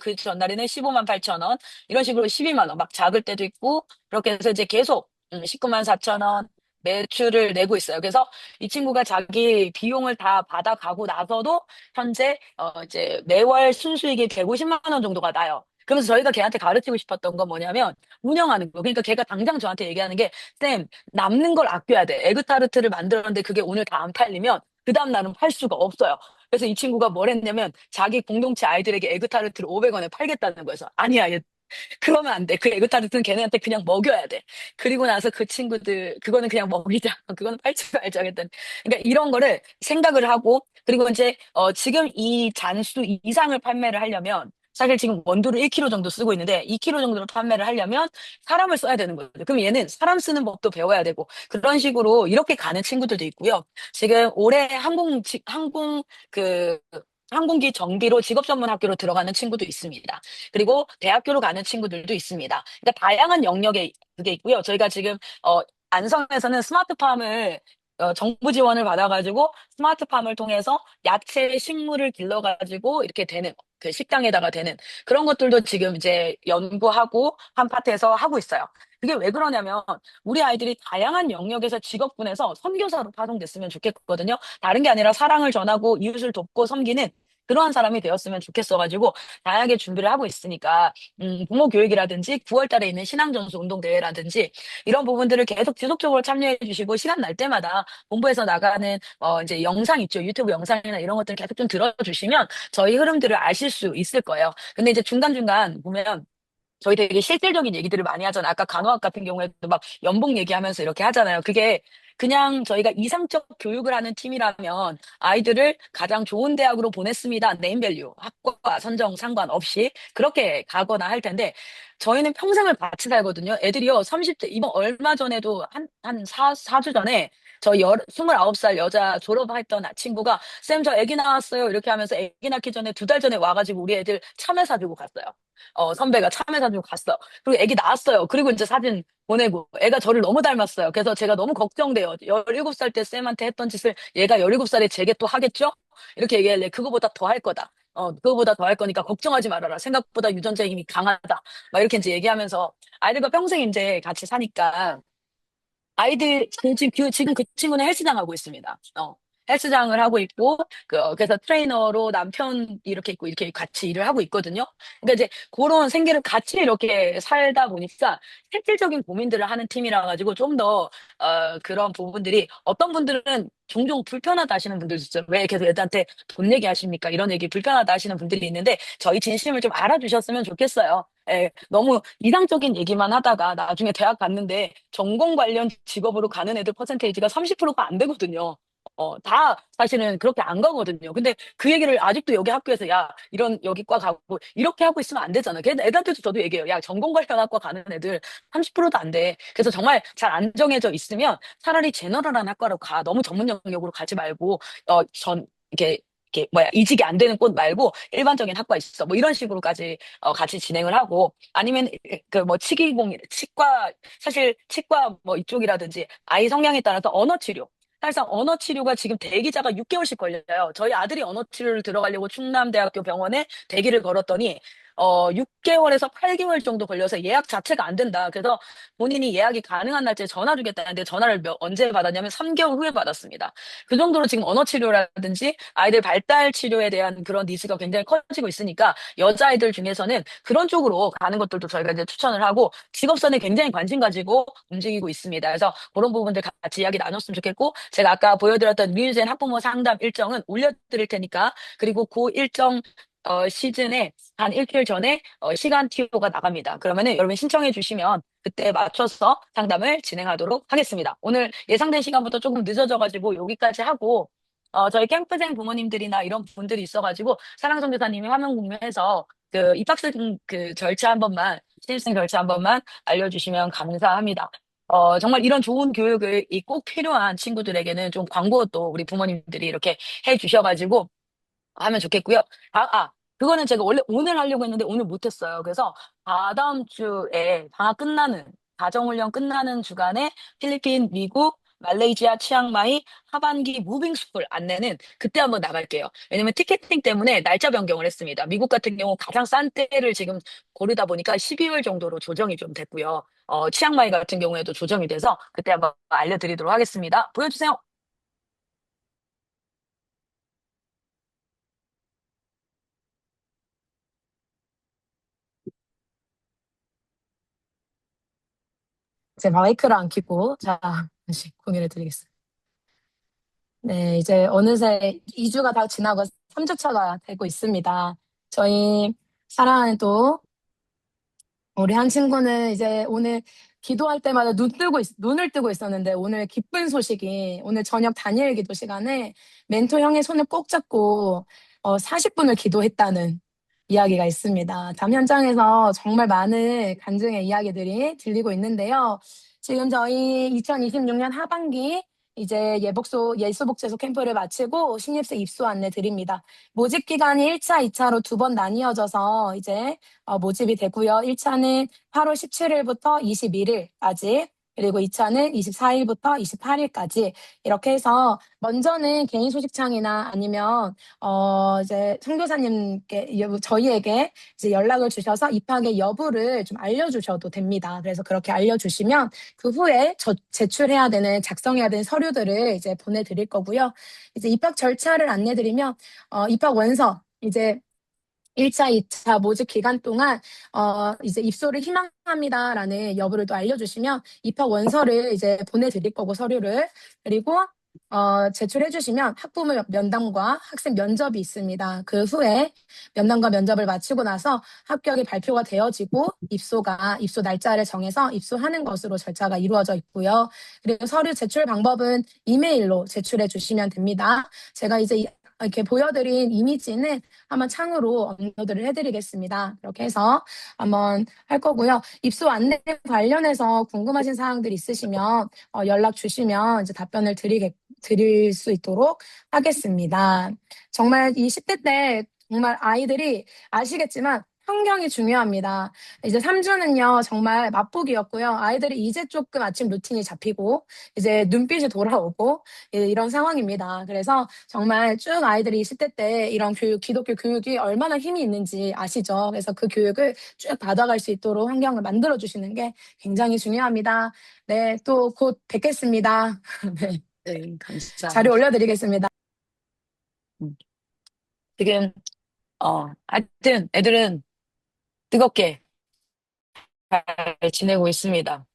그 전날에는 15만 8천 원. 이런 식으로 12만 원. 막 작을 때도 있고 그렇게 해서 이제 계속 19만 4천 원 매출을 내고 있어요. 그래서 이 친구가 자기 비용을 다 받아가고 나서도 현재 이제 매월 순수익이 150만 원 정도가 나요. 그러면서 저희가 걔한테 가르치고 싶었던 건 뭐냐면 운영하는 거. 그러니까 걔가 당장 저한테 얘기하는 게 쌤, 남는 걸 아껴야 돼. 에그타르트를 만들었는데 그게 오늘 다 안 팔리면 그 다음 날은 팔 수가 없어요. 그래서 이 친구가 뭘 했냐면 자기 공동체 아이들에게 에그타르트를 500원에 팔겠다는 거여서 아니야, 얘 그러면 안 돼. 그 에그타르트는 걔네한테 그냥 먹여야 돼. 그리고 나서 그 친구들, 그거는 그냥 먹이자. 그거는 팔지 말자. 했더니. 그러니까 이런 거를 생각을 하고, 그리고 이제, 지금 이 잔수 이상을 판매를 하려면, 사실 지금 원두를 1kg 정도 쓰고 있는데, 2kg 정도로 판매를 하려면 사람을 써야 되는 거죠. 그럼 얘는 사람 쓰는 법도 배워야 되고, 그런 식으로 이렇게 가는 친구들도 있고요. 지금 올해 그, 항공기 정비로 직업 전문 학교로 들어가는 친구도 있습니다. 그리고 대학교로 가는 친구들도 있습니다. 그러니까 다양한 영역에 그게 있고요. 저희가 지금 안성에서는 스마트팜을 정부 지원을 받아가지고 스마트팜을 통해서 야채 식물을 길러가지고 이렇게 되는 그 식당에다가 되는 그런 것들도 지금 이제 연구하고 한 파트에서 하고 있어요. 그게 왜 그러냐면 우리 아이들이 다양한 영역에서 직업군에서 선교사로 파송됐으면 좋겠거든요. 다른 게 아니라 사랑을 전하고 이웃을 돕고 섬기는 그러한 사람이 되었으면 좋겠어가지고 다양하게 준비를 하고 있으니까 부모 교육이라든지 9월 달에 있는 신앙전수 운동대회라든지 이런 부분들을 계속 지속적으로 참여해 주시고 시간 날 때마다 본부에서 나가는 이제 영상 있죠. 유튜브 영상이나 이런 것들 계속 좀 들어주시면 저희 흐름들을 아실 수 있을 거예요. 근데 이제 중간중간 보면 저희 되게 실질적인 얘기들을 많이 하잖아요. 아까 간호학 같은 경우에도 막 연봉 얘기하면서 이렇게 하잖아요. 그게 그냥 저희가 이상적 교육을 하는 팀이라면 아이들을 가장 좋은 대학으로 보냈습니다. 네임밸류, 학과 선정 상관없이 그렇게 가거나 할 텐데 저희는 평생을 같이 살거든요. 애들이요, 30대, 이번 얼마 전에도 한 4주 전에 저 29살 여자 졸업했던 친구가 쌤, 저 애기 낳았어요. 이렇게 하면서 애기 낳기 전에 2달 전에 와가지고 우리 애들 참외 사주고 갔어요. 선배가 참외 사주고 갔어. 그리고 애기 낳았어요. 그리고 이제 사진 보내고 애가 저를 너무 닮았어요. 그래서 제가 너무 걱정돼요. 17살 때 쌤한테 했던 짓을 얘가 17살에 제게 또 하겠죠? 이렇게 얘기할래. 그거보다 더 할 거다. 그거보다 더 할 거니까 걱정하지 말아라. 생각보다 유전자 힘이 강하다. 막 이렇게 이제 얘기하면서 아이들과 평생 이제 같이 사니까 아이들 지금 그 친구는 헬스장 하고 있습니다. 헬스장을 하고 있고 그래서 트레이너로 남편 이렇게 있고 이렇게 같이 일을 하고 있거든요. 그러니까 이제 그런 생계를 같이 이렇게 살다 보니까 실질적인 고민들을 하는 팀이라 가지고 좀 더 그런 부분들이 어떤 분들은 종종 불편하다 하시는 분들도 있어요. 왜 계속 애들한테 돈 얘기 하십니까? 이런 얘기 불편하다 하시는 분들이 있는데 저희 진심을 좀 알아주셨으면 좋겠어요. 예, 너무 이상적인 얘기만 하다가 나중에 대학 갔는데 전공 관련 직업으로 가는 애들 퍼센테이지가 30%가 안 되거든요. 다 사실은 그렇게 안 가거든요. 근데 그 얘기를 아직도 여기 학교에서 야, 여기 과 가고 이렇게 하고 있으면 안 되잖아. 그래서 애들한테도 저도 얘기해요. 야, 전공 관련 학과 가는 애들 30%도 안 돼. 그래서 정말 잘 안 정해져 있으면 차라리 제너럴한 학과로 가. 너무 전문 영역으로 가지 말고, 이렇게 뭐야, 이직이 안 되는 곳 말고 일반적인 학과 있어. 뭐 이런 식으로까지 같이 진행을 하고 아니면 그 뭐 치과 사실 치과 뭐 이쪽이라든지 아이 성향에 따라서 언어 치료 사실상 언어 치료가 지금 대기자가 6개월씩 걸려요. 저희 아들이 언어 치료를 들어가려고 충남대학교 병원에 대기를 걸었더니 6개월에서 8개월 정도 걸려서 예약 자체가 안 된다. 그래서 본인이 예약이 가능한 날짜에 전화 주겠다는데 전화를 언제 받았냐면 3개월 후에 받았습니다. 그 정도로 지금 언어 치료라든지 아이들 발달 치료에 대한 그런 니즈가 굉장히 커지고 있으니까 여자아이들 중에서는 그런 쪽으로 가는 것들도 저희가 이제 추천을 하고 직업선에 굉장히 관심 가지고 움직이고 있습니다. 그래서 그런 부분들 같이 이야기 나눴으면 좋겠고 제가 아까 보여드렸던 미유젠 학부모 상담 일정은 올려드릴 테니까 그리고 그 일정 시즌에 한 일주일 전에 시간 TO가 나갑니다. 그러면은 여러분 신청해 주시면 그때 맞춰서 상담을 진행하도록 하겠습니다. 오늘 예상된 시간부터 조금 늦어져가지고 여기까지 하고 저희 캠프생 부모님들이나 이런 분들이 있어가지고 사랑선교사님이 화면 공유해서 그 입학생 그 절차 한 번만 신입생 절차 한 번만 알려주시면 감사합니다. 정말 이런 좋은 교육이 꼭 필요한 친구들에게는 좀 광고도 우리 부모님들이 이렇게 해 주셔가지고 하면 좋겠고요. 그거는 제가 원래 오늘 하려고 했는데 오늘 못했어요. 그래서 다다음 주에 방학 끝나는, 가정훈련 끝나는 주간에 필리핀, 미국, 말레이시아, 치앙마이 하반기 무빙스쿨 안내는 그때 한번 나갈게요. 왜냐면 티켓팅 때문에 날짜 변경을 했습니다. 미국 같은 경우 가장 싼 때를 지금 고르다 보니까 12월 정도로 조정이 좀 됐고요. 치앙마이 같은 경우에도 조정이 돼서 그때 한번 알려드리도록 하겠습니다. 보여주세요. 제 마이크를 안 켜고 자 다시 공유를 드리겠습니다. 네, 이제 어느새 2주가 다 지나고 3주차가 되고 있습니다. 저희 사랑하는 또 우리 한 친구는 이제 오늘 기도할 때마다 눈을 뜨고 있었는데 오늘 기쁜 소식이 오늘 저녁 단일 기도 시간에 멘토 형의 손을 꼭 잡고 40분을 기도했다는 이야기가 있습니다. 담 현장에서 정말 많은 간증의 이야기들이 들리고 있는데요. 지금 저희 2026년 하반기 이제 예수복재소 캠프를 마치고 신입생 입소 안내 드립니다. 모집 기간이 1차, 2차로 2번 나뉘어져서 이제 모집이 되고요. 1차는 8월 17일부터 21일까지 그리고 2차는 24일부터 28일까지 이렇게 해서 먼저는 개인 소식창이나 아니면 이제 선교사님께 저희에게 이제 연락을 주셔서 입학의 여부를 좀 알려주셔도 됩니다. 그래서 그렇게 알려주시면 그 후에 제출해야 되는 작성해야 되는 서류들을 이제 보내드릴 거고요. 이제 입학 절차를 안내드리면 입학 원서 이제 1차, 2차 모집 기간 동안 이제 입소를 희망합니다라는 여부를 또 알려주시면 입학 원서를 이제 보내드릴 거고 서류를 그리고 제출해 주시면 학부모 면담과 학생 면접이 있습니다. 그 후에 면담과 면접을 마치고 나서 합격이 발표가 되어지고 입소 날짜를 정해서 입소하는 것으로 절차가 이루어져 있고요. 그리고 서류 제출 방법은 이메일로 제출해 주시면 됩니다. 제가 이제 이렇게 보여드린 이미지는 한번 창으로 업로드를 해드리겠습니다. 이렇게 해서 한번 할 거고요. 입소 안내 관련해서 궁금하신 사항들 있으시면 연락 주시면 이제 답변을 드릴 수 있도록 하겠습니다. 정말 이 10대 때 정말 아이들이 아시겠지만 환경이 중요합니다. 이제 3주는요, 정말 맛보기였고요. 아이들이 이제 조금 아침 루틴이 잡히고, 이제 눈빛이 돌아오고, 이런 상황입니다. 그래서 정말 쭉 아이들이 20대 때 이런 기독교 교육이 얼마나 힘이 있는지 아시죠? 그래서 그 교육을 쭉 받아갈 수 있도록 환경을 만들어주시는 게 굉장히 중요합니다. 네, 또 곧 뵙겠습니다. 네, 네, 자료 감사합니다. 올려드리겠습니다. 지금, 하여튼 애들은 뜨겁게 잘 지내고 있습니다.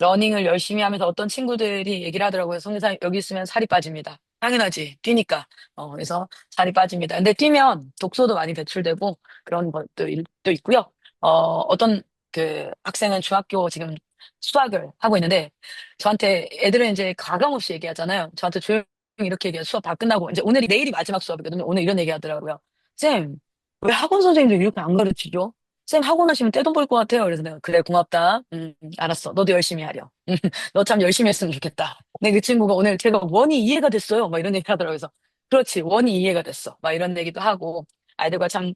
러닝을 열심히 하면서 어떤 친구들이 얘기를 하더라고요. 성대사 여기 있으면 살이 빠집니다. 당연하지. 뛰니까. 그래서 살이 빠집니다. 근데 뛰면 독소도 많이 배출되고 그런 것도 있고요. 어떤 그 학생은 중학교 지금 수학을 하고 있는데 저한테 애들은 이제 가감 없이 얘기하잖아요. 저한테 조용히 이렇게 얘기해요. 수업 다 끝나고 이제 내일이 마지막 수업이거든요. 오늘 이런 얘기 하더라고요. 쌤, 왜 학원 선생님들 이렇게 안 가르치죠? 쌤 학원 하시면 떼돈 벌 것 같아요. 그래서 내가 그래 고맙다. 알았어. 너도 열심히 하렴. 너 참 열심히 했으면 좋겠다. 근데 그 친구가 오늘 제가 원이 이해가 됐어요. 막 이런 얘기 하더라고요. 그래서 그렇지 원이 이해가 됐어. 막 이런 얘기도 하고 아이들과 참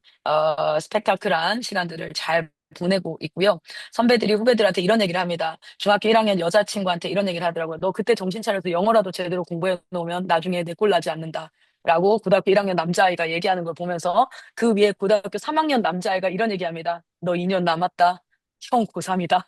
스펙타클한 시간들을 잘 보내고 있고요. 선배들이 후배들한테 이런 얘기를 합니다. 중학교 1학년 여자친구한테 이런 얘기를 하더라고요. 너 그때 정신 차려서 영어라도 제대로 공부해 놓으면 나중에 내 꼴 나지 않는다. 라고 고등학교 1학년 남자아이가 얘기하는 걸 보면서 그 위에 고등학교 3학년 남자아이가 이런 얘기합니다. 너 2년 남았다. 형 고3이다.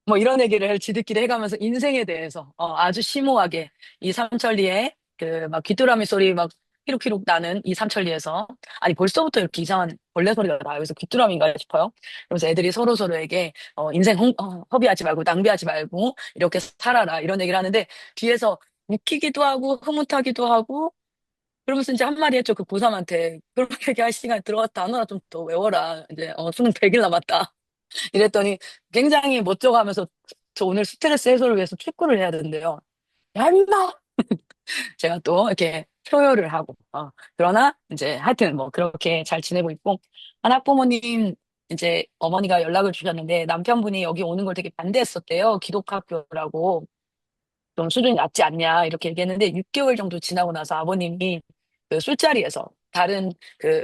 뭐 이런 얘기를 지들끼리 해가면서 인생에 대해서 아주 심오하게 이 삼천리에 그 막 귀뚜라미 소리 막 피룩피룩 나는 이 삼천리에서 아니 벌써부터 이렇게 이상한 벌레 소리가 나요. 그래서 귀뚜라미인가 싶어요. 그래서 애들이 서로에게 인생 허비하지 말고 낭비하지 말고 이렇게 살아라 이런 얘기를 하는데 뒤에서 웃기기도 하고 흐뭇하기도 하고 그러면서 이제 한마디 했죠. 그 고3한테 그렇게 얘기할 시간에 들어갔다 안 오나 좀 더 외워라. 이제 수능 100일 남았다. 이랬더니 굉장히 멋져가 하면서 저 오늘 스트레스 해소를 위해서 축구를 해야 된대요. 야, 임마! 제가 또 이렇게 표효를 하고, 그러나 이제 하여튼 뭐 그렇게 잘 지내고 있고, 한 학부모님 이제 어머니가 연락을 주셨는데 남편분이 여기 오는 걸 되게 반대했었대요. 기독학교라고. 좀 수준이 낮지 않냐 이렇게 얘기했는데 6개월 정도 지나고 나서 아버님이 그 술자리에서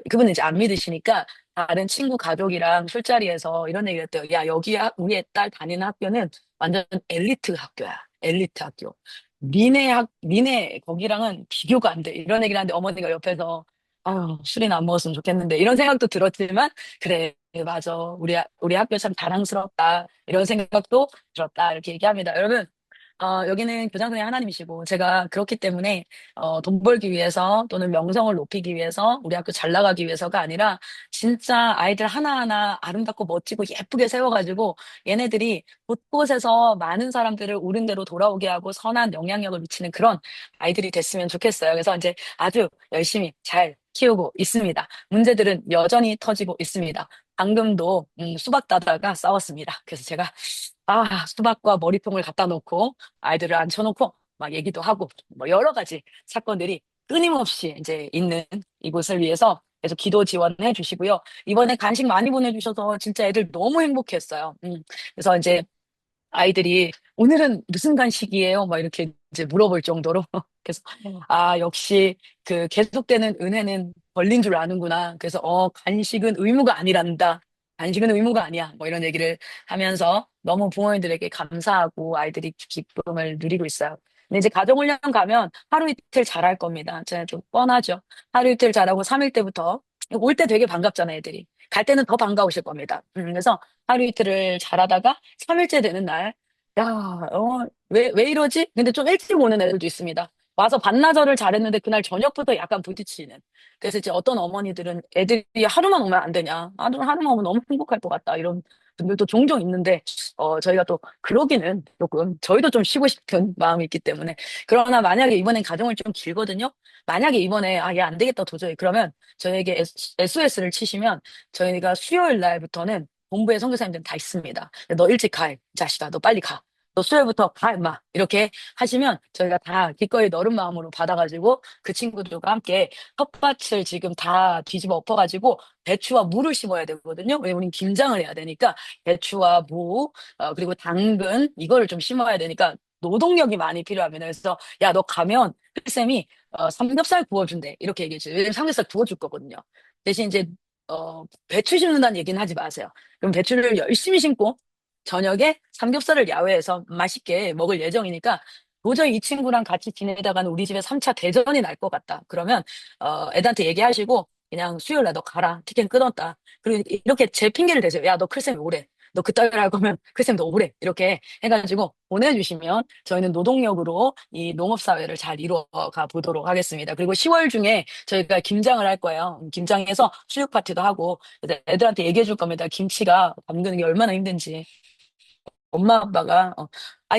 그분은 이제 안 믿으시니까 다른 친구 가족이랑 술자리에서 이런 얘기를 했대요. 야, 우리 애딸 다니는 학교는 완전 엘리트 학교야. 엘리트 학교. 니네 거기랑은 비교가 안 돼. 이런 얘기를 하는데 어머니가 옆에서 아유, 술이나 안 먹었으면 좋겠는데 이런 생각도 들었지만 그래, 맞아. 우리 학교 참 자랑스럽다. 이런 생각도 들었다. 이렇게 얘기합니다. 여러분, 여기는 교장선생님 하나님이시고, 제가 그렇기 때문에, 돈 벌기 위해서 또는 명성을 높이기 위해서 우리 학교 잘 나가기 위해서가 아니라, 진짜 아이들 하나하나 아름답고 멋지고 예쁘게 세워가지고, 얘네들이 곳곳에서 많은 사람들을 옳은 대로 돌아오게 하고 선한 영향력을 미치는 그런 아이들이 됐으면 좋겠어요. 그래서 이제 아주 열심히 잘 키우고 있습니다. 문제들은 여전히 터지고 있습니다. 방금도 수박 따다가 싸웠습니다. 그래서 제가 수박과 머리통을 갖다 놓고 아이들을 앉혀놓고 막 얘기도 하고 뭐 여러 가지 사건들이 끊임없이 이제 있는 이곳을 위해서 계속 기도 지원해 주시고요. 이번에 간식 많이 보내주셔서 진짜 애들 너무 행복했어요. 그래서 이제 아이들이 오늘은 무슨 간식이에요? 막 이렇게 이제 물어볼 정도로. 그래서, 역시 그 계속되는 은혜는 벌린 줄 아는구나. 그래서, 간식은 의무가 아니란다. 간식은 의무가 아니야. 뭐 이런 얘기를 하면서 너무 부모님들에게 감사하고 아이들이 기쁨을 누리고 있어요. 근데 이제 가정훈련 가면 하루 이틀 잘할 겁니다. 제가 좀 뻔하죠. 하루 이틀 잘하고 3일 때부터 올 때 되게 반갑잖아요, 애들이. 갈 때는 더 반가우실 겁니다. 그래서 하루 이틀을 잘하다가 3일째 되는 날, 야, 왜 이러지? 근데 좀 일찍 오는 애들도 있습니다. 와서 반나절을 잘했는데 그날 저녁부터 약간 부딪히는. 그래서 이제 어떤 어머니들은 애들이 하루만 오면 안 되냐. 하루만 오면 너무 행복할 것 같다. 이런 분들도 종종 있는데, 저희가 또 그러기는 조금, 저희도 좀 쉬고 싶은 마음이 있기 때문에. 그러나 만약에 이번엔 가정을 좀 길거든요? 만약에 이번에, 얘 안 되겠다, 도저히. 그러면 저에게 SOS를 치시면 저희가 수요일 날부터는 본부에 선교사님들은 다 있습니다. 너 일찍 가, 이 자식아. 너 빨리 가. 너 수요일부터 가, 임마. 이렇게 하시면 저희가 다 기꺼이 너른 마음으로 받아가지고 그 친구들과 함께 텃밭을 지금 다 뒤집어 엎어가지고 배추와 무를 심어야 되거든요. 왜냐면 우린 김장을 해야 되니까 배추와 무, 그리고 당근 이거를 좀 심어야 되니까 노동력이 많이 필요합니다. 그래서 야, 너 가면 쌤이 삼겹살 구워준대. 이렇게 얘기해줘요. 왜냐면 삼겹살 구워줄 거거든요. 대신 이제 배추 심는다는 얘기는 하지 마세요. 그럼 배추를 열심히 심고 저녁에 삼겹살을 야외에서 맛있게 먹을 예정이니까 도저히 이 친구랑 같이 지내다가는 우리 집에 3차 대전이 날 것 같다. 그러면 애들한테 얘기하시고 그냥 수요일 날 너 가라. 티켓 끊었다. 그리고 이렇게 제 핑계를 대세요. 야, 너 클쌤이 오래. 너 그따위로 할 거면 클쌤 너 오래. 이렇게 해가지고 보내주시면 저희는 노동력으로 이 농업사회를 잘 이루어가 보도록 하겠습니다. 그리고 10월 중에 저희가 김장을 할 거예요. 김장해서 수육 파티도 하고 애들한테 얘기해 줄 겁니다. 김치가 담그는 게 얼마나 힘든지. 엄마 아빠가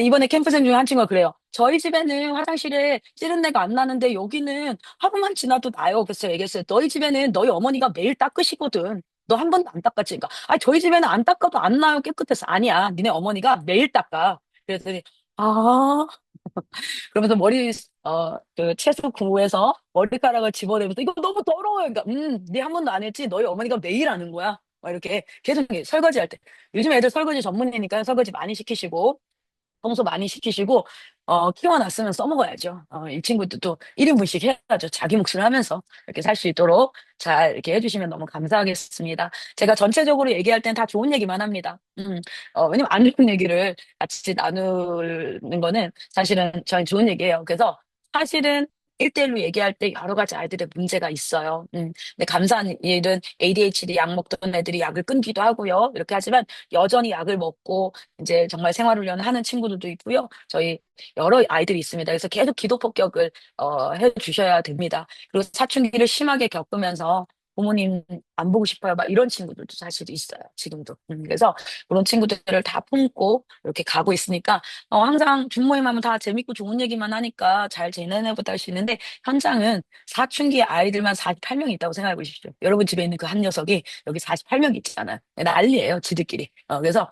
이번에 캠프생 중에 한 친구가 그래요. 저희 집에는 화장실에 찌른내가 안 나는데 여기는 하루만 지나도 나요. 그래서 얘기했어요. 너희 집에는 너희 어머니가 매일 닦으시거든. 너 한 번도 안 닦았지? 그러니까 저희 집에는 안 닦아도 안 나요. 깨끗해서. 아니야. 니네 어머니가 매일 닦아. 그랬더니 아 그러면서 그 채소 구해서 머리카락을 집어내면서 이거 너무 더러워요. 그러니까, 네 한 번도 안 했지? 너희 어머니가 매일 하는 거야? 막 이렇게 계속 설거지 할 때. 요즘 애들 설거지 전문이니까 설거지 많이 시키시고, 청소 많이 시키시고, 키워놨으면 써먹어야죠. 이 친구도 1인분씩 해야죠. 자기 몫을 하면서 이렇게 살 수 있도록 잘 이렇게 해주시면 너무 감사하겠습니다. 제가 전체적으로 얘기할 땐 다 좋은 얘기만 합니다. 왜냐면 안 좋은 얘기를 같이 나누는 거는 사실은 저희 좋은 얘기예요. 그래서 사실은 1대1로 얘기할 때 여러 가지 아이들의 문제가 있어요. 근데 감사한 일은 ADHD 약 먹던 애들이 약을 끊기도 하고요. 이렇게 하지만 여전히 약을 먹고 이제 정말 생활훈련을 하는 친구들도 있고요. 저희 여러 아이들이 있습니다. 그래서 계속 기도 폭격을 해 주셔야 됩니다. 그리고 사춘기를 심하게 겪으면서 부모님 안 보고 싶어요. 막 이런 친구들도 사실 있어요. 지금도. 그래서 그런 친구들을 다 품고 이렇게 가고 있으니까 항상 중모임 하면 다 재밌고 좋은 얘기만 하니까 잘 지내보다 할 수 있는데 현장은 사춘기 아이들만 48명이 있다고 생각해 보십시오. 여러분 집에 있는 그 한 녀석이 여기 48명이 있잖아요. 난리예요. 지들끼리. 그래서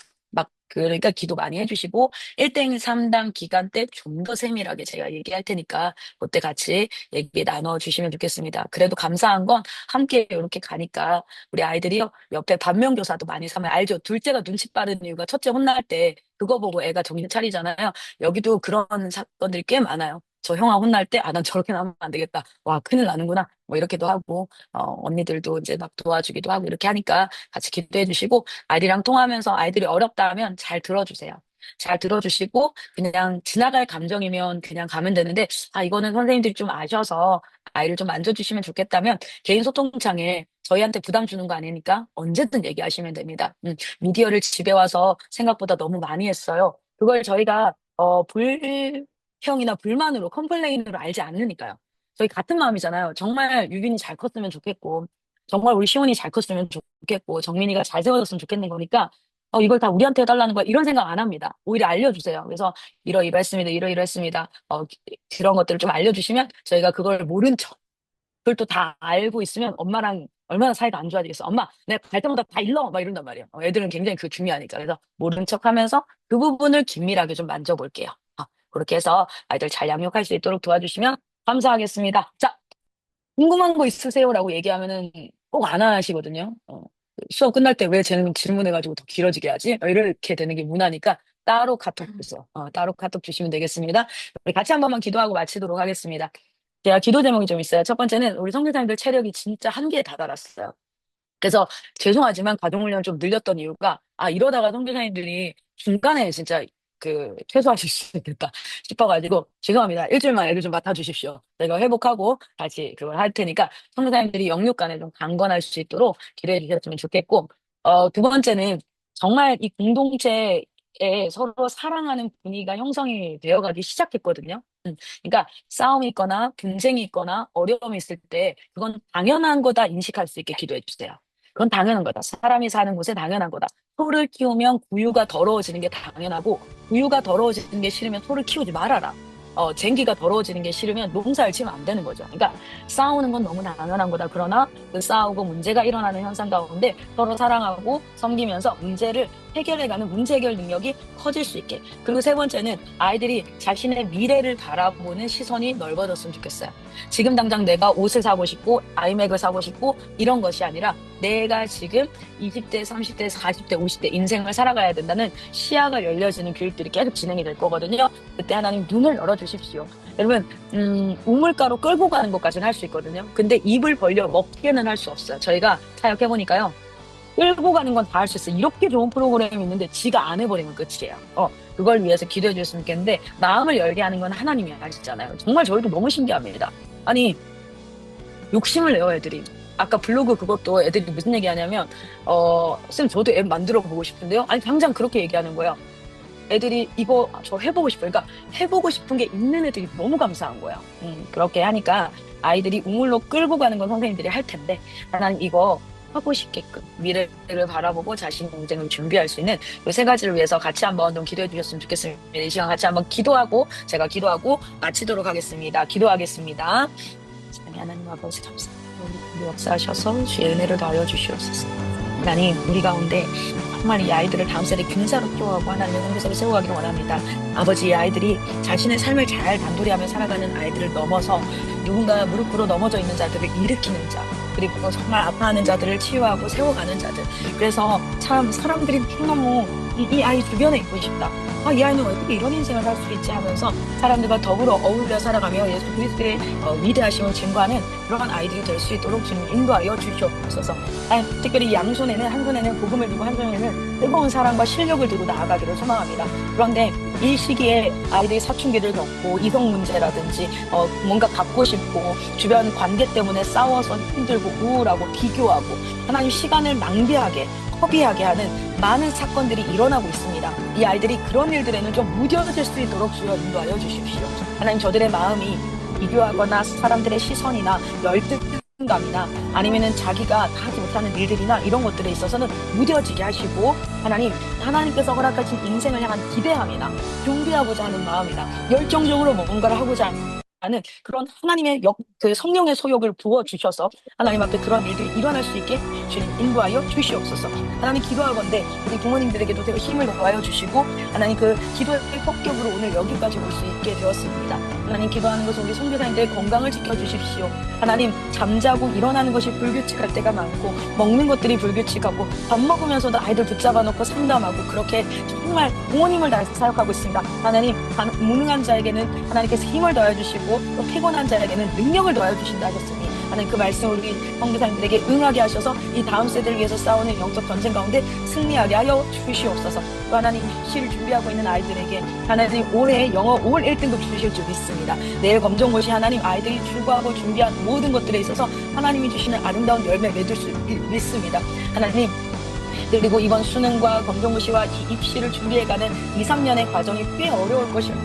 그러니까 기도 많이 해주시고 1대1 3당 기간 때 좀 더 세밀하게 제가 얘기할 테니까 그때 같이 얘기 나눠주시면 좋겠습니다. 그래도 감사한 건 함께 이렇게 가니까 우리 아이들이요 옆에 반면교사도 많이 삼아요. 알죠? 둘째가 눈치 빠른 이유가 첫째 혼날 때 그거 보고 애가 정신 차리잖아요. 여기도 그런 사건들이 꽤 많아요. 저 형아 혼날 때, 난 저렇게 나면 안 되겠다. 와, 큰일 나는구나. 뭐 이렇게도 하고, 언니들도 이제 막 도와주기도 하고 이렇게 하니까 같이 기도해 주시고, 아이들이랑 통하면서 아이들이 어렵다 하면 잘 들어주세요. 잘 들어주시고, 그냥 지나갈 감정이면 그냥 가면 되는데, 이거는 선생님들이 좀 아셔서 아이를 좀 만져주시면 좋겠다면, 개인 소통창에 저희한테 부담 주는 거 아니니까 언제든 얘기하시면 됩니다. 미디어를 집에 와서 생각보다 너무 많이 했어요. 그걸 저희가, 불평이나 불만으로, 컴플레인으로 알지 않으니까요. 저희 같은 마음이잖아요. 정말 유빈이 잘 컸으면 좋겠고, 정말 우리 시온이 잘 컸으면 좋겠고, 정민이가 잘 세워졌으면 좋겠는 거니까, 이걸 다 우리한테 해달라는 거야. 이런 생각 안 합니다. 오히려 알려주세요. 그래서 이러이러했습니다. 이러이러했습니다. 그런 것들을 좀 알려주시면 저희가 그걸 모른 척, 그걸 또 다 알고 있으면 엄마랑 얼마나 사이가 안 좋아지겠어. 엄마, 내가 갈 때마다 다 일러. 막 이런단 말이에요. 애들은 굉장히 그거 중요하니까. 그래서 모른 척 하면서 그 부분을 긴밀하게 좀 만져볼게요. 그렇게 해서 아이들 잘 양육할 수 있도록 도와주시면 감사하겠습니다. 자, 궁금한 거 있으세요라고 얘기하면은 꼭 안 하시거든요. 수업 끝날 때 왜 쟤는 질문해가지고 더 길어지게 하지? 이렇게 되는 게 문화니까 따로 카톡 주세요. 따로 카톡 주시면 되겠습니다. 우리 같이 한 번만 기도하고 마치도록 하겠습니다. 제가 기도 제목이 좀 있어요. 첫 번째는 우리 선교사님들 체력이 진짜 한계에 다다랐어요. 그래서 죄송하지만 가정훈련 좀 늘렸던 이유가 이러다가 선교사님들이 중간에 진짜 최소화실 수 있겠다 싶어가지고 죄송합니다. 일주일만 애들 좀 맡아주십시오. 제가 회복하고 다시 그걸 할 테니까 선교사님들이 영육간에 좀 강건할 수 있도록 기도해 주셨으면 좋겠고, 두 번째는 정말 이 공동체에 서로 사랑하는 분위기가 형성이 되어가기 시작했거든요. 그러니까 싸움이 있거나 분쟁이 있거나 어려움이 있을 때 그건 당연한 거다 인식할 수 있게 기도해 주세요. 그건 당연한 거다. 사람이 사는 곳에 당연한 거다. 소를 키우면 구유가 더러워지는 게 당연하고, 구유가 더러워지는 게 싫으면 소를 키우지 말아라. 쟁기가 더러워지는 게 싫으면 농사를 지으면 안 되는 거죠. 그러니까 싸우는 건 너무 당연한 거다. 그러나 그 싸우고 문제가 일어나는 현상 가운데 서로 사랑하고 섬기면서 문제를 해결해가는 문제 해결 능력이 커질 수 있게. 그리고 세 번째는 아이들이 자신의 미래를 바라보는 시선이 넓어졌으면 좋겠어요. 지금 당장 내가 옷을 사고 싶고 아이맥을 사고 싶고 이런 것이 아니라 내가 지금 20대, 30대, 40대, 50대 인생을 살아가야 된다는 시야가 열려지는 교육들이 계속 진행이 될 거거든요. 그때 하나님 눈을 열어주십시오. 여러분, 우물가로 끌고 가는 것까지는 할 수 있거든요. 근데 입을 벌려 먹기는 할 수 없어요. 저희가 사역해보니까요. 끌고 가는 건 다 할 수 있어요. 이렇게 좋은 프로그램이 있는데 지가 안 해버리면 끝이에요. 그걸 위해서 기도해 주셨으면 좋겠는데, 마음을 열게 하는 건 하나님이 하시잖아요. 정말 저희도 너무 신기합니다. 아니, 욕심을 내요, 애들이. 아까 블로그 그것도 애들이 무슨 얘기 하냐면, 쌤, 저도 앱 만들어 보고 싶은데요? 아니, 당장 그렇게 얘기하는 거예요. 애들이 이거 저 해보고 싶어요. 그러니까 해보고 싶은 게 있는 애들이 너무 감사한 거예요. 그렇게 하니까 아이들이 우물로 끌고 가는 건 선생님들이 할 텐데, 나는 이거 하고 싶게끔 미래를 바라보고 자신의 인생을 준비할 수 있는 이 세 가지를 위해서 같이 한번 좀 기도해 주셨으면 좋겠습니다. 이 시간 같이 한번 제가 기도하고 마치도록 하겠습니다. 기도하겠습니다. 하나님 아버지 감사합니다. 우리 역사하셔서 주의 은혜를 더하여 주시옵소서. 하나님, 우리 가운데 정말 이 아이들을 다음 세대 군사로 키워가고 하나님의 선교사로 세워가기를 원합니다. 아버지, 이 아이들이 자신의 삶을 잘 단도리하며 살아가는 아이들을 넘어서 누군가 무릎 꿇어 넘어져 있는 자들을 일으키는 자, 그리고 정말 아파하는 자들을 치유하고 세워가는 자들. 그래서 참 사람들이 너무 이 아이 주변에 있고 싶다. 이 아이는 어떻게 이런 인생을 살 수 있지 하면서 사람들과 더불어 어울려 살아가며 예수 그리스도의 위대하심을 증거하는 그러한 아이들이 될 수 있도록 주님 인도하여 주시옵소서. 특별히 양손에는, 한 손에는 복음을 들고 한 손에는 뜨거운 사랑과 실력을 들고 나아가기를 소망합니다. 그런데 이 시기에 아이들이 사춘기를 겪고 이성 문제라든지 뭔가 갖고 싶고 주변 관계 때문에 싸워서 힘들고 우울하고 비교하고 하나님 시간을 낭비하게 허비하게 하는 많은 사건들이 일어나고 있습니다. 이 아이들이 그런 일들에는 좀 무뎌질 수 있도록 주여 인도하여 주십시오. 하나님, 저들의 마음이 비교하거나 사람들의 시선이나 열등감이나 아니면은 자기가 다 하지 못하는 일들이나 이런 것들에 있어서는 무뎌지게 하시고, 하나님께서 허락하신 인생을 향한 기대함이나 준비하고자 하는 마음이나 열정적으로 뭔가를 하고자 하는 그런 하나님의 성령의 소욕을 부어주셔서 하나님 앞에 그런 일들이 일어날 수 있게 주님 인도하여 주시옵소서. 하나님, 기도하건대 우리 부모님들에게도 힘을 더하여 주시고, 하나님 그 기도의 폭격으로 오늘 여기까지 올 수 있게 되었습니다. 하나님, 기도하는 것은 우리 선교사님들의 건강을 지켜주십시오. 하나님, 잠자고 일어나는 것이 불규칙할 때가 많고 먹는 것들이 불규칙하고 밥 먹으면서도 아이들 붙잡아 놓고 상담하고 그렇게 정말 부모님을 다해서 사역하고 있습니다. 하나님, 무능한 자에게는 하나님께서 힘을 더하여 주시고 또 피곤한 자에게는 능력을 더하여 주신다 하셨으니, 하나님 그 말씀을 우리 선교사님들에게 응하게 하셔서 이 다음 세대를 위해서 싸우는 영적 전쟁 가운데 승리하게 하여 주시옵소서. 또 하나님, 입시를 준비하고 있는 아이들에게 하나님 올해 영어 올 1등급 주실 줄 믿습니다. 내일 검정고시 하나님 아이들이 추구하고 준비한 모든 것들에 있어서 하나님이 주시는 아름다운 열매 맺을 수 믿습니다. 하나님, 그리고 이번 수능과 검정고시와 입시를 준비해가는 2, 3년의 과정이 꽤 어려울 것이라고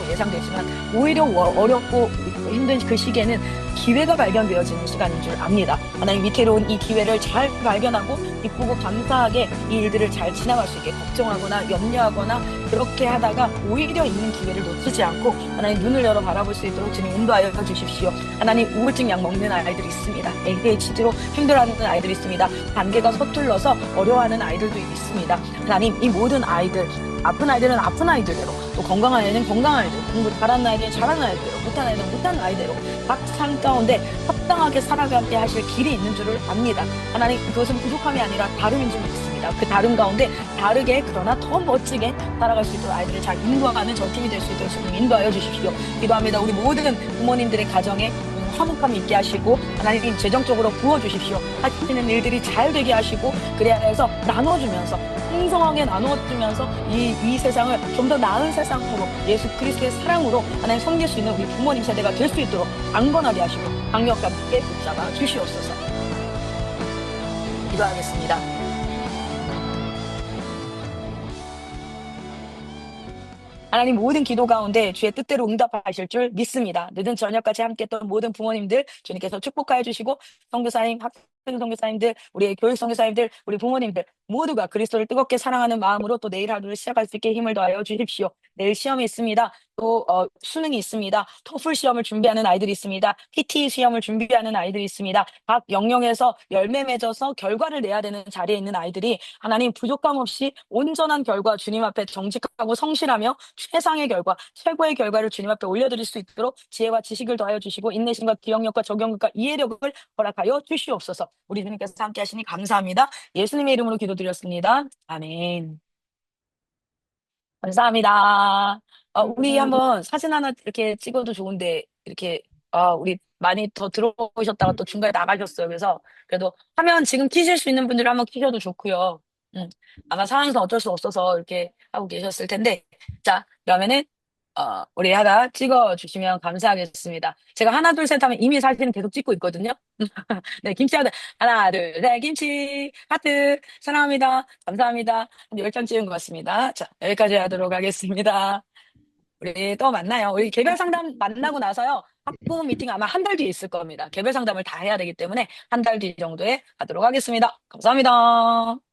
예상되지만 오히려 어렵고 힘든 그 시기에는 기회가 발견되어지는 시간인 줄 압니다. 하나님, 위태로운 이 기회를 잘 발견하고 기쁘고 감사하게 이 일들을 잘 지나갈 수 있게 걱정하거나 염려하거나 그렇게 하다가 오히려 있는 기회를 놓치지 않고 하나님 눈을 열어 바라볼 수 있도록 주님 인도하여 주십시오. 하나님, 우울증 약 먹는 아이들이 있습니다. ADHD로 힘들어하는 아이들이 있습니다. 관계가 서툴러서 어려워하는 아이들도 있습니다. 하나님, 이 모든 아이들, 아픈 아이들은 아픈 아이들대로, 또 건강한 아이들은 건강한 아이들, 공부 잘하는 아이들은 잘하는 아이들대로, 못하는 아이들은 못하는 아이대로 각 삶 가운데 합당하게 살아가게 하실 길이 있는 줄을 압니다. 하나님, 그것은 부족함이 아니라 다름인 줄 믿습니다. 그 다름 가운데 다르게 그러나 더 멋지게 살아갈 수 있도록 아이들을 잘 인도하는 저 팀이 될 수 있도록 주님 인도하여 주십시오. 기도합니다. 우리 모든 부모님들의 가정에 화목함이 있게 하시고 하나님 재정적으로 부어주십시오. 하시는 일들이 잘 되게 하시고 그래야 해서 나눠주면서 풍성하게 나누어주면서 이 세상을 좀 더 나은 세상으로 예수 그리스도의 사랑으로 하나님 섬길 수 있는 우리 부모님 세대가 될 수 있도록 강건하게 하시고 강력하게 붙잡아 주시옵소서. 기도하겠습니다. 하나님 모든 기도 가운데 주의 뜻대로 응답하실 줄 믿습니다. 늦은 저녁까지 함께했던 모든 부모님들 주님께서 축복하여 주시고 선교사님, 학생 선교사님들, 우리 교육 선교사님들, 우리 부모님들 모두가 그리스도를 뜨겁게 사랑하는 마음으로 또 내일 하루를 시작할 수 있게 힘을 더하여 주십시오. 내일 시험이 있습니다. 또 수능이 있습니다. 토플 시험을 준비하는 아이들이 있습니다. PT 시험을 준비하는 아이들이 있습니다. 각 영역에서 열매 맺어서 결과를 내야 되는 자리에 있는 아이들이 하나님 부족함 없이 온전한 결과 주님 앞에 정직하고 성실하며 최상의 결과, 최고의 결과를 주님 앞에 올려드릴 수 있도록 지혜와 지식을 더하여 주시고 인내심과 기억력과 적용력과 이해력을 허락하여 주시옵소서. 우리 주님께서 함께 하시니 감사합니다. 예수님의 이름으로 기도드렸습니다. 아멘. 감사합니다. 우리 한번 사진 하나 이렇게 찍어도 좋은데, 이렇게, 우리 많이 더 들어오셨다가 또 중간에 나가셨어요. 그래서, 그래도 화면 지금 키실 수 있는 분들 한번 키셔도 좋고요. 아마 상황상 어쩔 수 없어서 이렇게 하고 계셨을 텐데, 자, 그러면은, 우리 하나 찍어주시면 감사하겠습니다. 제가 하나, 둘, 셋 하면 이미 사진은 계속 찍고 있거든요. 네, 김치 하나, 둘, 셋, 김치, 하트, 사랑합니다. 감사합니다. 한 10장 찍은 것 같습니다. 자, 여기까지 하도록 하겠습니다. 우리 또 만나요. 우리 개별 상담 만나고 나서요. 학부모 미팅 아마 한 달 뒤에 있을 겁니다. 개별 상담을 다 해야 되기 때문에 한 달 뒤 정도에 하도록 하겠습니다. 감사합니다.